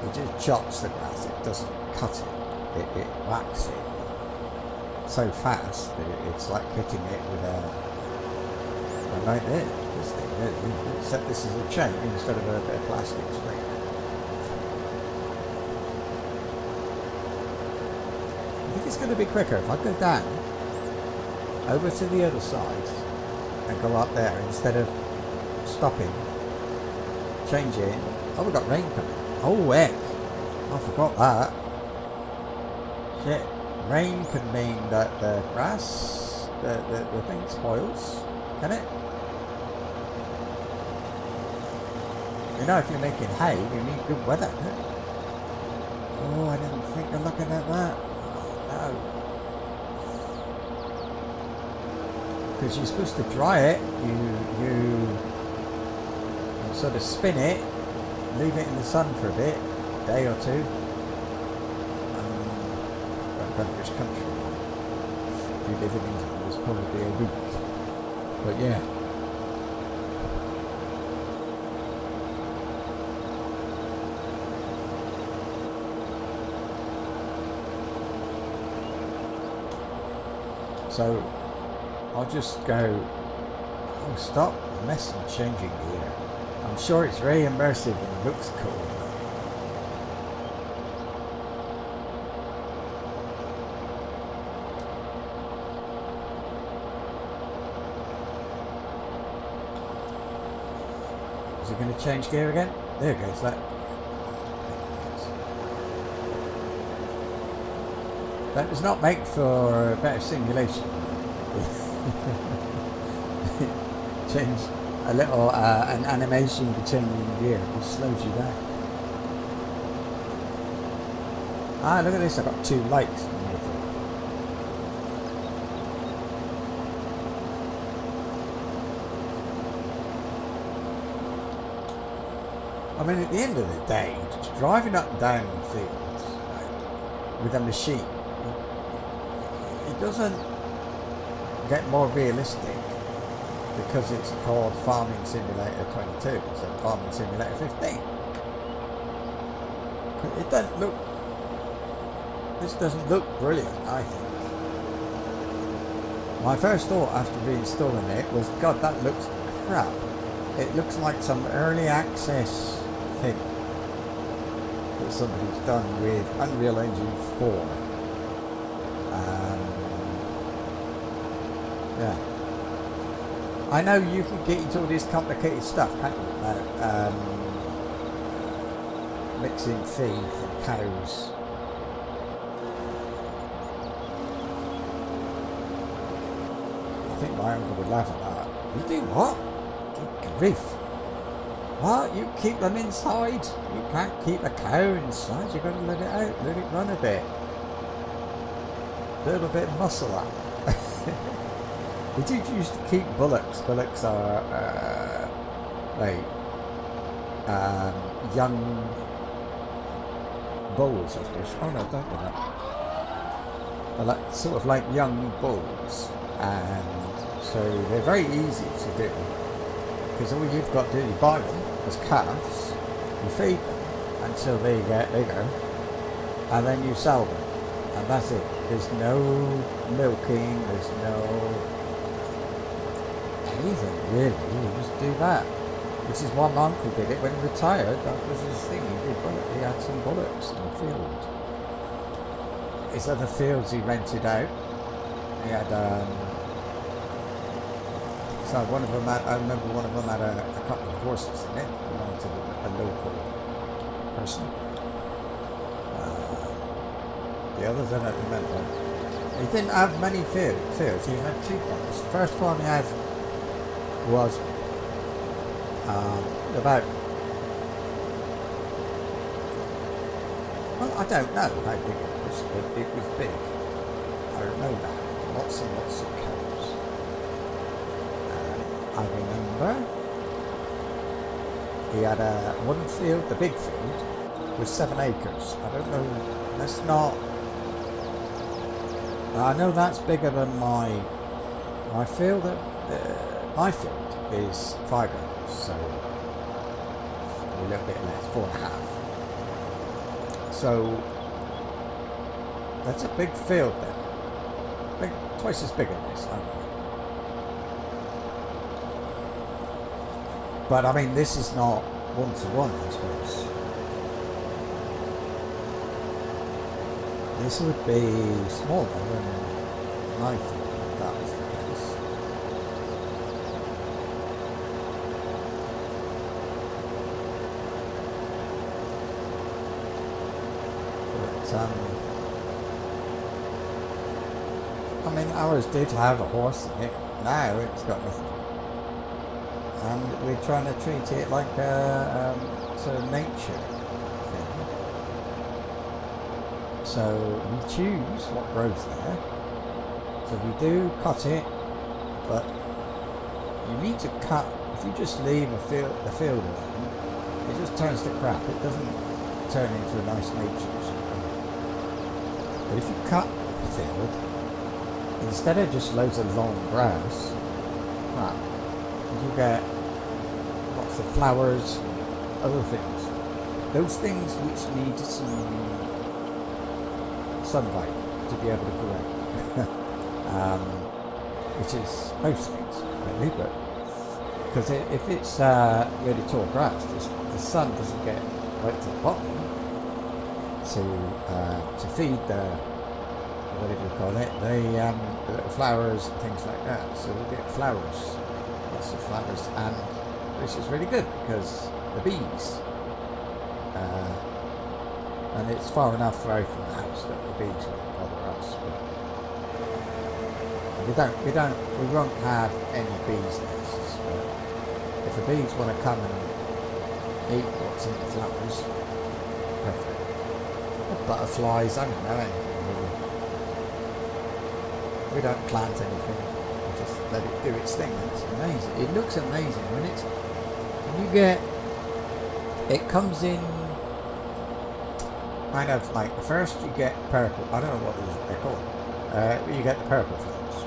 it just chops the grass, it doesn't cut it, it whacks it so fast that it's like hitting it with a like this thing, except this is a chain instead of a bit of plastic string. I think it's going to be quicker if I go down over to the other side and go up there instead of stopping, change it. Oh, we've got rain coming. Oh heck, I forgot that. Shit, rain could mean that the grass, the thing spoils, can it? You know, if you're making hay, you need good weather. Oh, I didn't think of looking at that. Oh, no. Because you're supposed to dry it. You sort of spin it, leave it in the sun for a bit, a day or two. British country. If you live in England, it's probably a week. But yeah. So I'll just go, oh stop messing changing gear. I'm sure it's very immersive and looks cool. Is it going to change gear again? There it goes, that. That does not make for better simulation. Change a little, an animation for changing gear, which slows you down. Ah, look at this, I've got 2 lights. I mean, at the end of the day, just driving up and down the fields, right, with a machine, it doesn't get more realistic because it's called Farming Simulator 22 instead of Farming Simulator 15. It doesn't look. This doesn't look brilliant, I think. My first thought after reinstalling it was, God, that looks crap. It looks like some early access thing that somebody's done with Unreal Engine 4. Yeah. I know you can get into all this complicated stuff, can't you? Mixing feed from cows. I think my uncle would laugh at that. You do what? Good grief. What? You keep them inside? You can't keep a cow inside. You've got to let it out, let it run a bit. A little bit of muscle up. We did used to keep bullocks. Bullocks are young bulls, I suppose. Oh no, don't do that. They're like, sort of like young bulls, and so they're very easy to do because all you've got to do is buy them as calves, you feed them until they get bigger, and then you sell them, and that's it. There's no milking, there's no anything really. You just do that, which is why my uncle did it when he retired. That was his thing. He had some bullocks in the field. His other fields he rented out. He had so one of them had, I remember one of them had a couple of horses in it, belonged to a local person. The others I don't remember. He didn't have many fields. He had 2 farms. The first farm he had was about, well, I don't know how big it was, but it was big. I know that. Lots and lots of cows. I remember he had one field, the big field, was 7 acres. I don't know, that's not, I know that's bigger than my field. My field is 5 acres, so a little bit less, 4.5. So that's a big field then. Twice as big as this, I don't know. But I mean, this is not 1-to-1, I suppose. This would be smaller than my field, if that was the case. But, I mean, ours did have a horse in it. Now it's got nothing. And we're trying to treat it like a sort of nature thing. So we choose what grows there. So we do cut it, but you need to cut. If you just leave the field alone, it just turns to crap. It doesn't turn into a nice nature or something. But if you cut the field, instead of just loads of long grass, you get lots of flowers and other things. Those things which need some sunlight to be able to grow. Which is most things, really, but because if it's really tall grass, the sun doesn't get right to the bottom to feed the, whatever you call it, the little flowers and things like that. So we get flowers, lots of flowers, and which is really good because the bees, and it's far enough away from the house that the bees won't bother us. But we won't have any bees nests. But if the bees want to come and eat what's in the flowers, perfect. Or butterflies, I don't know anything really. We don't plant anything. We just let it do its thing. It's amazing. It looks amazing when you get. It comes in kind of like the first you get purple. I don't know what they're called. You get the purple flowers,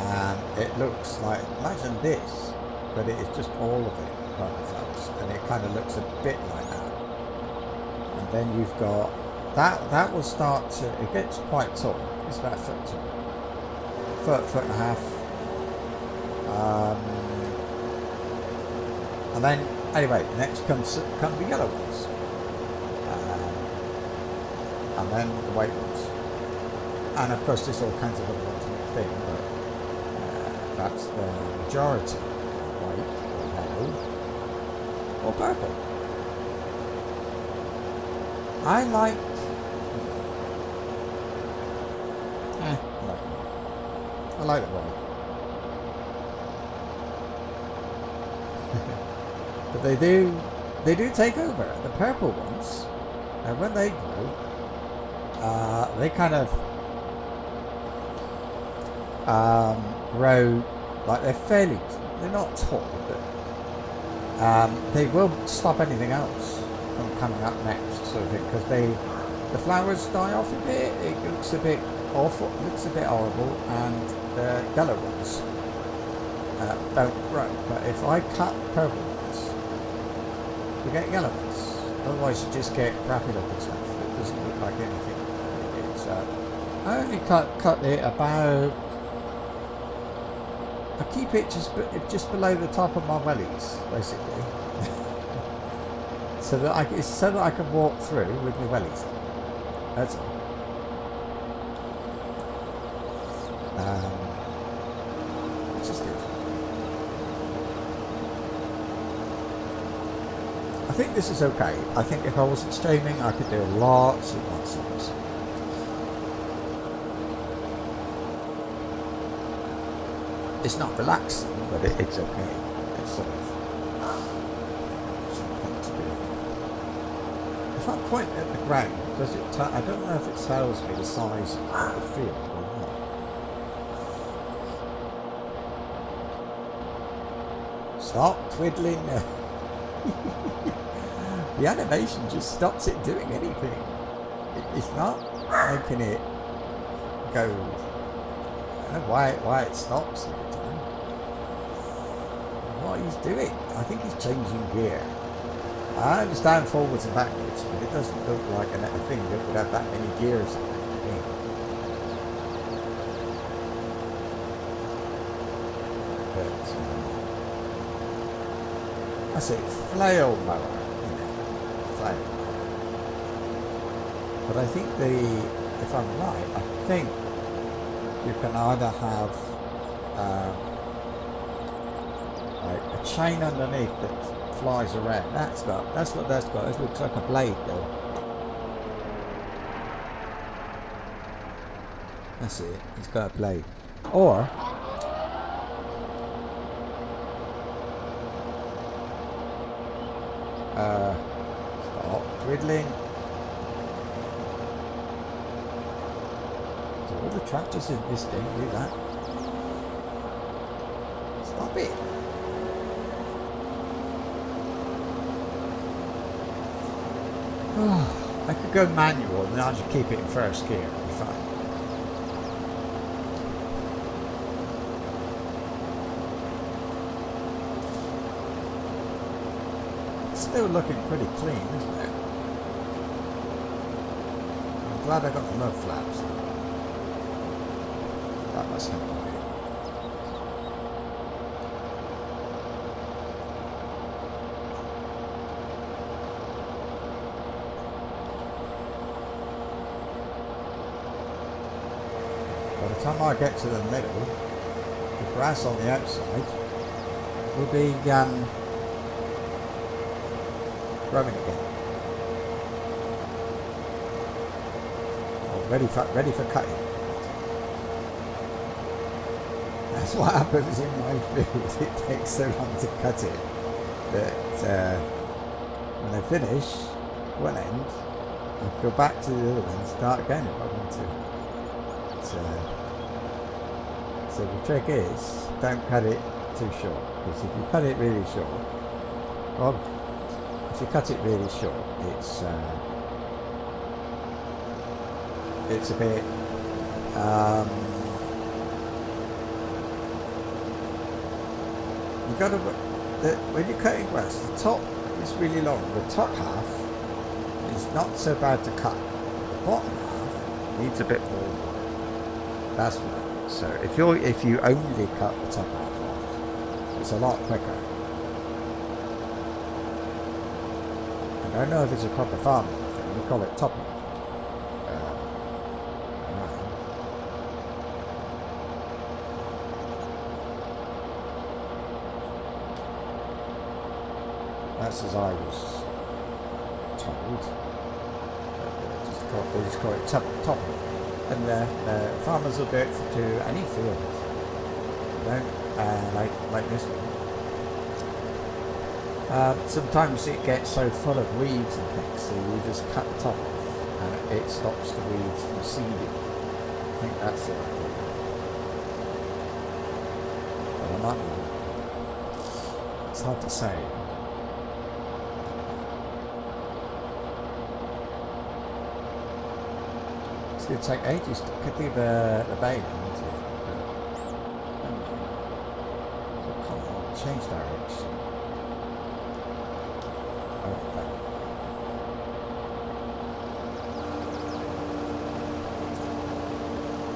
and it looks like, imagine this, but it is just all of it purple flowers, and it kind of looks a bit like that. And then you've got that will start to, it gets quite tall. It's about a foot tall, foot and a half. And then anyway, next comes the yellow ones, and then the white ones, and of course there's all kinds of other ones mixed in, but that's the majority: white or yellow or purple. I like. I like the white. But they do take over. The purple ones, and when they grow, they kind of grow like they're not tall, but they will stop anything else from coming up next, sort of thing, because the flowers die off a bit. It looks a bit awful, it looks a bit horrible, and the yellow ones don't grow. But if I cut purple ones, you get yellow ones. Otherwise, you just get crappy looking stuff. It doesn't look like anything. It's I only cut it about. I keep it just below the top of my wellies, basically, so that I can walk through with my wellies. That's all. Which is good. I think this is okay. I think if I wasn't streaming, I could do lots and lots of this. It's not relaxing, but it's okay. It's sort of something to do. If I point at the ground, does it? I don't know if it tells me the size of the field or not. Stop twiddling. The animation just stops it doing anything. It's not making it go. I don't know why it stops every time. What he's doing, I think he's changing gear. I understand forwards and backwards, but it doesn't look like a thing that would have that many gears in it. But that's it, flail mower. Flail. But I think if I'm right, I think you can either have like a chain underneath that flies around. That's what that's got. It looks like a blade though. That's it. It's got a blade. Or stop twiddling. All the tractors in this thing do that. Stop it. I could go manual and I'll just keep it in first gear. It'll be fine. It's still looking pretty clean, isn't it? I'm glad I got the mud flaps. That must help a bit. By the time I get to the middle, the grass on the outside will be growing again. Oh, ready for cutting. That's what happens in my field. It takes so long to cut it that when I finish one end, I'll go back to the other one and start again if I want to. So the trick is, don't cut it too short, because if you cut it really short, well, if you cut it really short, it's a bit You got to when you're cutting grass, the top is really long. The top half is not so bad to cut. The bottom half needs a bit more work. That's what I mean. So if you only cut the top half off, it's a lot quicker. And I don't know if it's a proper farming thing. We call it topping. That's as I was told. They just call it topping. And farmers will do it to any field. You know, like this one. Sometimes it gets so full of weeds and things, so you just cut the top off and it stops the weeds from seeding. I think that's the idea. But I might be. It's hard to say. It's going to take ages to cut through the baling, isn't it? So come on, change direction.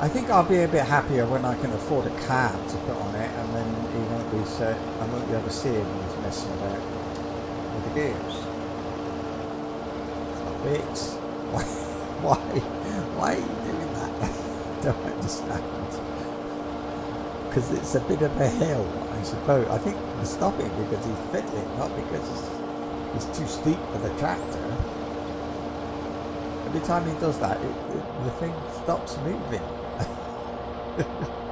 I think I'll be a bit happier when I can afford a cab to put on it, and then he won't be I won't be able to see him when he's messing about with the gears. It's why are you doing that? Don't understand. Because it's a bit of a hill, I suppose. I think he's stopping because he's fiddling, not because it's too steep for the tractor. Every time he does that, the thing stops moving.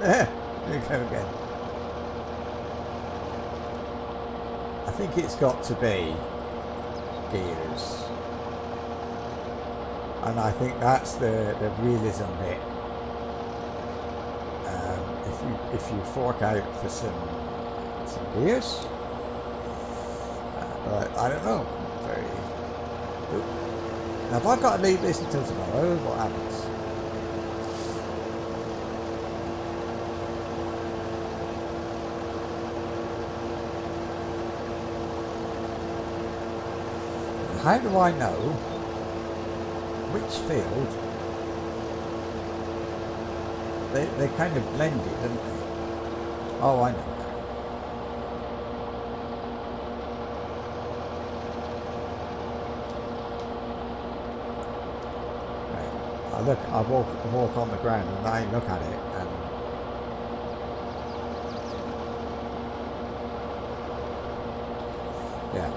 There we go again. I think it's got to be gears. And I think that's the realism bit. If you fork out for some gears, but I don't know. Now, if I've got to leave this until tomorrow, what happens? How do I know which field? They kind of blended, didn't they? Oh, I know. I walk on the ground and I look at it and yeah,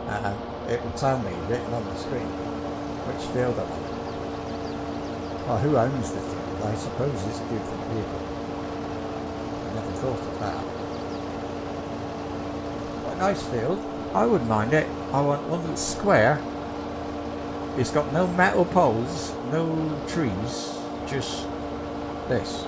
and it will tell me written on the screen which field I'm on. Well, who owns the field? I suppose it's different people. I never thought of that. What a nice field. I wouldn't mind it. I want one that's square. It's got no metal poles, no trees, just this.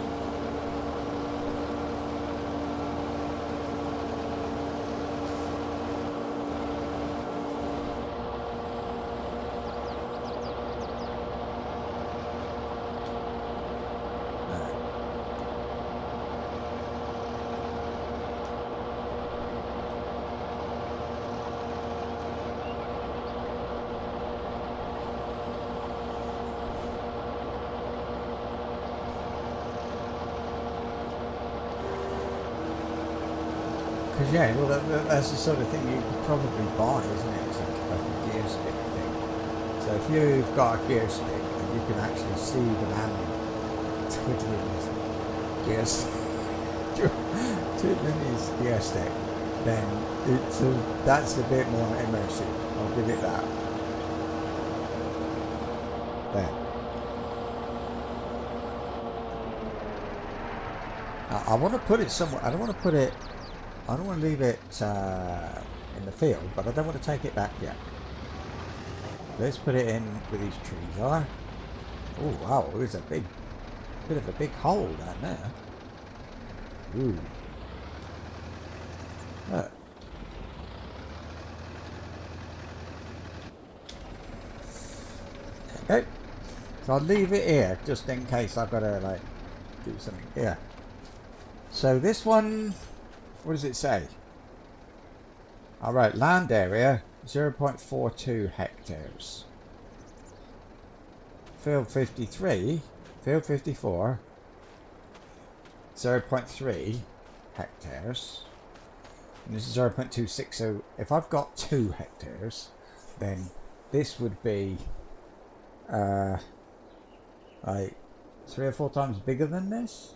Because yeah, well that's the sort of thing you could probably buy, isn't it? It's like a gear stick thing. So if you've got a gear stick and you can actually see the man twiddling his gear stick, twiddling his gear stick, then that's a bit more immersive. I'll give it that. There. I want to put it somewhere. I don't want to leave it in the field, but I don't want to take it back yet. Let's put it in where these trees are. Oh wow, there's a bit of a big hole down there. Ooh. Look. There you go. So I'll leave it here just in case I've got to like do something here. So this one What does it say? Alright, land area 0.42 hectares. Field 53, field 54, 0.3 hectares. And this is 0.26, so if I've got 2 hectares, then this would be like 3 or 4 times bigger than this.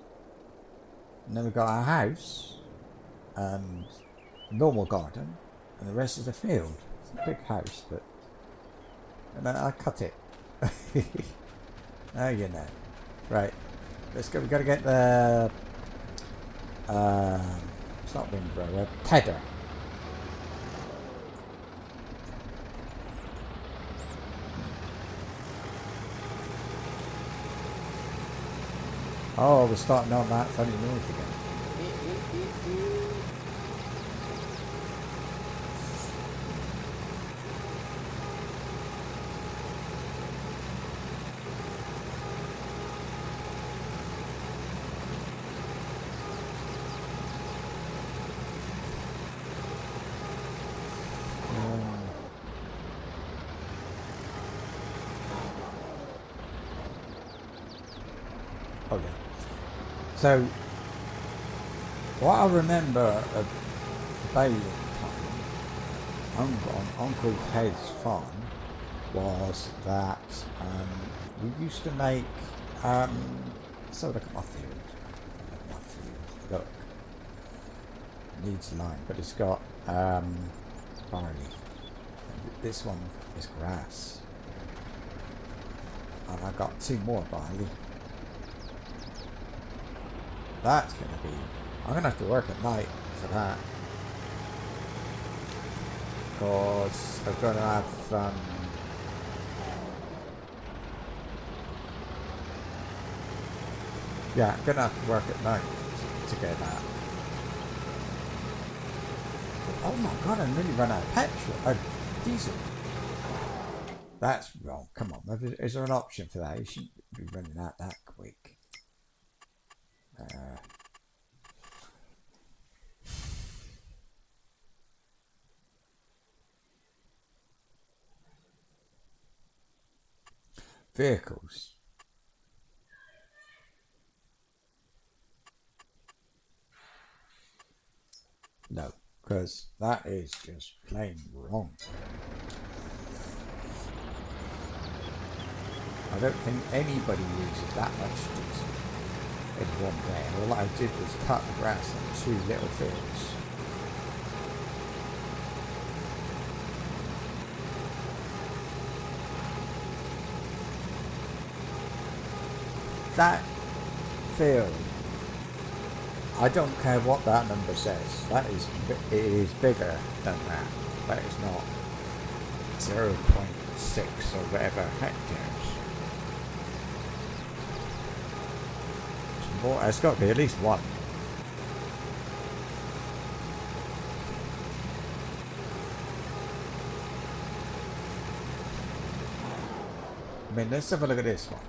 And then we've got our house and normal garden, and the rest is a field. It's a big house, but and then I cut it. Oh, you know. Right, let's go. We've got to get the it's not windrower, tedder. Oh, we're starting on that funny noise again. Oh yeah. So, what I remember of the baling time on Uncle Ted's farm was that we used to make. So look at my field. Look, it needs lime, but it's got barley. This one is grass, and I got 2 more barley. That's going to be... I'm going to have to work at night for that. Because I'm going to have... yeah, I'm going to have to work at night to get that. Oh my god, I nearly run out of petrol. Diesel. That's wrong. Come on. Is there an option for that? You shouldn't be running out that quick. Vehicles. No, because that is just plain wrong. I don't think anybody uses that much diesel in one day. All I did was cut the grass on 2 little fields. That field, I don't care what that number says. It is bigger than that. That is not 0.6 or whatever hectares. It's got to be at least 1. I mean, let's have a look at this one.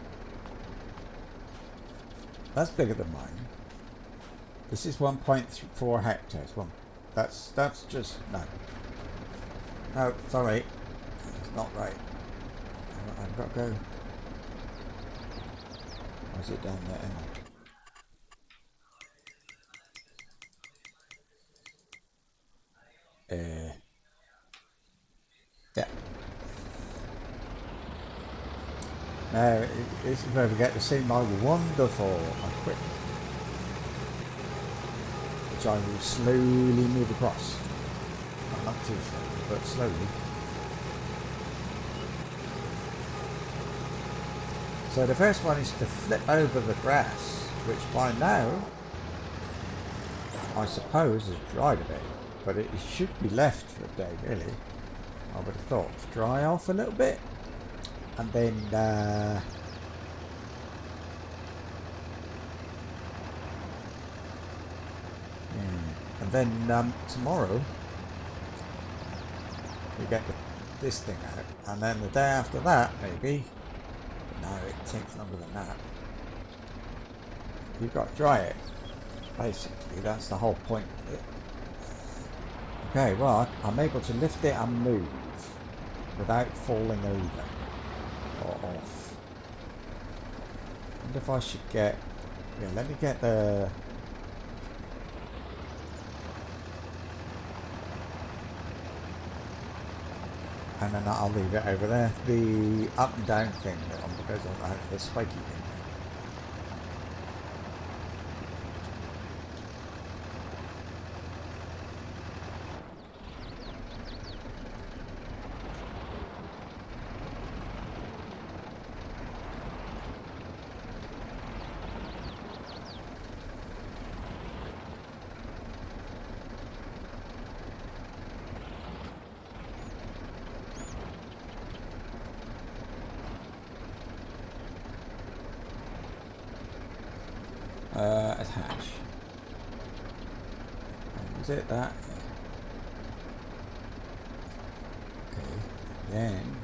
That's bigger than mine. This is 1.4 hectares. That's just no. No, sorry, it's not right. I've got to go. Or is it down there? Yeah. Now, this is where we get to see my wonderful equipment, which I will slowly move across. Well, not too slowly, but slowly. So the first one is to flip over the grass, which by now, I suppose, has dried a bit, but it should be left for a day, really. I would have thought to dry off a little bit. And then tomorrow we get this thing out, and then the day after that, maybe. No, it takes longer than that. You've got to dry it. Basically, that's the whole point of it. Okay, well, I'm able to lift it and move without falling over or off. I wonder if I should get... Yeah, let me get the... And then I'll leave it over there. The up and down thing that goes on the spiky thing. Attach. Is it that? Okay, then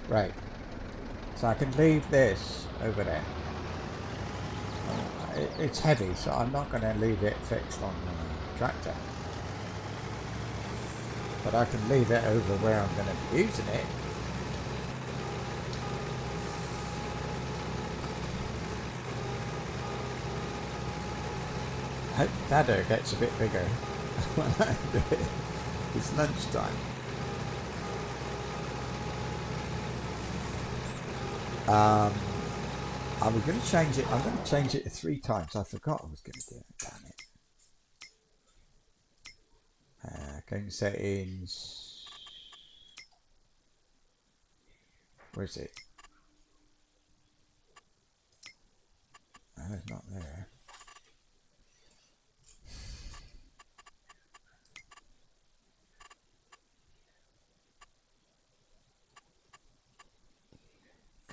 right. So I can leave this over there. It's heavy, so I'm not going to leave it fixed on the tractor. But I can leave it over where I'm going to be using it. I hope the ladder gets a bit bigger when I do it. It's lunchtime. I was going to change it. I'm going to change it to 3 times. I forgot I was going to do it. Damn it. Going settings. Where is it? Oh, it's not there.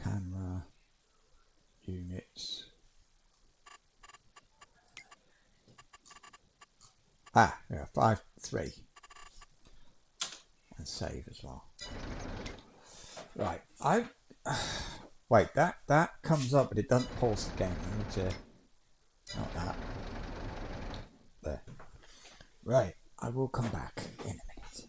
Camera. Units. Ah, yeah, 5, 3. And save as well. Right, wait, that comes up, but it doesn't pulse the game. I need to, not that. There. Right, I will come back in a minute.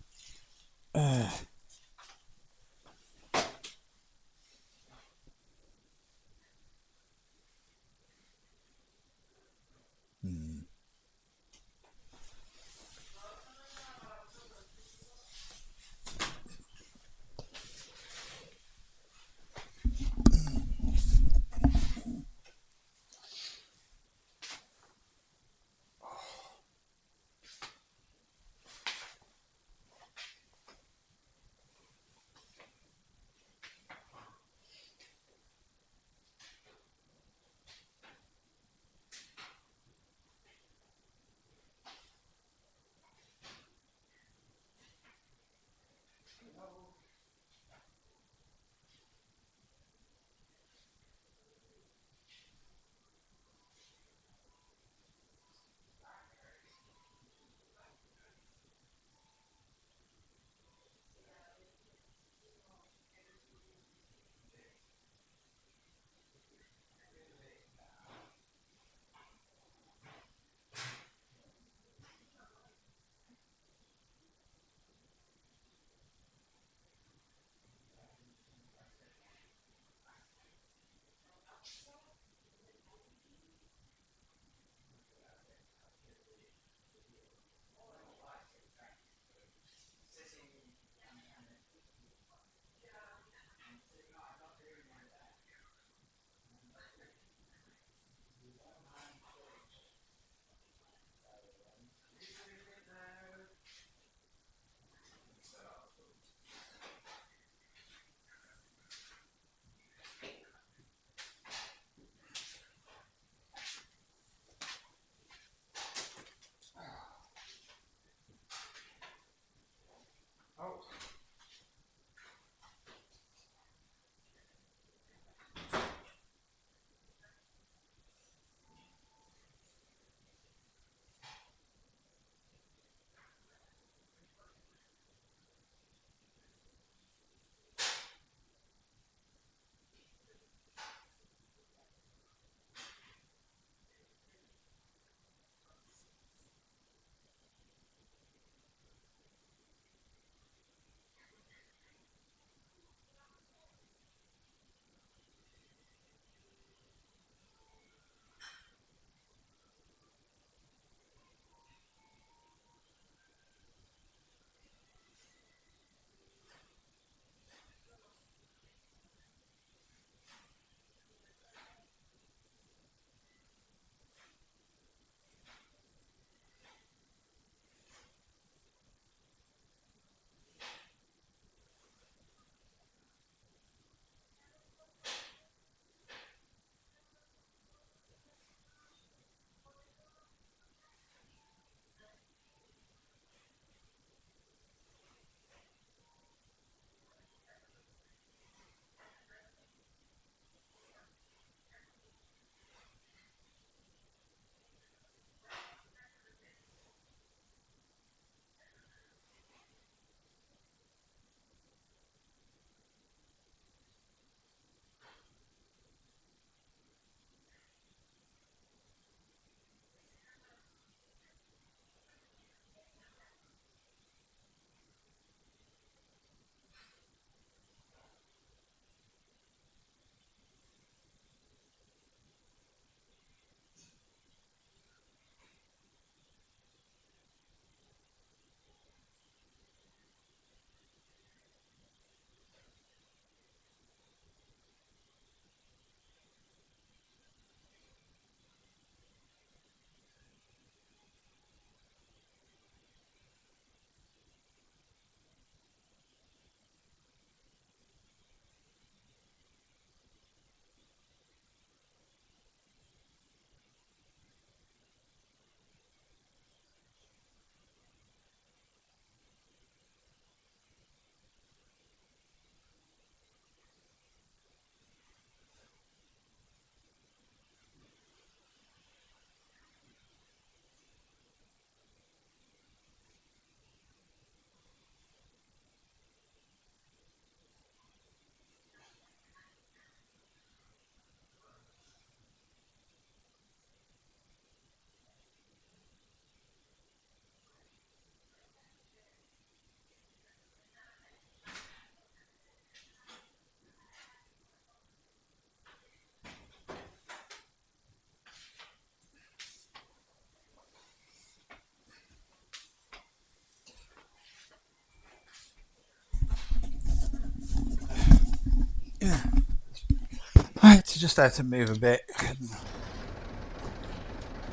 just had to move a bit. It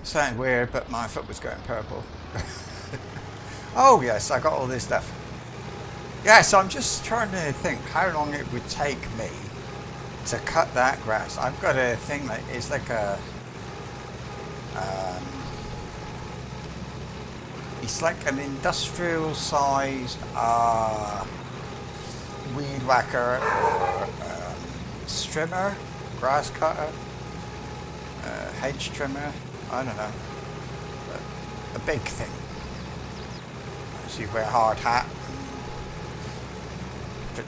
sounded weird, but my foot was going purple. Oh yes, I got all this stuff. Yeah, so I'm just trying to think how long it would take me to cut that grass. I've got a thing that is like a it's like an industrial sized weed whacker or strimmer, grass cutter, hedge trimmer, I don't know, a big thing. So you wear a hard hat,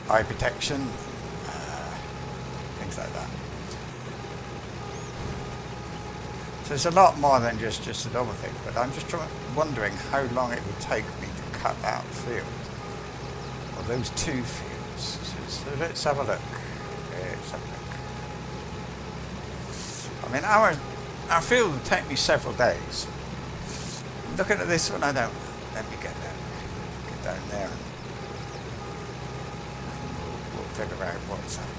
eye protection, things like that. So it's a lot more than just a normal thing, but I'm just wondering how long it would take me to cut that field, or those two fields. So let's have a look. Let's have a look. I mean, our field would take me several days. Looking at this one, I don't. Let me get down there, and we'll figure out what's happening.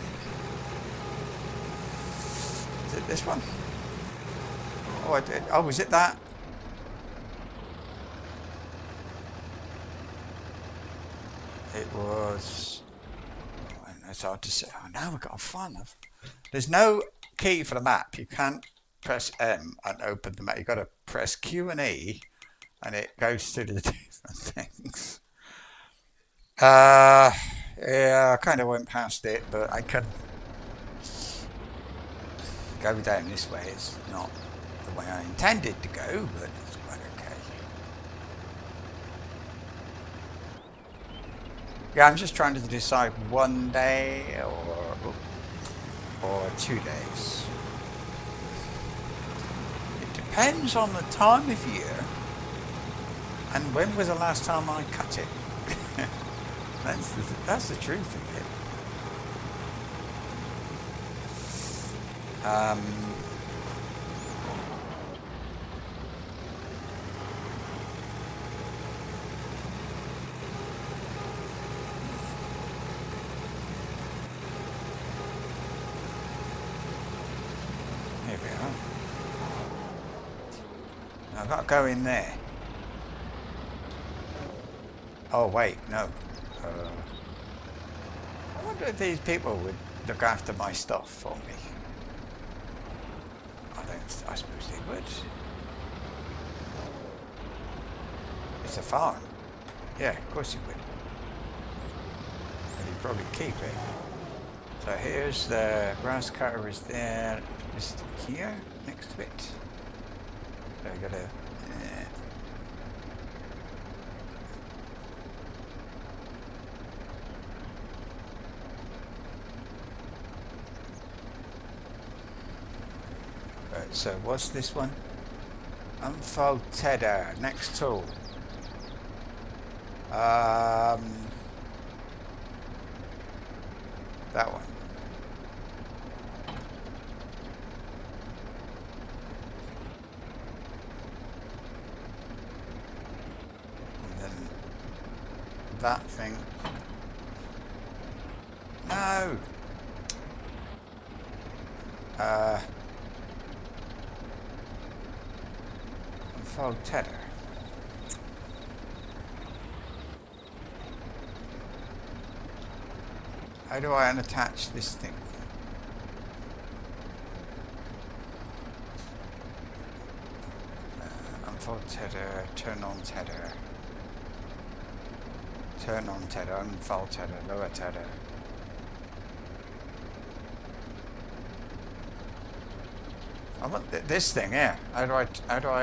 Is it this one? Oh, I did. Oh, was it that? It was. Oh, it's hard to say. Oh, now we've got fun. There's no key for the map. You can't press M and open the map. You've got to press Q and E, and it goes through the different things. Yeah, I kind of went past it, but I couldn't go down this way. It's not the way I intended to go, but it's quite okay. Yeah, I'm just trying to decide 1 day or 2 days. It depends on the time of year and when was the last time I cut it. That's the truth of it. Here we are. I've got to go in there. Oh wait, no. I wonder if these people would look after my stuff for me. I suppose they would. It's a farm. Yeah, of course you would. And you'd probably keep it. So here's the grass cutter is there, just here, next to it. So I gotta... Right, so what's this one? Unfold tether, next tool. That one. And then that thing. No! Unfold tether. How do I unattach this thing? Unfold tether, turn on tether. Turn on tether, unfold tether, lower tether. I want this thing here. How do I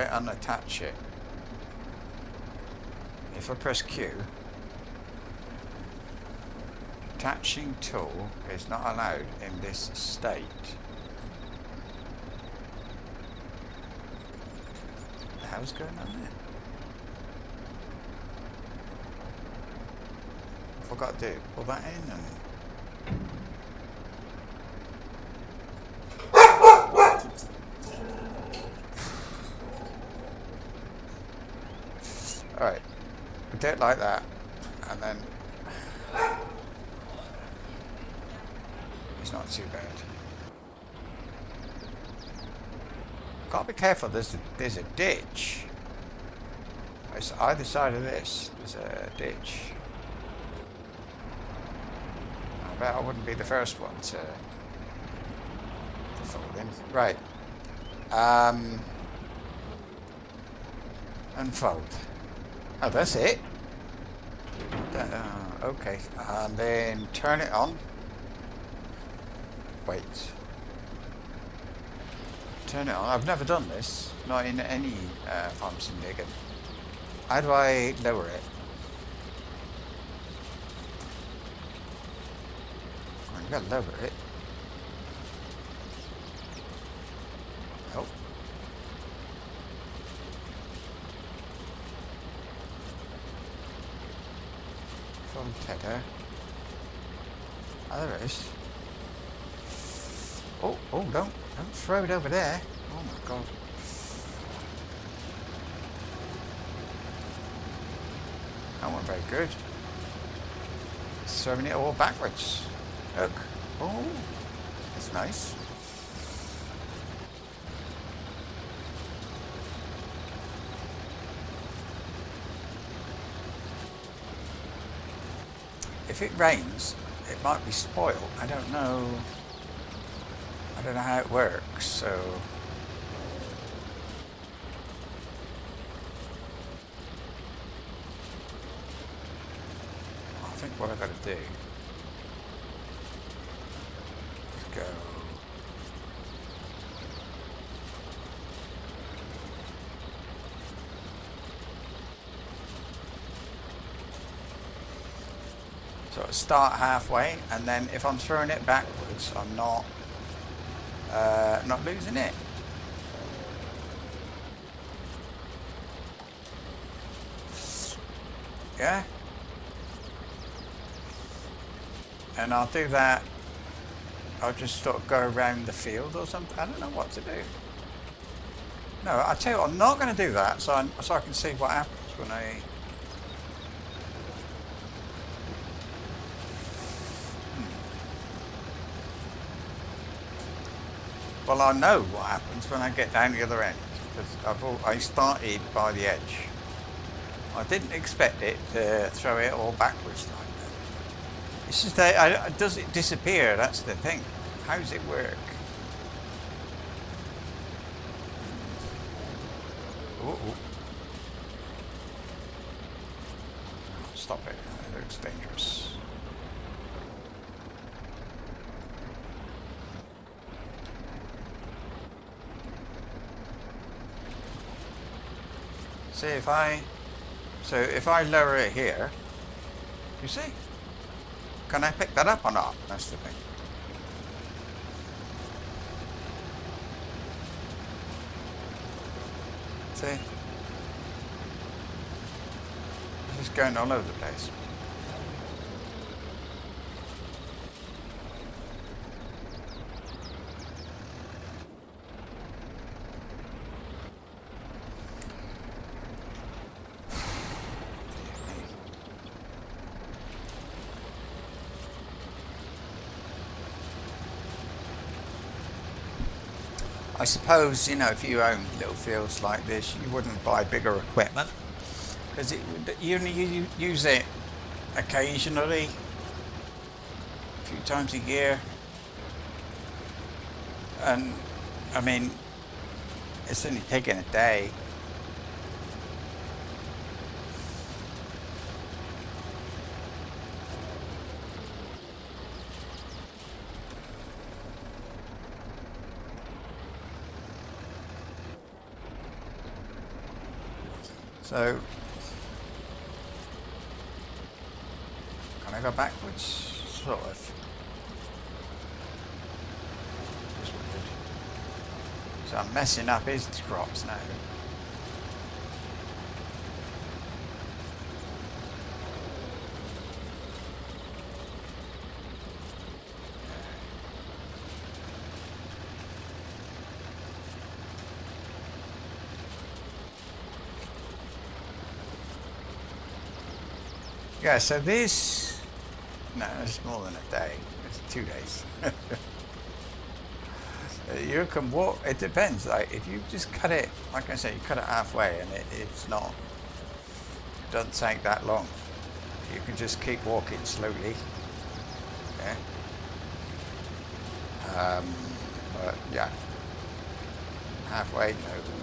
unattach it? If I press Q, attaching tool is not allowed in this state. What the hell's going on there? What have I got to do? Pull that in and... Alright, we do it like that, and then it's not too bad. Gotta be careful. There's a ditch. It's either side of this. There's a ditch. I bet I wouldn't be the first one to fall in. Right. Unfold. Oh, that's it. Okay. And then turn it on. Wait. Turn it on. I've never done this. Not in any farm sim digging. How do I lower it? I'm gonna lower it. Oh. Full tether. Oh, there it is. Oh, don't throw it over there. Oh my god. That wasn't very good. It's throwing it all backwards. Look. Oh, that's nice. If it rains, it might be spoiled. I don't know. I don't know how it works, so I think what I've got to do is go sort of start halfway, and then if I'm throwing it backwards, I'm not losing it. Yeah. And I'll do that. I'll just sort of go around the field or something. I don't know what to do. No, I tell you what, I'm not going to do that, so I can see what happens when I. Well, I know what happens when I get down the other end, because I started by the edge. I didn't expect it to throw it all backwards like that. It's just that, does it disappear? That's the thing. How does it work? Ooh. Stop it. It looks dangerous. See if I lower it here, you see? Can I pick that up or not? That's the thing. See? It's just going all over the place. I suppose, you know, if you own little fields like this, you wouldn't buy bigger equipment, because you only use it occasionally, a few times a year, and I mean, it's only taking a day. So, can I go backwards? Sort of. Just weird. So I'm messing up his crops now. Yeah, so this, no, it's more than a day. It's 2 days. you can walk. It depends. Like if you just cut it, like I say, you cut it halfway, and it's not. It doesn't take that long. You can just keep walking slowly. Yeah. But yeah, halfway, no problem.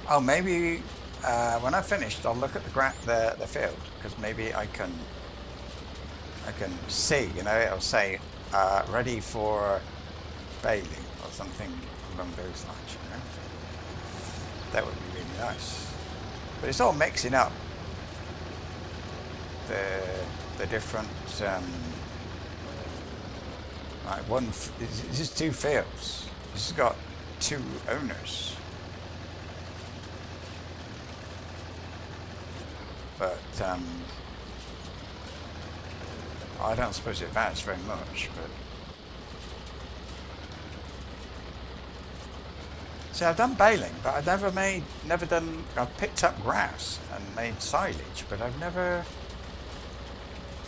Oh, maybe when I've finished, I'll look at the field because maybe I can see. You know, it'll say ready for baling or something along those lines. You know, that would be really nice. But it's all mixing up the different. Like this is two fields. This has got two owners. But I don't suppose it matters very much. But see, I've done baling, but I've never done. I've picked up grass and made silage, but I've never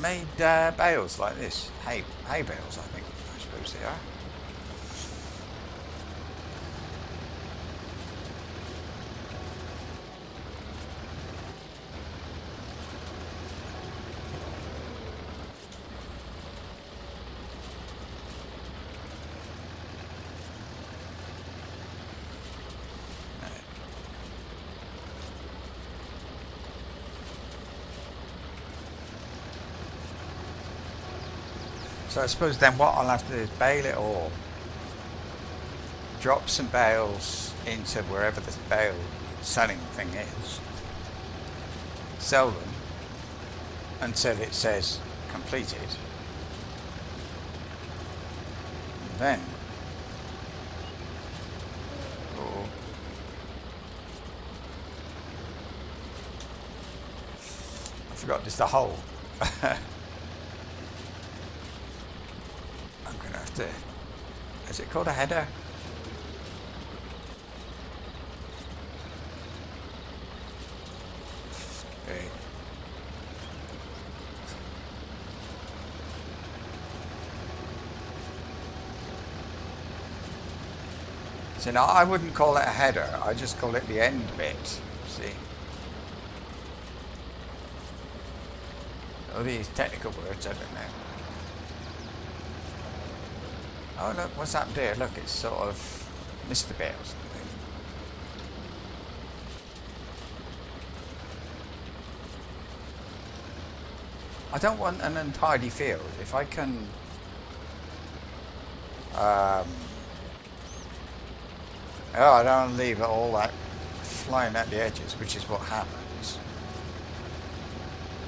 made bales like this. Hay bales, I suppose they are. So I suppose then what I'll have to do is bale it all, drop some bales into wherever the bale selling thing is, sell them until it says completed, and then I forgot just the hole. Is it called a header? Okay. So now I wouldn't call it a header, I just call it the end bit, see? All these technical words, I don't know. Oh look, what's up there? Look, it's sort of Mr. Bear or something. I don't want an untidy field. If I can oh, I don't want to leave it all like flying at the edges, which is what happens.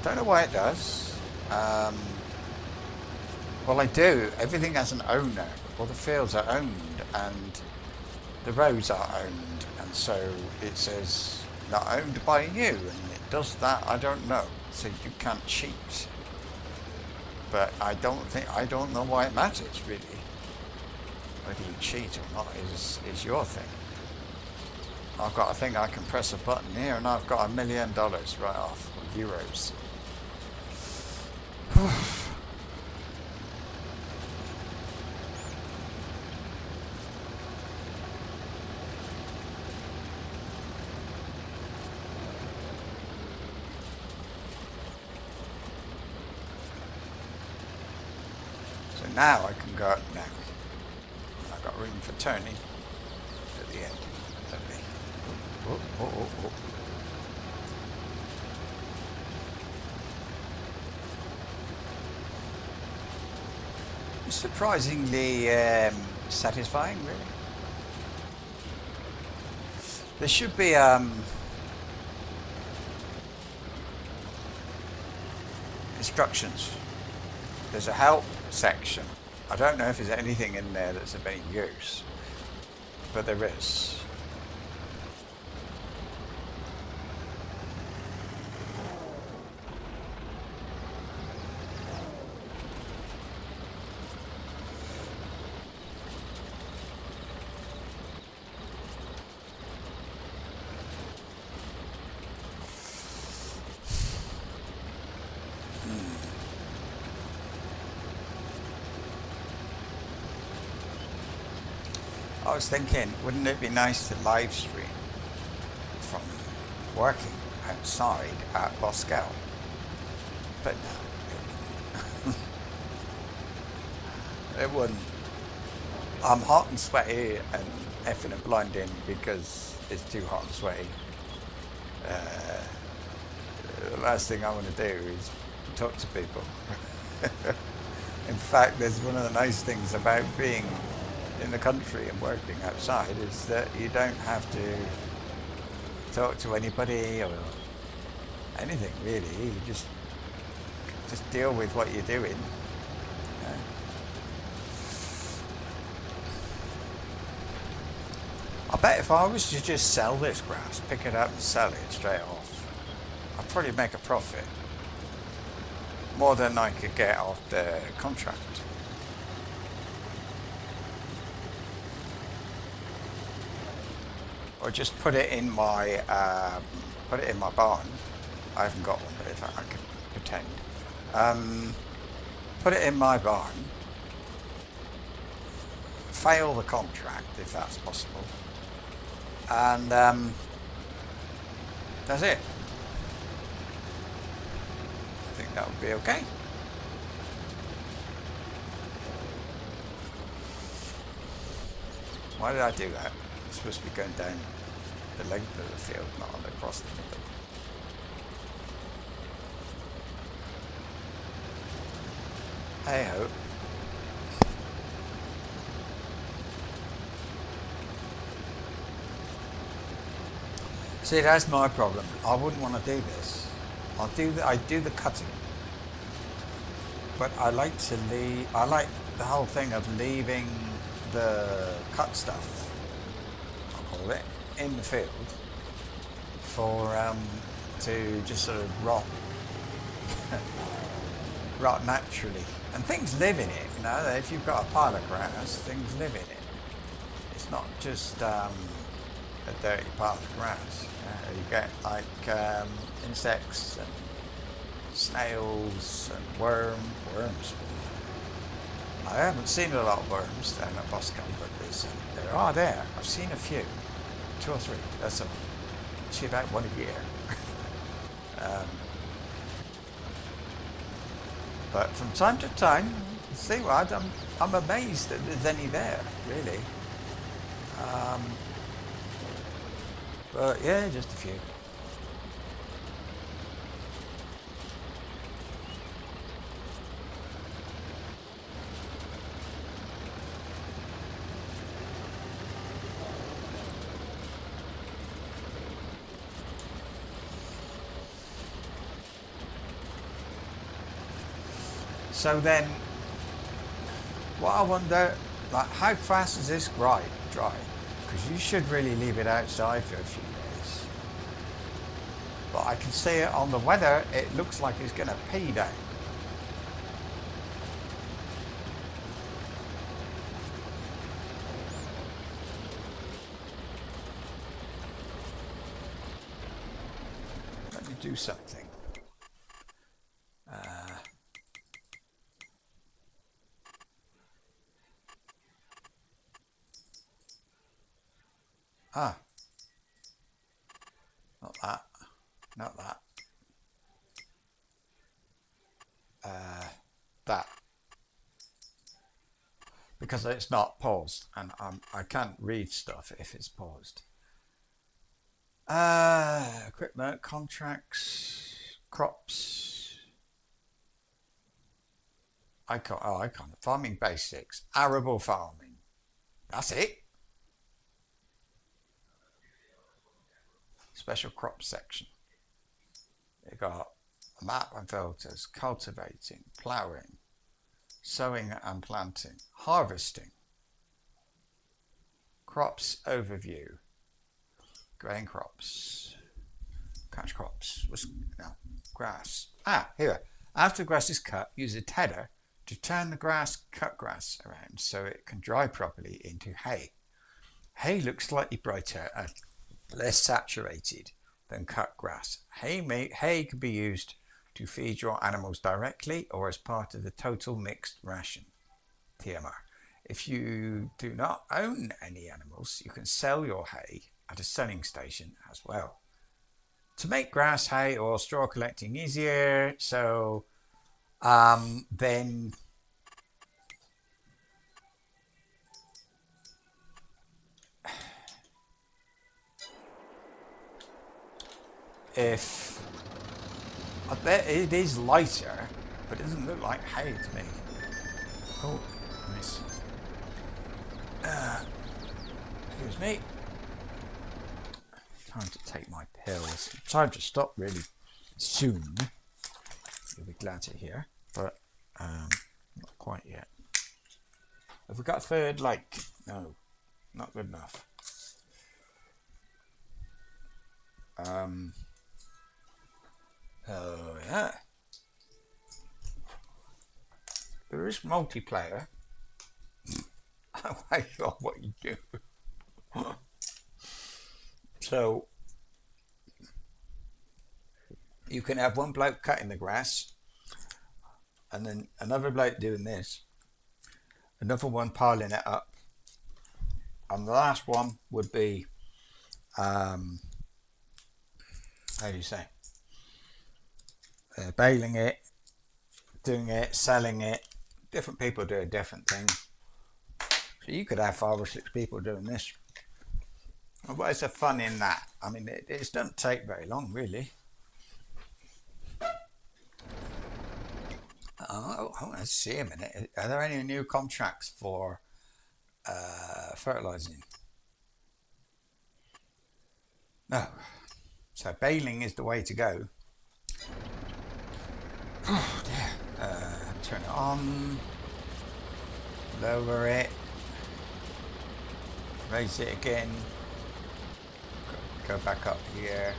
Don't know why it does. Well, I do. Everything has an owner. All the fields are owned and the roads are owned, and so it says not owned by you, and it does that. I don't know. So you can't cheat. But I don't know why it matters really. Whether you cheat or not is your thing. I've got a thing I can press a button here, and I've got $1 million right off, or euros. Now I can go now. I've got room for turning at the end. Lovely. Oh, oh, oh, oh. It's surprisingly satisfying, really. There should be instructions. There's a help section. I don't know if there's anything in there that's of any use, but there is. was thinking, wouldn't it be nice to live stream from working outside at Boscal? But no, it wouldn't. I'm hot and sweaty and effing and blinding because it's too hot and sweaty. Uh, the last thing I want to do is talk to people. In fact, there's one of the nice things about being in the country and working outside is that you don't have to talk to anybody or anything really. You just deal with what you're doing. Uh, I bet if I was to just sell this grass, pick it up and sell it straight off, I'd probably make a profit. More than I could get off the contract. Or just put it in my barn. I haven't got one, but if I could pretend. Put it in my barn. Fail the contract if that's possible. And that's it. I think that would be okay. Why did I do that? It's supposed to be going down the length of the field, not across the middle. Hey ho. See, that's my problem. I wouldn't want to do this. I do the cutting, but I like to leave. I like the whole thing of leaving the cut stuff, I'll call it, in the field for to just sort of rot rot naturally. And things live in it, you know. If you've got a pile of grass, things live in it. It's not just a dirty pile of grass. You get like insects and snails and worms. I haven't seen a lot of worms down at Boscombe, but there are there. I've seen a few, 2 or 3. That's all. Actually about one a year. But from time to time, see what I'm amazed that there's any there, really. But yeah, just a few. So then, what I wonder, like, how fast is this dry? Because you should really leave it outside for a few days. But I can see it on the weather, it looks like it's going to pee down. Let me do something. Not that. Not that. That. Because it's not paused, and I can't read stuff if it's paused. Equipment, contracts, crops. Icon. Farming basics. Arable farming. That's it. Special crop section. You got map and filters, cultivating, ploughing, sowing and planting, harvesting, crops overview, grain crops, catch crops, grass. Here. After grass is cut, use a tedder to turn the cut grass around so it can dry properly into hay. Hay looks slightly brighter and less saturated than cut grass. Hay can be used to feed your animals directly or as part of the total mixed ration, TMR. If you do not own any animals, you can sell your hay at a selling station as well. To make grass, hay, or straw collecting easier, so then if I bet it is lighter, but it doesn't look like hay to me. Oh, nice. Excuse me. Time to take my pills. Time to stop really soon. You'll be glad to hear, but not quite yet. Have we got a third like? No, not good enough. Oh yeah. There is multiplayer. I thought what you do. So you can have one bloke cutting the grass, and then another bloke doing this, another one piling it up, and the last one would be, how do you say, baling it, doing it, selling it. Different people do a different thing. So you could have 5 or 6 people doing this. What is the fun in that? I mean, it doesn't take very long, really. Oh, let's see a minute. Are there any new contracts for fertilizing? No. So baling is the way to go. Oh dear. Turn it on. Lower it. Raise it again. Go back up here.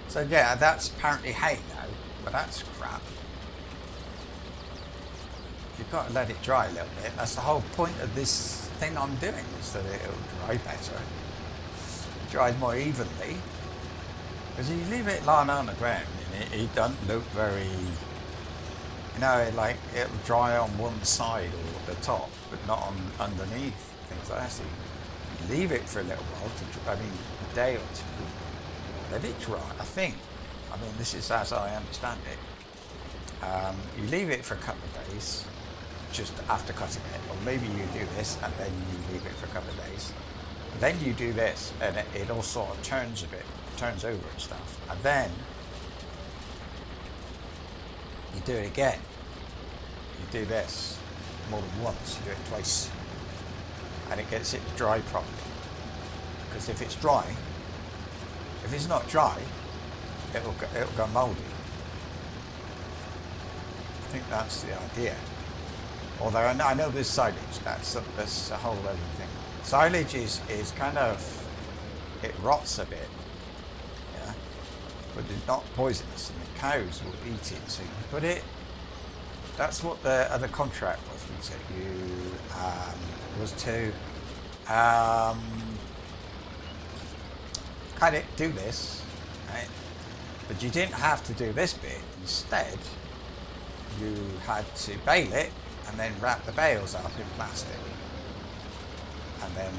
So yeah, that's apparently hay now, but that's crap. You've got to let it dry a little bit. That's the whole point of this thing I'm doing, is that it'll dry better. It dries more evenly. Because if you leave it lying on the ground, it doesn't look very, like it'll dry on one side or the top, but not on underneath, things like that. So you leave it for a little while, a day or two, let it dry, I think. This is as I understand it. You leave it for a couple of days, just after cutting it, or maybe you do this and then you leave it for a couple of days. Then you do this, and it all sort of turns a bit, turns over and stuff, and then you do it again. You do this more than once, you do it twice, and it gets it to dry properly. Because if it's dry, if it's not dry, it'll go mouldy. I think that's the idea. Although I know there's silage, that's a whole other thing. Silage is kind of, it rots a bit, yeah, but it's not poisonous, and the cows will eat it. So you put it. That's what the other contract was. Was to kind of do this, right? But you didn't have to do this bit. Instead, you had to bale it and then wrap the bales up in plastic. And then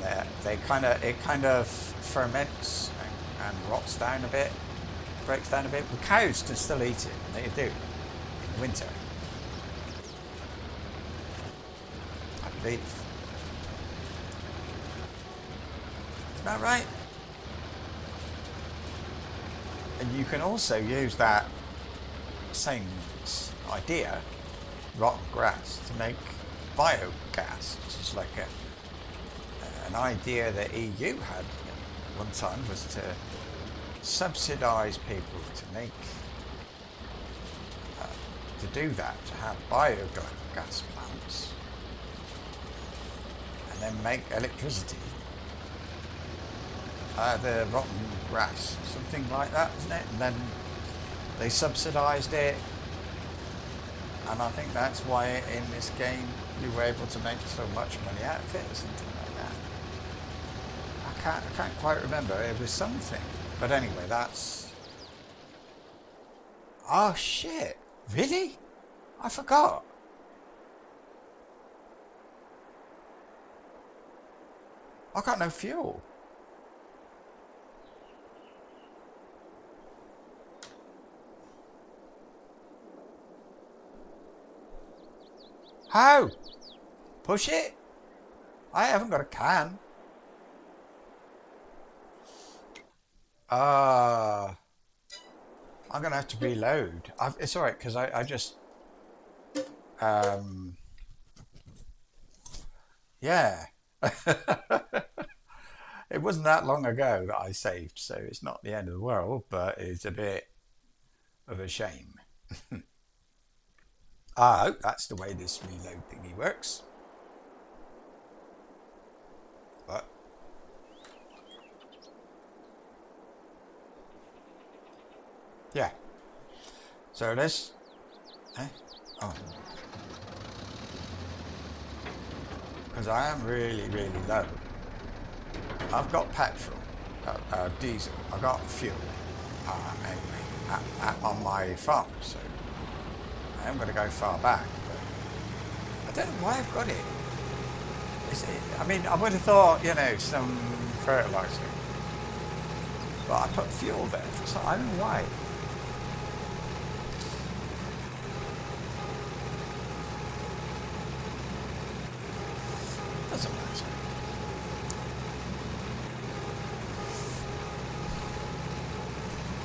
it kind of ferments and rots down a bit, breaks down a bit. The cows can still eat it, and they do in winter, I believe. Isn't that right? And you can also use that same idea, rotten grass, to make biogas, which is like an idea that EU had one time, was to subsidise people to make, to do that, to have biogas plants, and then make electricity. The rotten grass, something like that, wasn't it? And then they subsidised it, and I think that's why in this game you were able to make so much money out of it, or something like that. I I can't quite remember. It was something. But anyway, that's... Oh, shit. Really? I forgot. I got no fuel. How? Push it? I haven't got a can. I'm going to have to reload. It's alright, because I just... Yeah. It wasn't that long ago that I saved, so it's not the end of the world, but it's a bit of a shame. I hope that's the way this reload thingy works. But yeah. So this... Eh? Oh. Because I am really, really low. I've got petrol, diesel, I've got fuel, anyway, on my farm, so I am going to go far back, but I don't know why I've got it. I mean, I would have thought, some fertiliser, but I put fuel there, so I don't know why. Doesn't matter.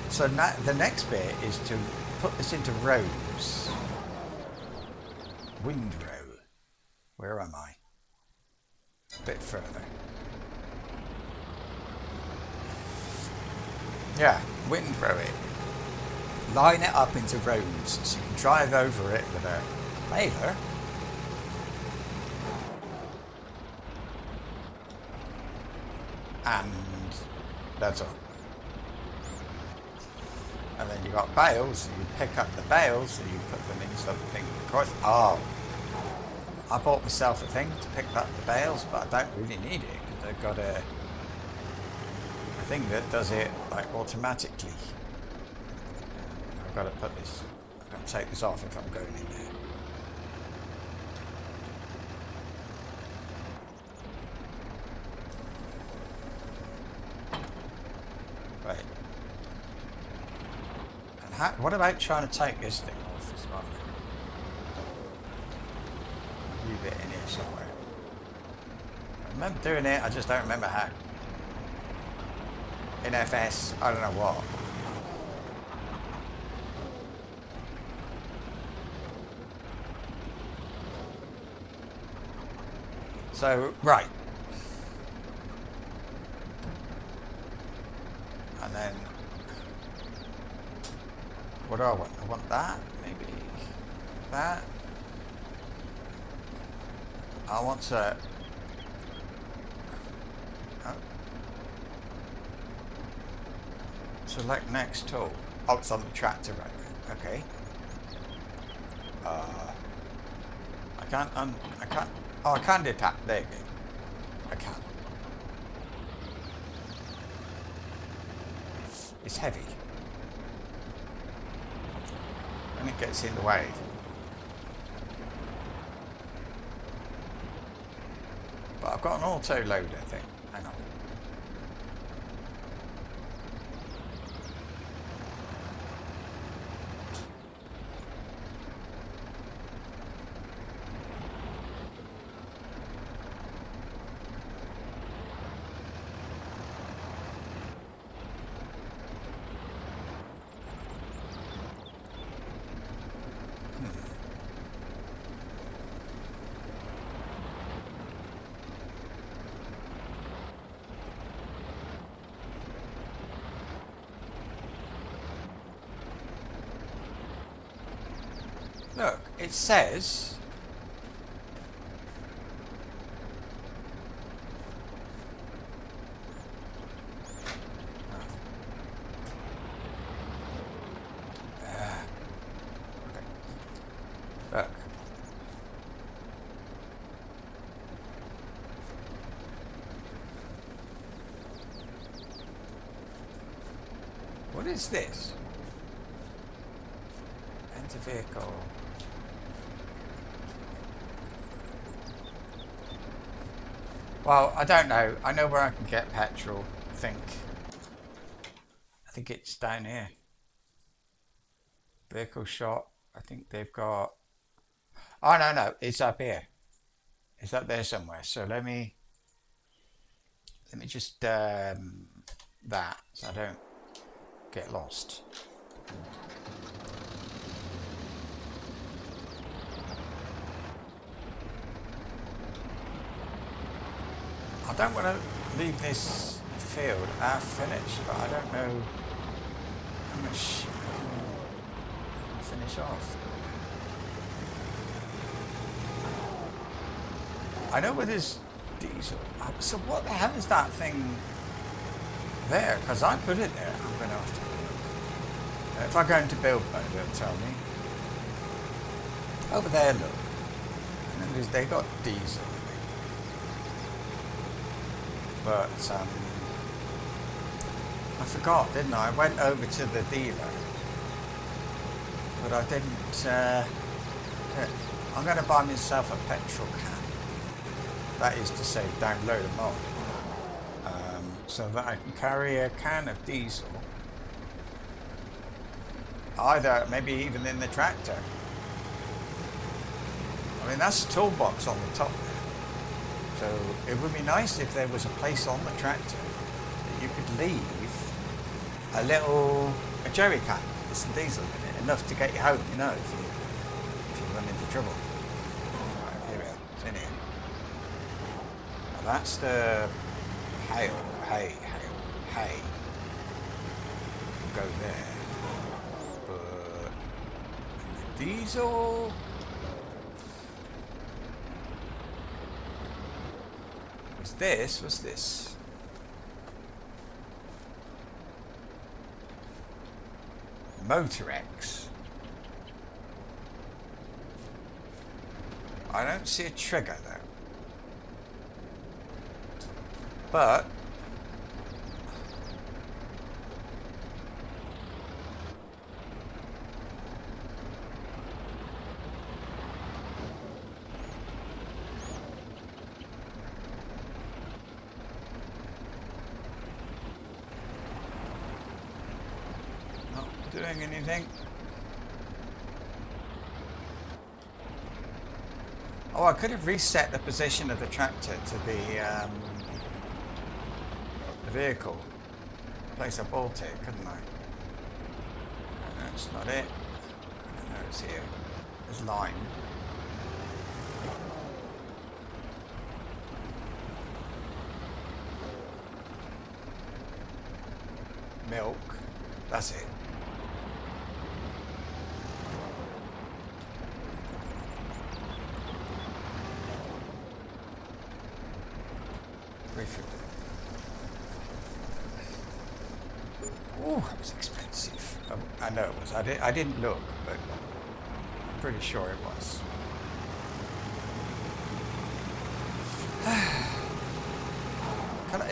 So now the next bit is to put this into rows. Windrow. Where am I? A bit further. Yeah, windrow it. Line it up into rows so you can drive over it with a baler. And that's all. And then you got bales, and you pick up the bales and you put them in something. Of course, I bought myself a thing to pick up the bales, but I don't really need it because I've got a thing that does it like automatically. I've got to put this. I've got to take this off if I'm going in there. Right. What about trying to take this thing off as well? Leave it in here somewhere. I remember doing it, I just don't remember how. In FS, I don't know what. So, right. And then... what do I want? I want that, maybe that. I want to... oh. Select next tool. Oh, it's on the tractor right there. Okay. I can't... oh, I can detach. There you go. I can. It's heavy. And it gets in the way. But I've got an auto loader thing. Hang on. Look, it says... okay. Look. is this? Enter vehicle. Well, I don't know. I know where I can get petrol, I think. I think it's down here. Vehicle shop. I think they've got... Oh, no. It's up here. It's up there somewhere. So let me just... that, so I don't get lost. I don't want to leave this field half finished, but I don't know how much I'll finish off. I know where there's diesel. So what the hell is that thing there? Because I put it there. I'm going to have to look. If I go into build mode, it'll tell me. Over there, look. And they got diesel. But I forgot, didn't I? I went over to the dealer, but I didn't. I'm going to buy myself a petrol can. That is to say, download a mod, so that I can carry a can of diesel, either maybe even in the tractor. I mean, that's a toolbox on the top there. So it would be nice if there was a place on the tractor that you could leave a jerry can with some diesel in it, enough to get you home, you know, if you run into trouble. Right, here we are. It's in here. Now that's the hay. Go there. But the diesel. What's this? Motor X. I don't see a trigger though. But doing anything. Oh, I could have reset the position of the tractor to the vehicle. Place I bought it, couldn't I? No, that's not it. No, it's here. There's lime. Milk. That's it. Oh, it was expensive. I know it was. I didn't look, but I'm pretty sure it was.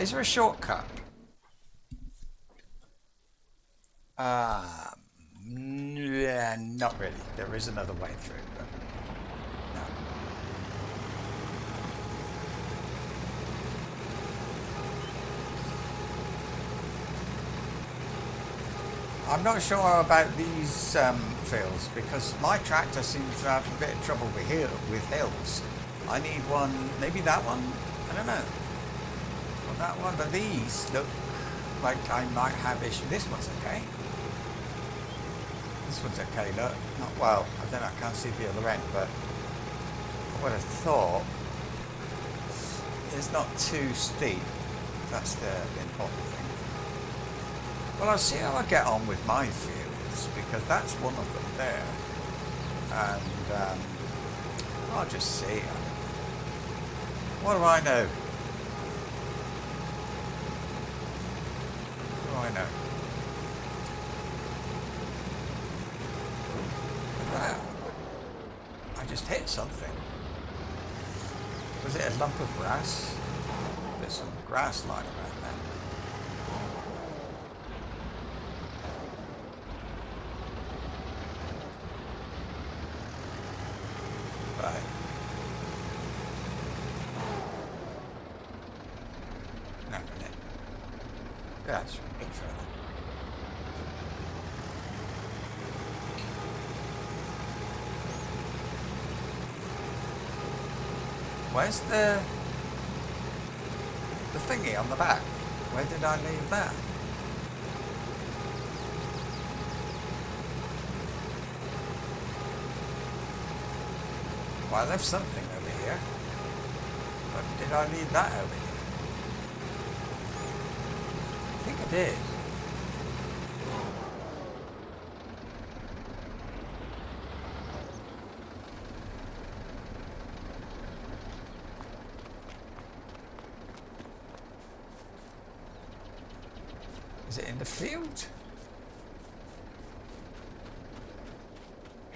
Is there a shortcut? Yeah, not really. There is another way through, but no. I'm not sure about these fields because my tractor seems to have a bit of trouble with hills. I need one, maybe that one. I don't know. Well, that one, but these look like I might have issue. This one's okay. This one's okay, look. Not well. I don't know. I can't see the other end, but I would have thought it's not too steep. That's the important thing. Well, I'll see how I get on with my fields because that's one of them there, and I'll just see. What do I know? What do I know? Wow. I just hit something. Was it a lump of grass? There's some grass lying around there. Where's the thingy on the back? Where did I leave that? Well, I left something over here. But did I leave that over here? I think I did. Is it in the field?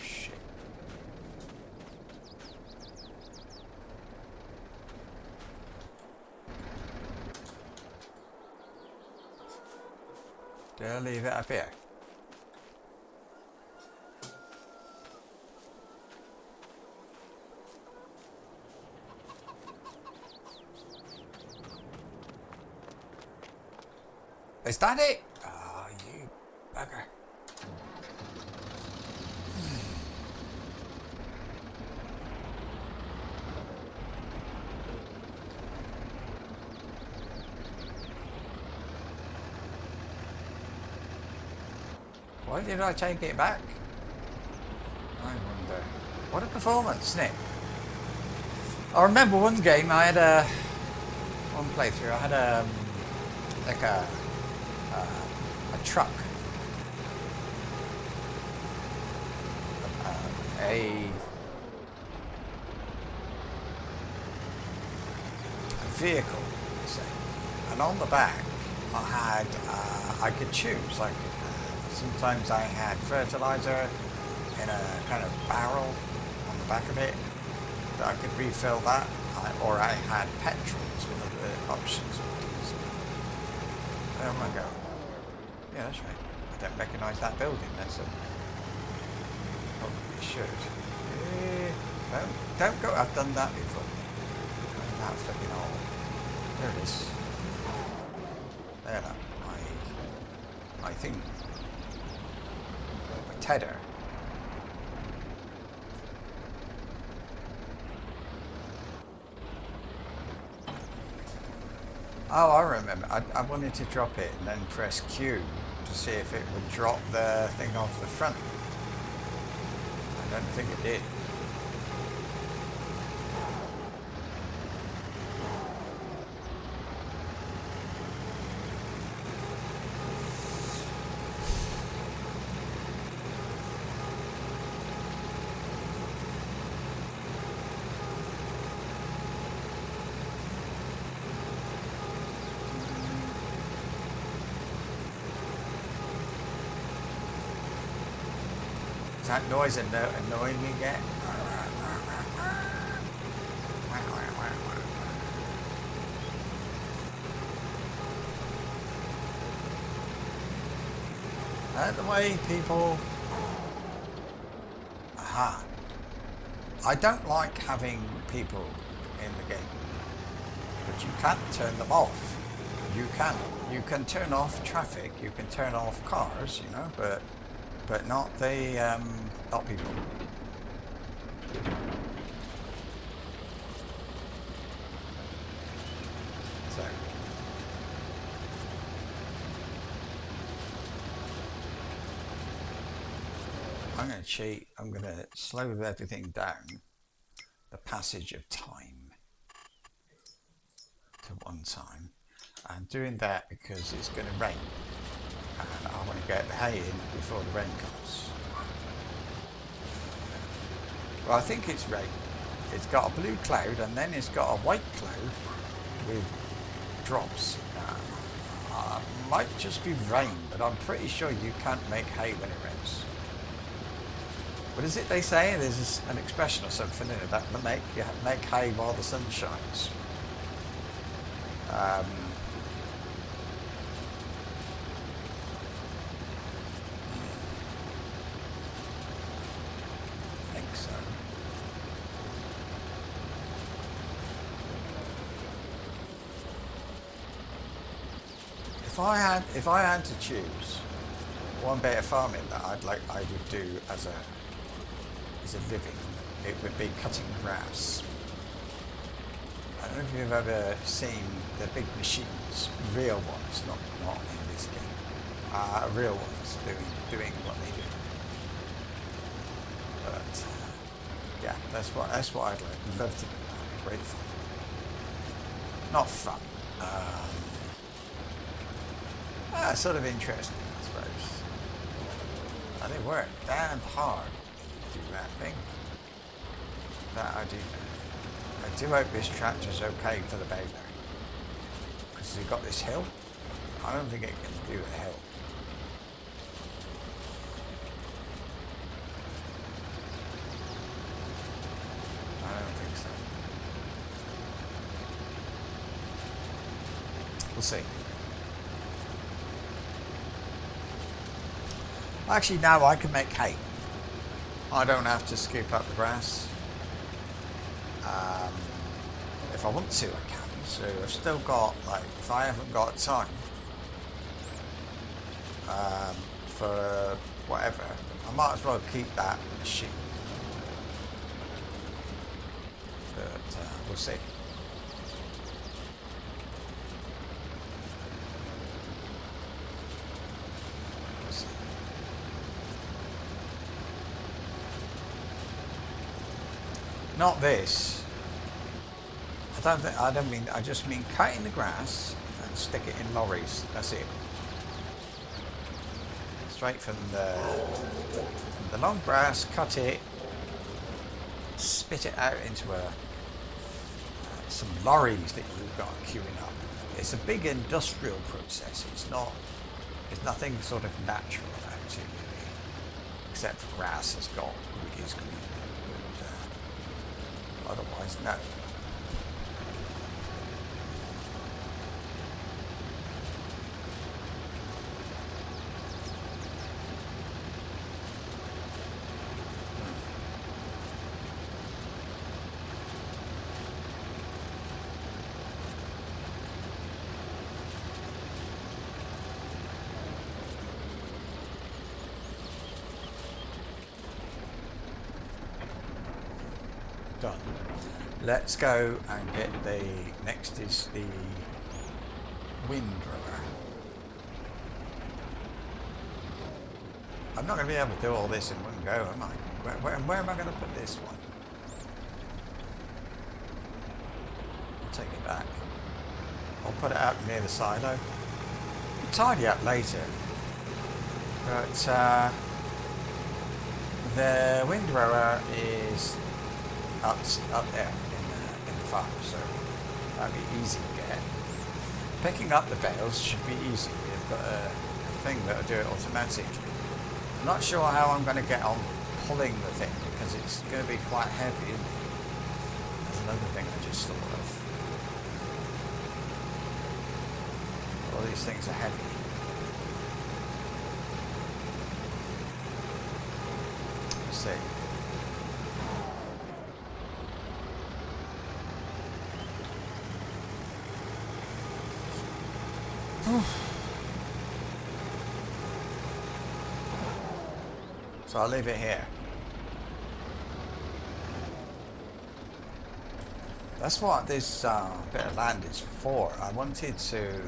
Shit. Did I leave it up here? Is that it? Oh, you bugger. Why did I take it back? I wonder. What a performance, isn't it? I remember one game I had one playthrough, I had like a truck, a vehicle, say, and on the back I had I could choose. Like sometimes I had fertilizer in a kind of barrel on the back of it that I could refill that, or I had petrols with other options. Oh my god. Yeah, that's right. I don't recognise that building. That's a... Probably should. Don't go. I've done that before. That flipping hole. There it is. There, that. My thing. My tether. Oh, I remember. I wanted to drop it and then press Q to see if it would drop the thing off the front. I don't think it did. That noise annoying me again. That the way people... Aha. I don't like having people in the game, but you can't turn them off. You can turn off traffic, you can turn off cars, you know, but not the not people. So I'm going to cheat. I'm going to slow everything down, the passage of time to one time. I'm doing that because it's going to rain. And I want to get the hay in before the rain comes. Well, I think it's rain. It's got a blue cloud and then it's got a white cloud with drops. Might just be rain, but I'm pretty sure you can't make hay when it rains. What is it they say? There's an expression or something in it that make hay while the sun shines. If I had to choose one bit of farming that I would do as a living, it would be cutting grass. don't know if you've ever seen the big machines, real ones, not in this game, real ones doing what they do. But yeah, that's what I'd love to do. That'd be great fun. Not fun. Sort of interesting, I suppose. And they work damn hard to do that thing. That I do know. I do hope this tractor's okay for the baler. Because you've got this hill. I don't think it can do the hill. I don't think so. We'll see. Actually, now I can make hay. I don't have to scoop up the grass. If I want to, I can. So I've still got, like, if I haven't got time for whatever, I might as well keep that machine. But we'll see. Not this. I just mean cutting the grass and stick it in lorries. That's it. Straight from the long grass, cut it, spit it out into some lorries that you've got queuing up. It's a big industrial process. It's nothing sort of natural about it really, except for grass has got is green. Otherwise, no. Done. Let's go and get next is the windrower. I'm not going to be able to do all this in one go, am I? Where am I going to put this one? I'll take it back. I'll put it out near the silo. I'll tidy up later. But the windrower is up there in the farm, so that'll be easy to get. Picking up the bales should be easy. You've got a thing that'll do it automatically. I'm not sure how I'm going to get on pulling the thing because it's going to be quite heavy, isn't it? That's another thing I just thought of. All these things are heavy. Let's see. So I'll leave it here. That's what this bit of land is for. I wanted to,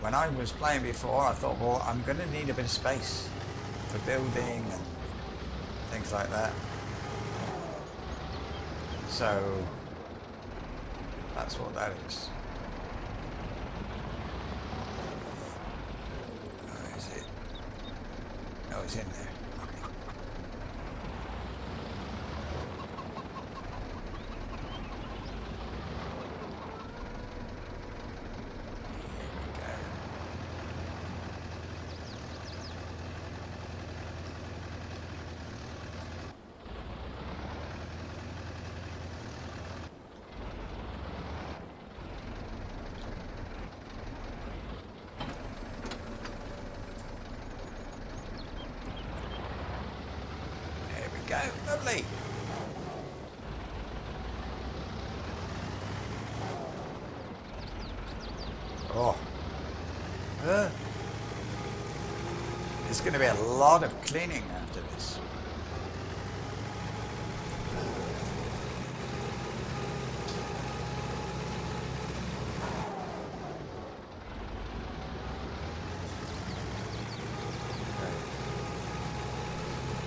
when I was playing before, I thought, well, I'm going to need a bit of space for building and things like that. So that's what that is. Where is it? Oh, it's in there. Go, lovely. Oh, there's going to be a lot of cleaning after this.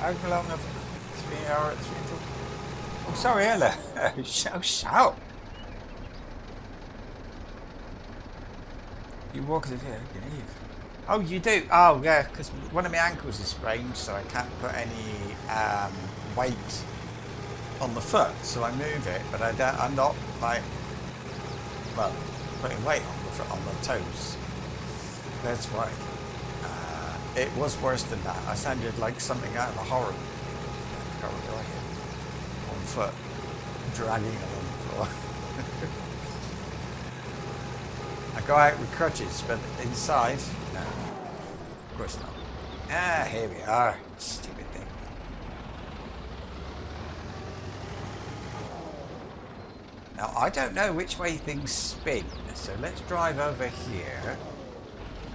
How long have 3 hours? Oh, sorry, Ella. Shout. You walk as if you can leave. Oh, you do? Oh, yeah, because one of my ankles is sprained, so I can't put any weight on the foot. So I move it, but I don't. I'm not like, well, putting weight on the foot, on the toes. That's why. It was worse than that. I sounded like something out of a horror movie. On foot, dragging along the floor. I go out with crutches, but inside, no. Of course not. Ah, here we are. Stupid thing. Now, I don't know which way things spin, so let's drive over here,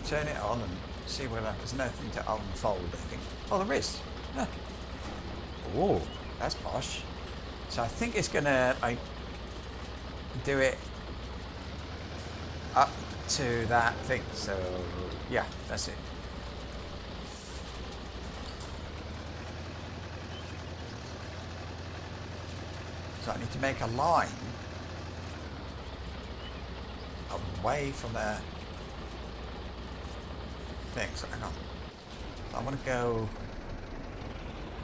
turn it on and see whether there's nothing to unfold, I think. Oh, there is. Huh. Oh, that's posh. So I think it's going to do it up to that thing. So, yeah, that's it. So I need to make a line away from the thing. So hang on. I want to go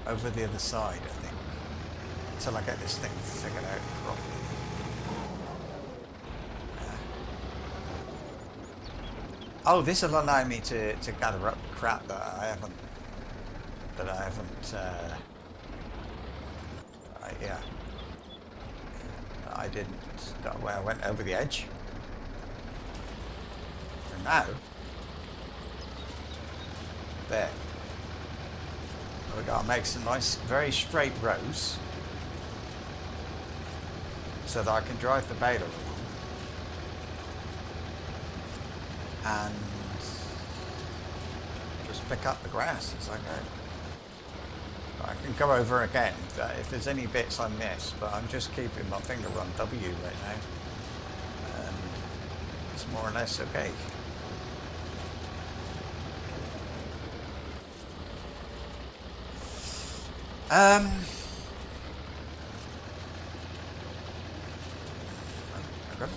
over the other side, I think, until I get this thing figured out properly. Oh, this will allow me to gather up the crap that I haven't. Yeah. I didn't. That way I went over the edge. And now, there. We gotta make some nice, very straight rows, so that I can drive the baler along and just pick up the grass as I go. I can go over again if there's any bits I miss, but I'm just keeping my finger on W right now, and it's more or less okay. I've got to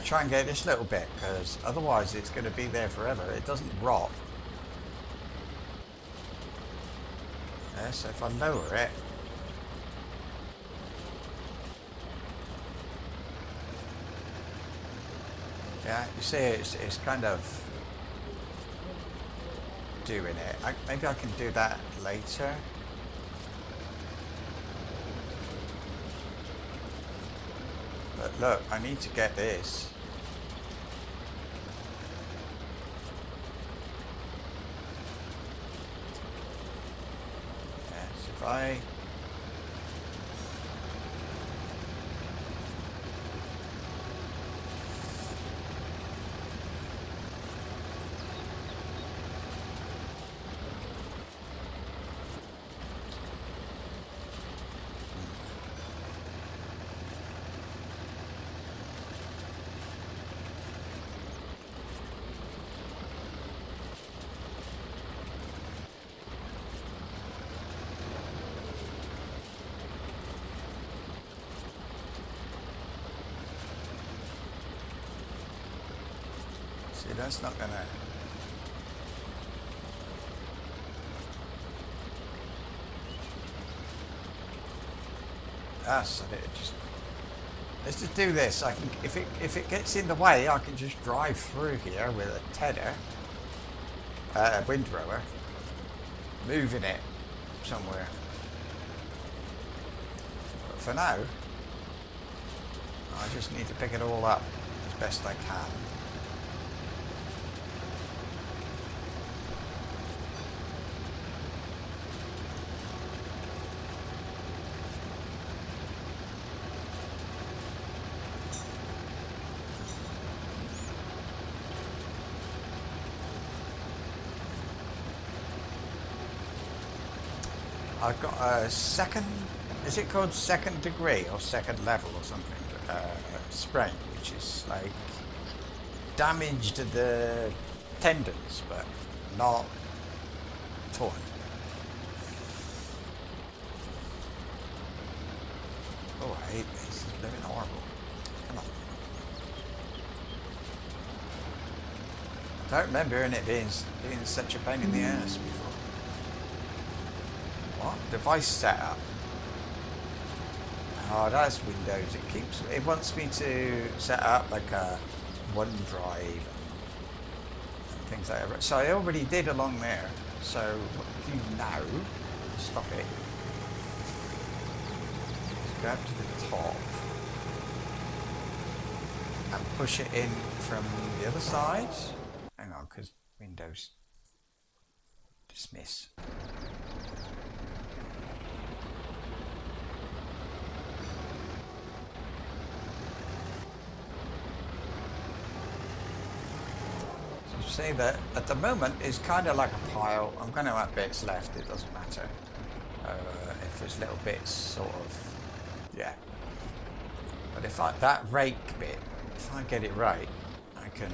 try and get this little bit, because otherwise it's going to be there forever. It doesn't rot. Yeah, so if I lower it, yeah, you see it's kind of doing it. Maybe I can do that later. But look, I need to get this. Yes, if I... See, that's not gonna... So it just... Let's just do this. I can, if it gets in the way, I can just drive through here with a tedder, a windrower, moving it somewhere. But for now, I just need to pick it all up as best I can. I've got a second, is it called second degree or second level or something? Sprain, which is like damage to the tendons, but not torn. Oh, I hate this. It's living horrible. Come on. I don't remember it being such a pain in the ass before. What? Device setup. Oh, that's Windows. It wants me to set up like a OneDrive and things like that. So I already did along there. So what do you now? Stop it. Go up to the top and push it in from the other side. Hang on, because Windows dismiss. See that at the moment is kind of like a pile. I'm going to have bits left, it doesn't matter. If there's little bits sort of, yeah. But if that rake bit, if I get it right, I can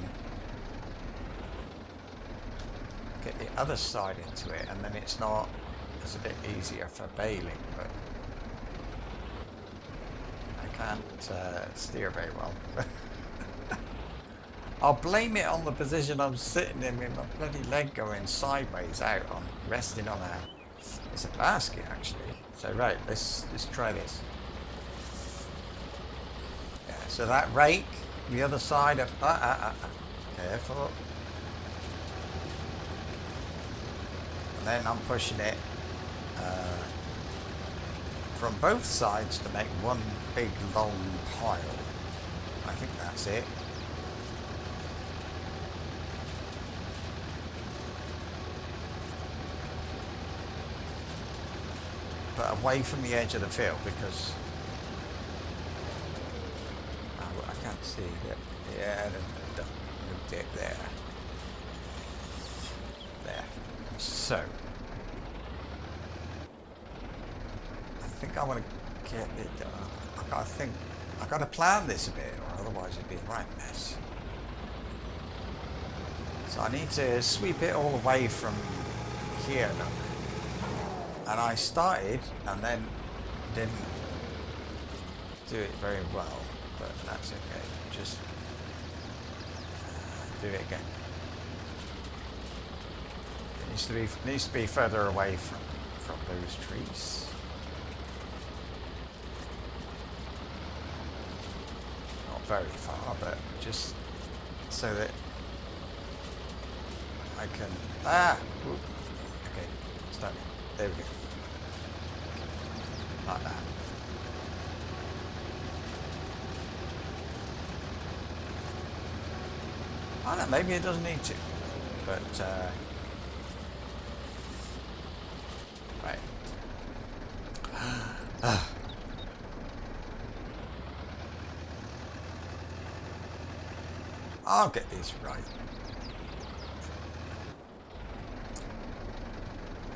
get the other side into it, and then it's a bit easier for bailing, but I can't steer very well. I'll blame it on the position I'm sitting in with my bloody leg going sideways out on, resting on it's a basket actually. So right, let's try this. Yeah, so that rake, the other side of, careful. And then I'm pushing it from both sides to make one big long pile. I think that's it. But away from the edge of the field, because I can't see that. Yeah, the dip there. There. So I think I want to get it. I think I got to plan this a bit, or otherwise it'd be a right mess. So I need to sweep it all away from here. Look. And I started and then didn't do it very well, but that's okay. Just do it again. It needs to be further away from those trees. Not very far, but just so that I can. Okay, start. There we go. Like that. I don't know, maybe it doesn't need to, but right. I'll get this right.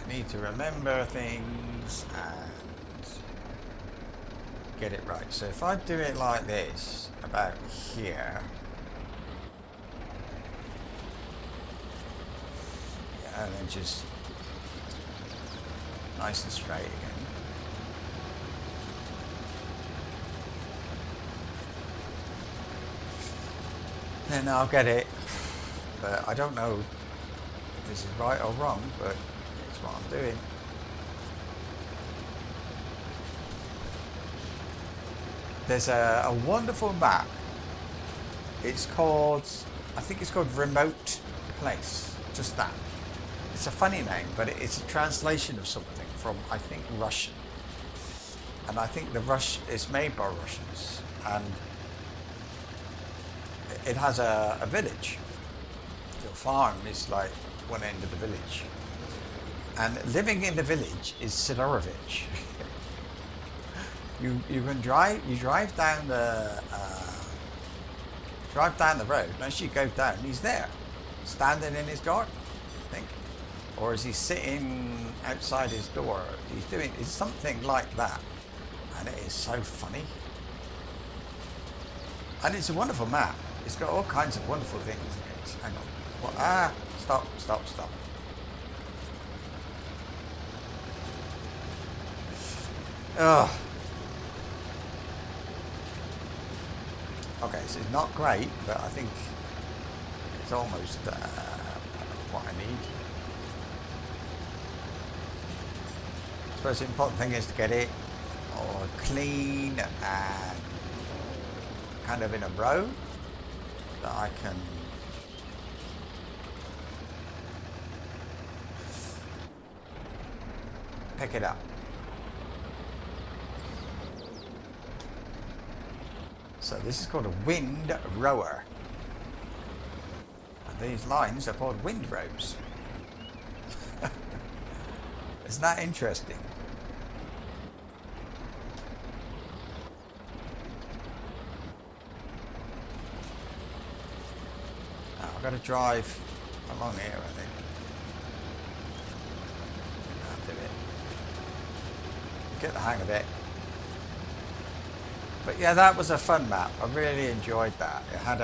I need to remember things and get it right. So if I do it like this, about here, yeah, and then just nice and straight again. Then I'll get it, but I don't know if this is right or wrong, but it's what I'm doing. There's a wonderful map. It's called, I think it's called Remote Place. Just that. It's a funny name, but it's a translation of something from, I think, Russian. And I think it's made by Russians. And it has a village. The farm is like one end of the village. And living in the village is Sidorovich. You can drive down the road, and as you go down, he's there, standing in his garden, I think. or is he sitting outside his door? He's doing it's something like that, and it is so funny. And it's a wonderful map. It's got all kinds of wonderful things in it. Hang on. What? Stop, stop, stop. Ugh. Okay, so it's not great, but I think it's almost what I need. I suppose the important thing is to get it all clean and kind of in a row that I can pick it up. So this is called a wind rower. And these lines are called windrows. Isn't that interesting? Now I've got to drive along here, I think. I'll do it. Get the hang of it. But yeah, that was a fun map. I really enjoyed that. It had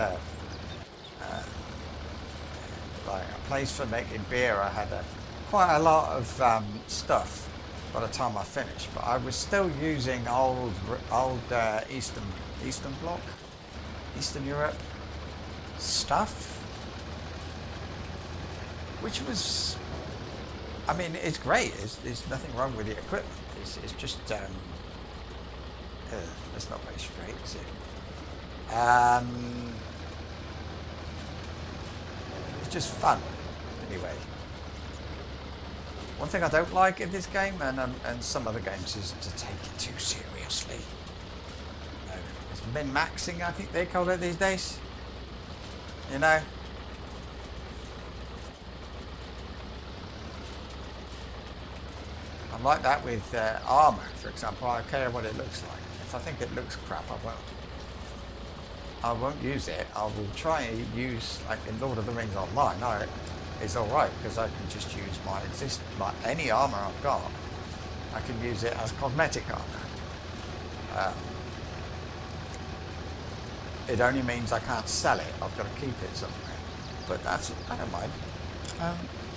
like a place for making beer. I had quite a lot of stuff by the time I finished. But I was still using old Eastern Bloc, Eastern Europe stuff, which was, I mean, it's great. There's nothing wrong with the equipment. It's just. It's not very straight, is it? It's just fun, anyway. One thing I don't like in this game, and some other games, is to take it too seriously. It's min-maxing, I think they call it these days. You know? I'm like that with armour, for example. I don't care what it looks like. If I think it looks crap, I won't use it. I will try and use, like in Lord of the Rings Online, it's alright, because I can just use any armour I've got. I can use it as cosmetic armour. It only means I can't sell it. I've got to keep it somewhere. But I don't mind.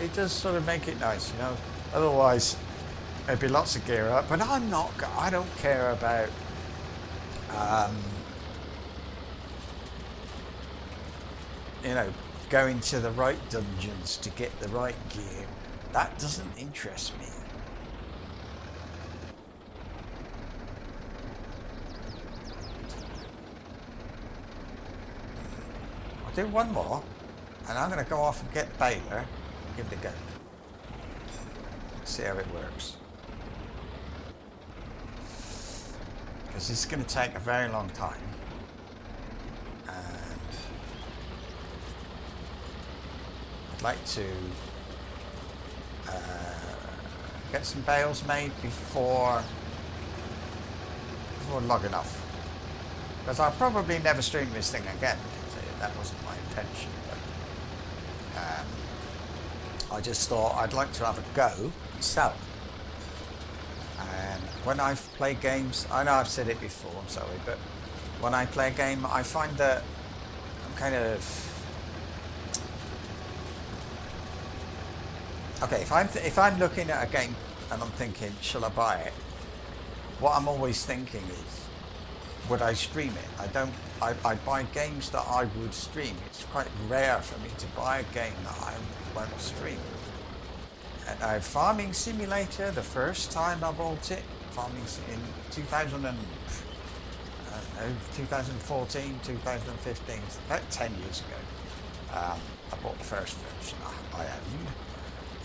It does sort of make it nice, you know. Otherwise, there'd be lots of gear up, but I don't care about you know, going to the right dungeons to get the right gear. That doesn't interest me. I'll do one more, and I'm going to go off and get the baler and give it a go. See how it works. Because this is going to take a very long time. And I'd like to get some bales made before logging off. Because I'll probably never stream this thing again. That wasn't my intention. But I just thought I'd like to have a go myself. And when I play games, I know I've said it before, I'm sorry, but when I play a game, I find that I'm kind of... Okay, if I'm looking at a game and I'm thinking, shall I buy it? What I'm always thinking is, would I stream it? I buy games that I would stream. It's quite rare for me to buy a game that I won't stream. And Farming Simulator, the first time I bought it, in 2014, 2015, about 10 years ago, I bought the first version I owned.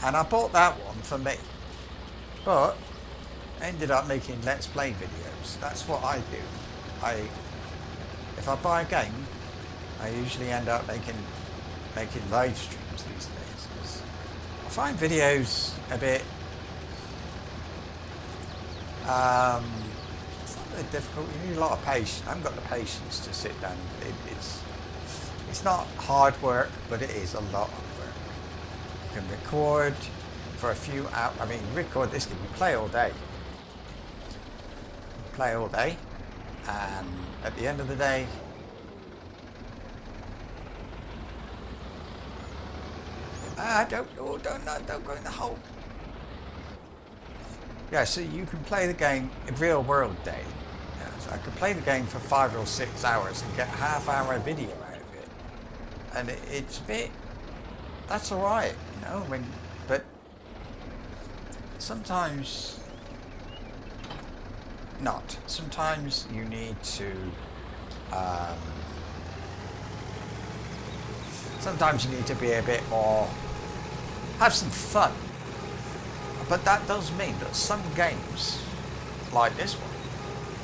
And I bought that one for me. But I ended up making Let's Play videos. That's what I do. If I buy a game, I usually end up making live streams these days. 'Cause I find videos a bit it's not very difficult. You need a lot of patience. I haven't got the patience to sit down. It's not hard work, but it is a lot of work. You can record for a few hours. I mean, record this game, you play all day. You play all day, and at the end of the day, don't go in the hole. Yeah, so you can play the game in real world day. Yeah, so I could play the game for 5 or 6 hours and get a half-hour video out of it, and it's a bit. That's all right, you know. But sometimes not. Sometimes you need to. Sometimes you need to be a bit more. Have some fun. But that does mean that some games, like this one,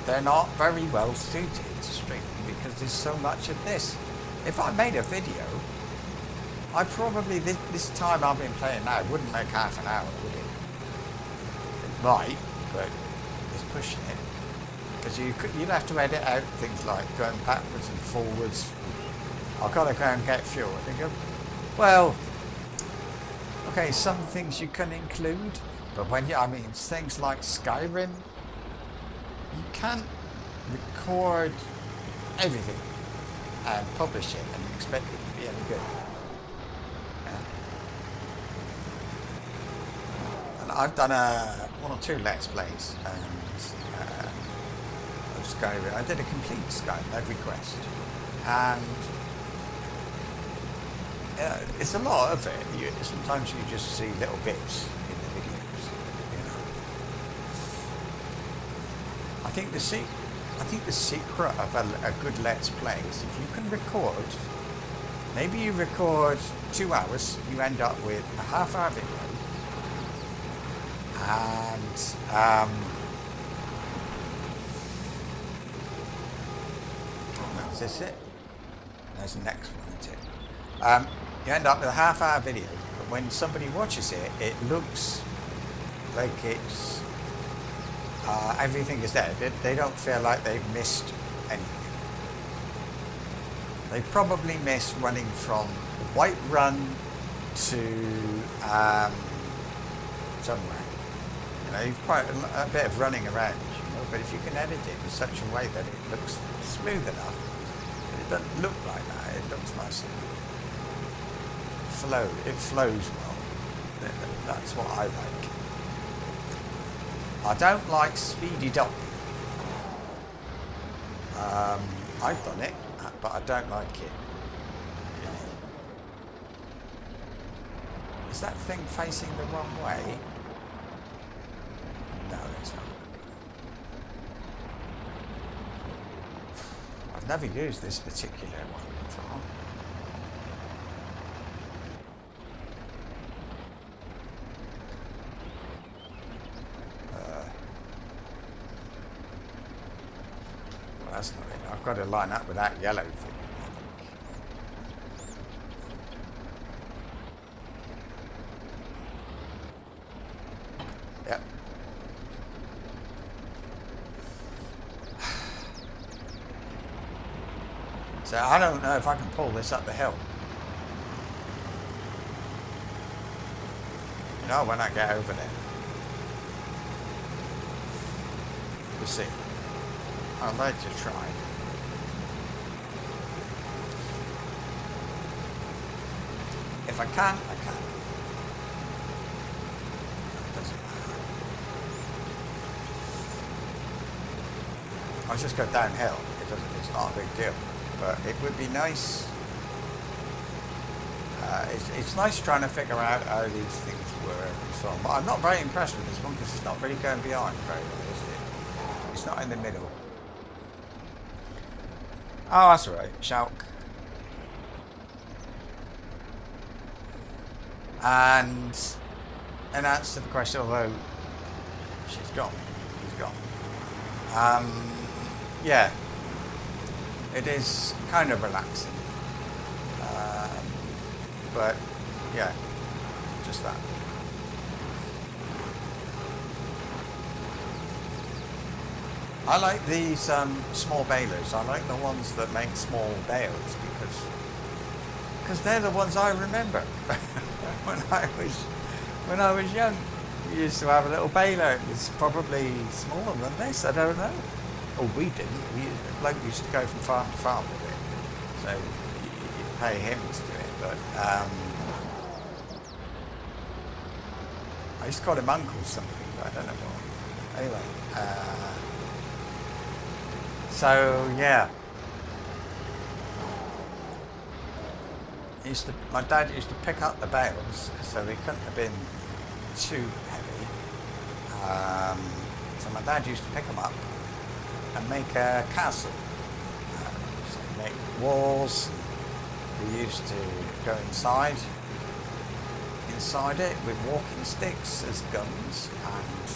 they're not very well suited to streaming because there's so much of this. If I made a video, I probably, this time I've been playing now, wouldn't make half an hour, would it? It might, but it's pushing it. Because you'd have to edit out things like going backwards and forwards. I've got to go and get fuel. And they go, well, okay, some things you can include, but things like Skyrim, you can't record everything and publish it and expect it to be any good. Yeah. And I've done 1 or 2 Let's Plays of Skyrim. I did a complete Skyrim, every quest, and it's a lot of it. Sometimes you just see little bits in the videos. You know. I think the secret of a good Let's Play is if you can record. Maybe you record 2 hours. You end up with a half-hour video, and is this it? There's the next one, isn't it? You end up with a half-hour video, but when somebody watches it, it looks like it's everything is there. They don't feel like they've missed anything. They probably missed running from Whiterun to somewhere. You know, you've quite a bit of running around, you know. But if you can edit it in such a way that it looks smooth enough, it doesn't look like that. It looks nice. It flows well. That's what I like. I don't like speeded up. I've done it, but I don't like it. Yeah. Is that thing facing the wrong way? No, it's not. I've never used this particular one before. That's not it. I've got to line up with that yellow thing. Yep. So I don't know if I can pull this up the hill. You know, when I get over there. We'll see. I'd like to try. If I can, I can. It doesn't matter. I'll just go downhill. It's not a big deal. But it would be nice. It's nice trying to figure out how these things work and so on. But I'm not very impressed with this one because it's not really going behind very well, is it? It's not in the middle. Oh, that's all right. Shulk. And in answer to the question, although she's gone. Yeah. It is kind of relaxing. But, yeah. Just that. I like these small balers. I like the ones that make small bales because they're the ones I remember when I was When I was young, we used to have a little baler. It was probably smaller than this. I don't know. Oh, we didn't. Bloke used to go from farm to farm with it, so you'd pay him to do it. But I used to call him Uncle something, but I don't know why. Anyway, so yeah, my dad used to pick up the bales, so they couldn't have been too heavy. So my dad used to pick them up and make a castle. So make walls. We used to go inside it with walking sticks as guns and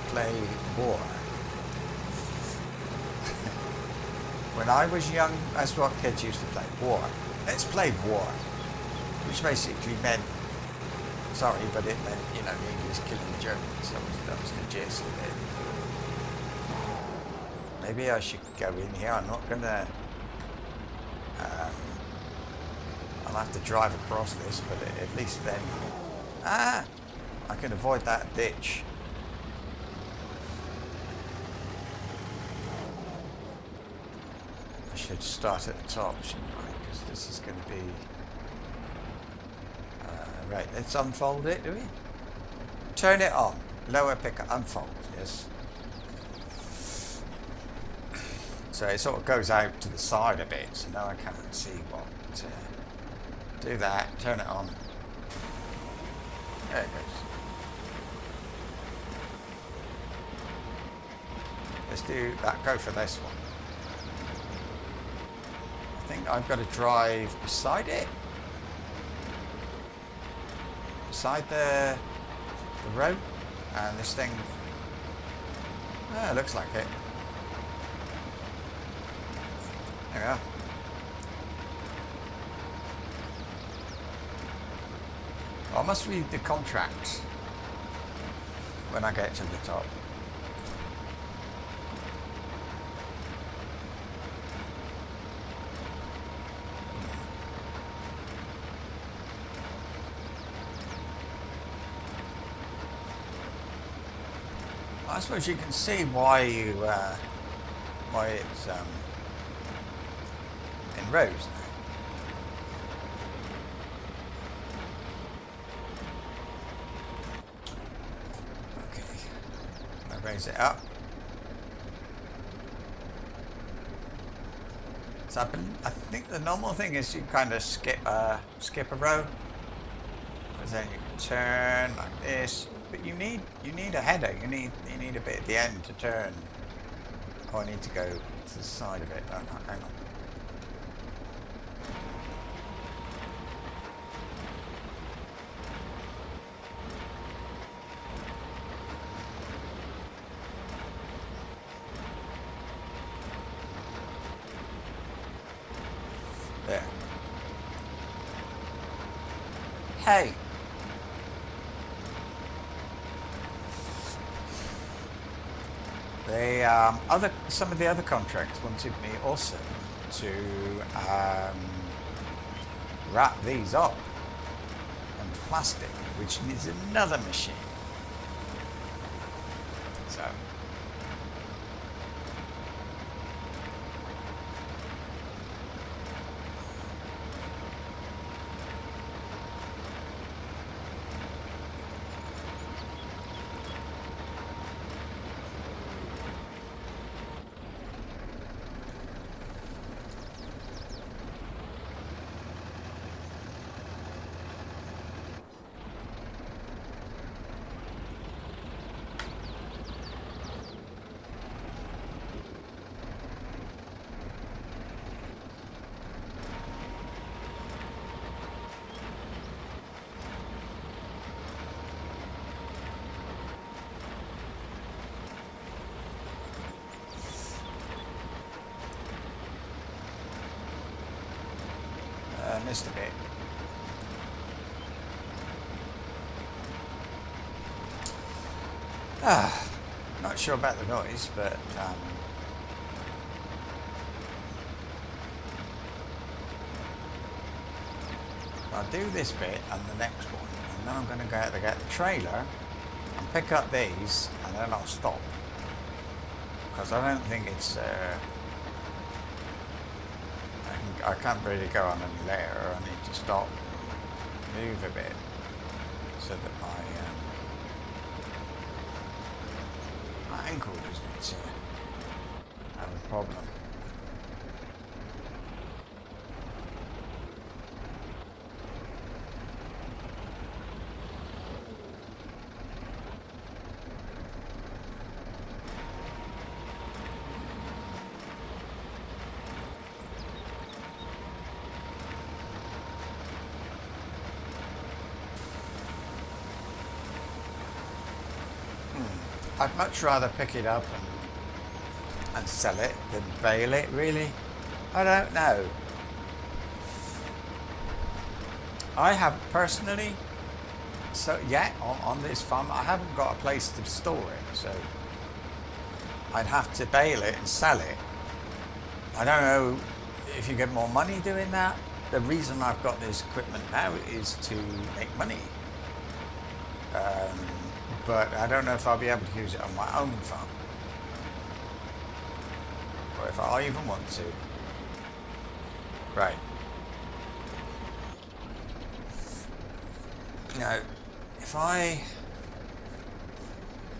play war. When I was young, that's what kids used to play, war. Let's play war, which basically meant, sorry, but it meant, the English killing the Germans. That was the gist of it. Maybe I should go in here. I'm not gonna. I'll have to drive across this, but at least then, I can avoid that ditch. I should start at the top, shouldn't I? Because this is going to be. Right, let's unfold it, do we? Turn it on. Lower picker, unfold, yes. So it sort of goes out to the side a bit, so now I can't see what. Do that, turn it on. There it goes. Let's do that, go for this one. I think I've got to drive beside it. Beside the road, and this thing, looks like it. There we are. I must read the contract when I get to the top. I suppose you can see why it's in rows now. Okay, I raise it up. So I think the normal thing is you kind of skip a row, because then you can turn like this. But you need a header. You need a bit at the end to turn. Oh, I need to go to the side of it. Oh, no, hang on. There. Hey. Some of the other contracts wanted me also to wrap these up in plastic, which needs another machine. So. Missed a bit. Not sure about the noise, but I'll do this bit and the next one, and and then I'm going to go out to get the trailer and pick up these, and then I'll stop. Because I don't think it's... I can't really go on any later. I need to stop, move a bit, so that my ankle doesn't have a problem. I'd much rather pick it up and sell it than bale it, really. I don't know. I have personally, so yet on this farm, I haven't got a place to store it, so I'd have to bale it and sell it. I don't know if you get more money doing that. The reason I've got this equipment now is to make money. But I don't know if I'll be able to use it on my own farm. Or if I even want to. Right. Now, if I...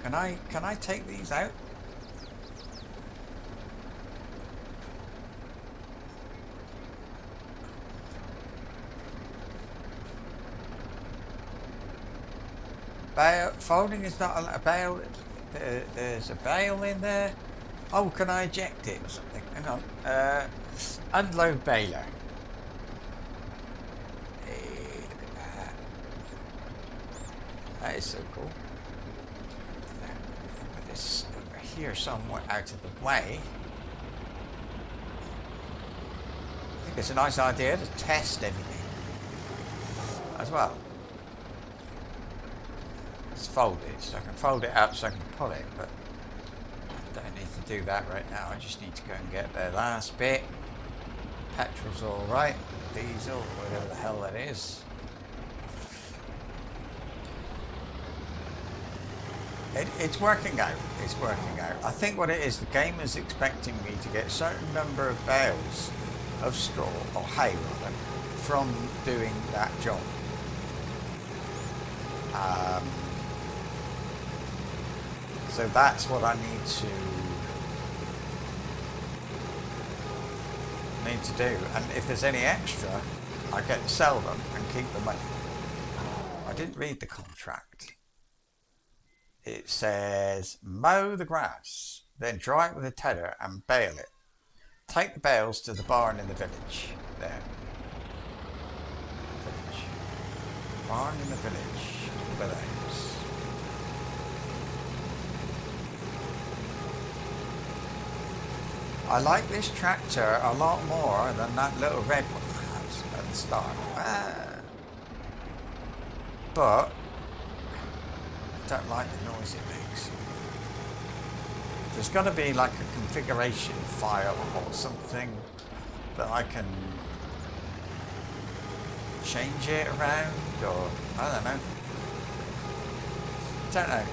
Can I take these out? Folding is not a bale. There's a bale in there. Oh, can I eject it or something? Hang on. Unload baler. Hey, look at that. That is so cool. Put this over here somewhere out of the way. I think it's a nice idea to test everything as well. Fold it, so I can fold it up so I can pull it, but I don't need to do that right now. I just need to go and get the last bit. Petrol's all right, diesel, whatever the hell that is. It's working out. It's working out. I think what it is, the game is expecting me to get a certain number of bales of straw, or hay rather, from doing that job. So that's what I need to do. And if there's any extra, I get to sell them and keep the money. I didn't read the contract. It says, mow the grass, then dry it with a tedder and bale it. Take the bales to the barn in the village. There. Village. Barn in the village. Where that is. I like this tractor a lot more than that little red one I had at the start. But I don't like the noise it makes. There's got to be like a configuration file or something that I can change it around, or I don't know. Don't know.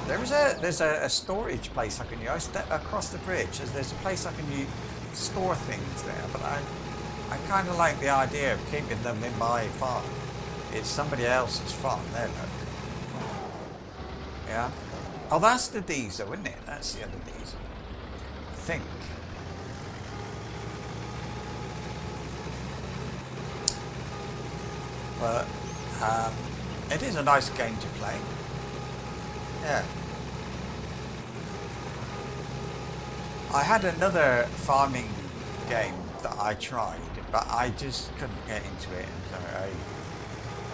There's a storage place I can use. I step across the bridge. There's a place I can store things there, but I kind of like the idea of keeping them in my farm. It's somebody else's farm. There, look. Yeah. Oh, that's the diesel, isn't it? That's the other diesel. I think. But it is a nice game to play. Yeah. I had another farming game that I tried, but I just couldn't get into it. And so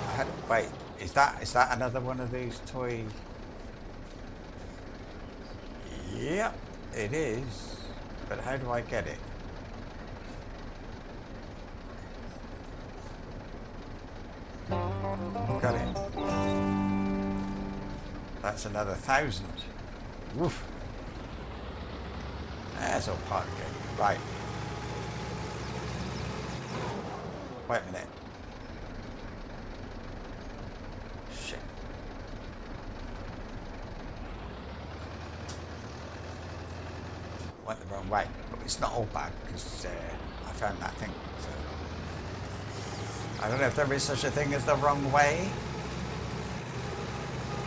I had. Wait, is that another one of these toy? Yep, it is. But how do I get it? Got it. That's another 1,000. Woof. That's all part of the game. Right. Wait a minute. went the wrong way. But it's not all bad because I found that thing. So I don't know if there is such a thing as the wrong way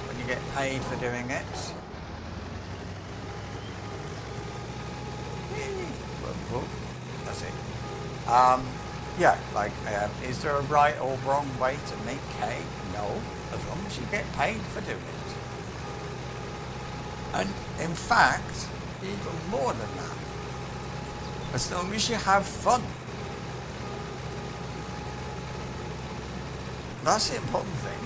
when you get paid for doing it. Whoa, that's it. Yeah, like, is there a right or wrong way to make cake? No, as long as you get paid for doing it. And in fact, even more than that, as long as you have fun. That's the important thing.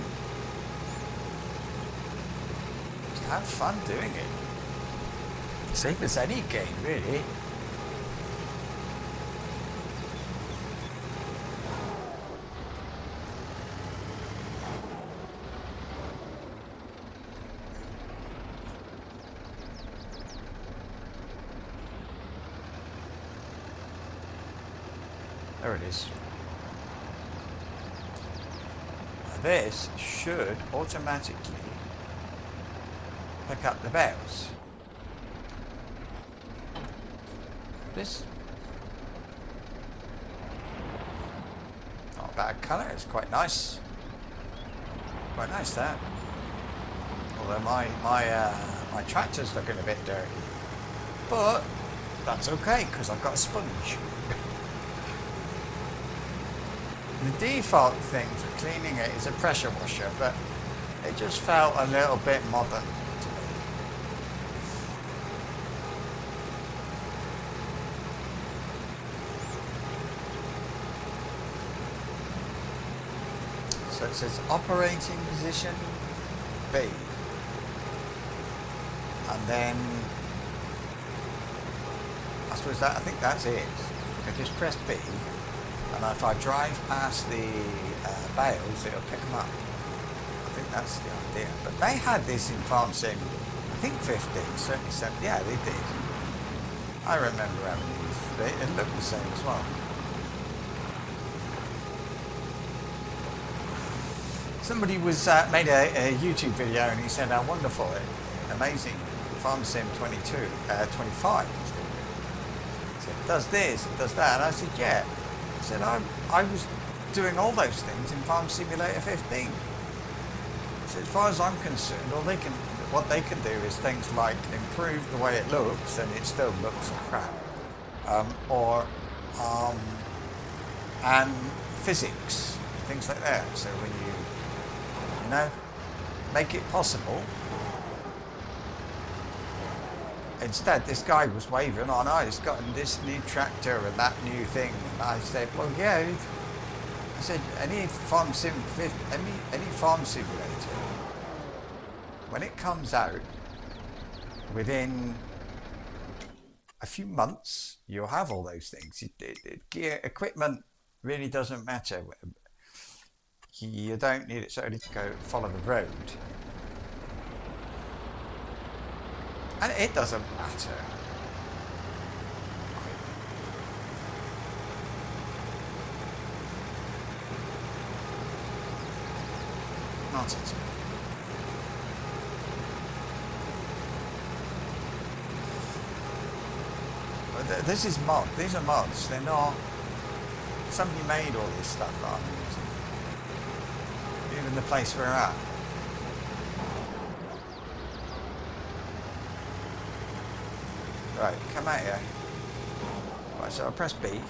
Just have fun doing it. Same as any game, really. There it is. Now this should automatically pick up the bells. This not a bad colour, it's quite nice. Quite nice that. Although my tractor's looking a bit dirty. But that's okay because I've got a sponge. The default thing for cleaning it is a pressure washer, but it just felt a little bit modern to me. So it says operating position B. And then I suppose I think that's it. I just press B. And if I drive past the bales, it'll pick them up. I think that's the idea. But they had this in Farm Sim, I think 15, certainly 7. Yeah, they did. I remember having these. It looked the same as well. Somebody was made a YouTube video and he said how wonderful, amazing Farm Sim 22, 25. He said, it does this, it does that. And I said, yeah. I said, I was doing all those things in Farm Simulator 15. So as far as I'm concerned, what they can do is things like improve the way it looks, and it still looks crap, and physics, things like that. So when you know, make it possible. Instead, this guy was waving on, oh, he's got this new tractor and that new thing. And I said, well, yeah. I said, any farm simulator, when it comes out, within a few months, you'll have all those things. Gear, equipment really doesn't matter. You don't need it solely to go follow the road. And it doesn't matter. Not at all. But this is mod. These are mods. They're not. Somebody made all this stuff that I'm using. Even the place we're at. Right, come out here. Right, so I press B.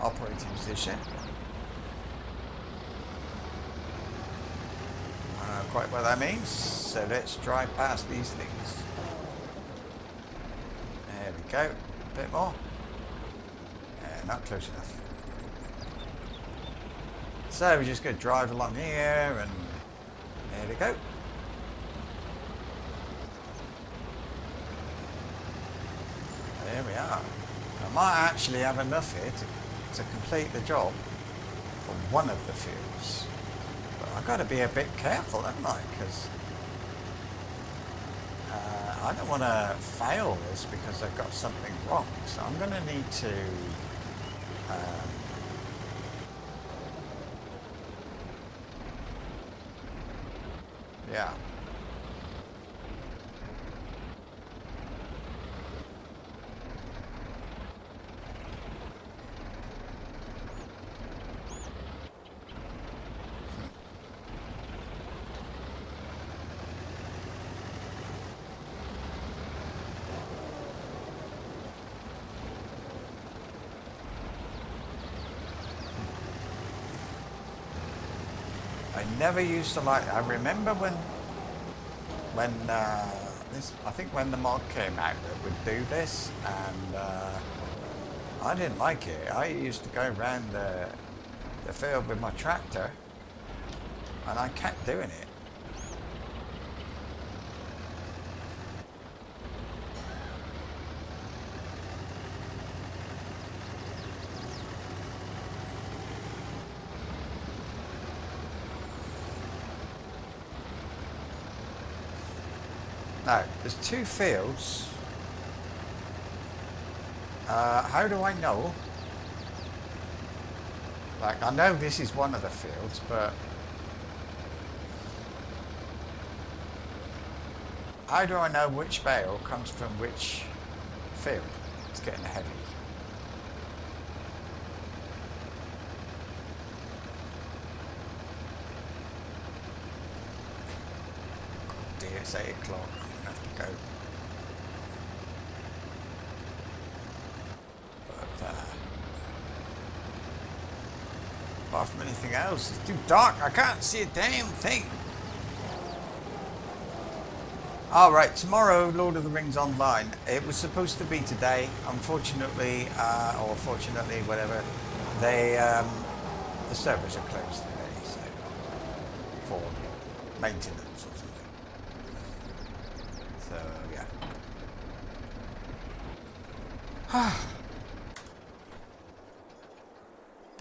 Operating position. I don't know quite what that means, so let's drive past these things. There we go. A bit more. Not close enough. So we're just going to drive along here, and there we go. There we are. I might actually have enough here to complete the job for one of the fields. But I've got to be a bit careful, haven't I? Because I don't want to fail this because I've got something wrong. So I'm going to need to yeah. I never used to like. I remember when this. I think when the mod came out that would do this, and I didn't like it. I used to go around the field with my tractor, and I kept doing it. Now, there's two fields. How do I know? Like, I know this is one of the fields, but how do I know which bale comes from which field? It's getting heavy. Oh dear, it's 8 o'clock. I'm going to have to go. But, apart from anything else, it's too dark. I can't see a damn thing. All right, tomorrow, Lord of the Rings Online. It was supposed to be today. Unfortunately, or fortunately, whatever, the servers are closed today, so for maintenance or something. So yeah.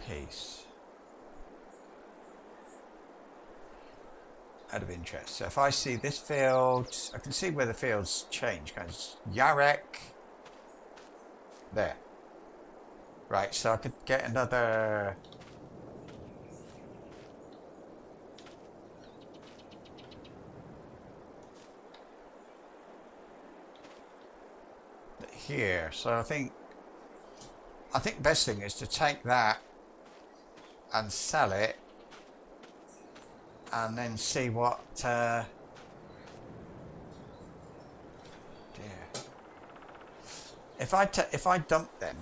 Peace. Out of interest. So if I see this field, I can see where the fields change. Because Yarek, there. Right, so I could get another. Here. So I think the best thing is to take that and sell it. And then see what dear. If I dump them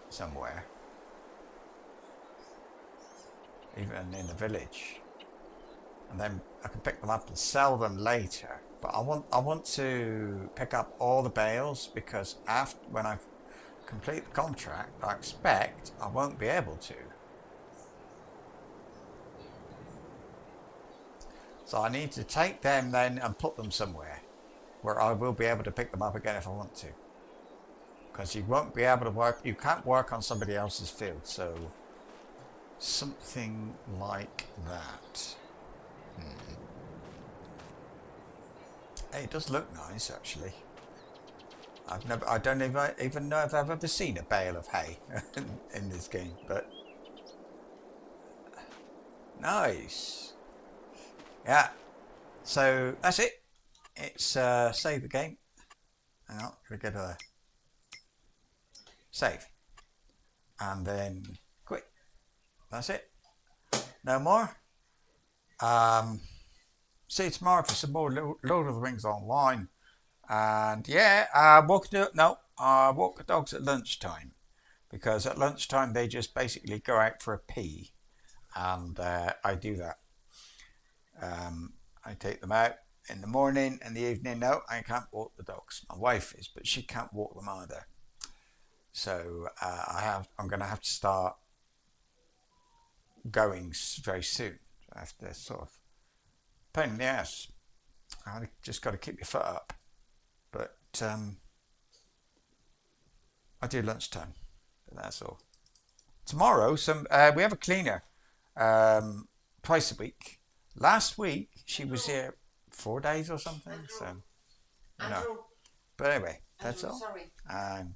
somewhere, even in the village, and then I can pick them up and sell them later. But I want to pick up all the bales, because after when I complete the contract, I expect I won't be able to. So I need to take them then and put them somewhere where I will be able to pick them up again if I want to. Because you won't be able to work, you can't work on somebody else's field. So something like that. Hey, it does look nice actually. I don't even know if I've ever seen a bale of hay in this game, but nice. Yeah, so that's it. It's save the game. Hang on, we go to save, and then quit. That's it. No more. See you tomorrow for some more Lord of the Rings Online. And yeah, walk the dogs at lunchtime, because at lunchtime they just basically go out for a pee, and I do that. I take them out in the morning and the evening. No, I can't walk the dogs. My wife is, but she can't walk them either. So I'm going to have to start going very soon. I have to sort of pain in the ass. I just got to keep your foot up. But I do lunchtime. But that's all. Tomorrow, we have a cleaner twice a week. Last week she was here 4 days or something. So, you know. But anyway, that's all. And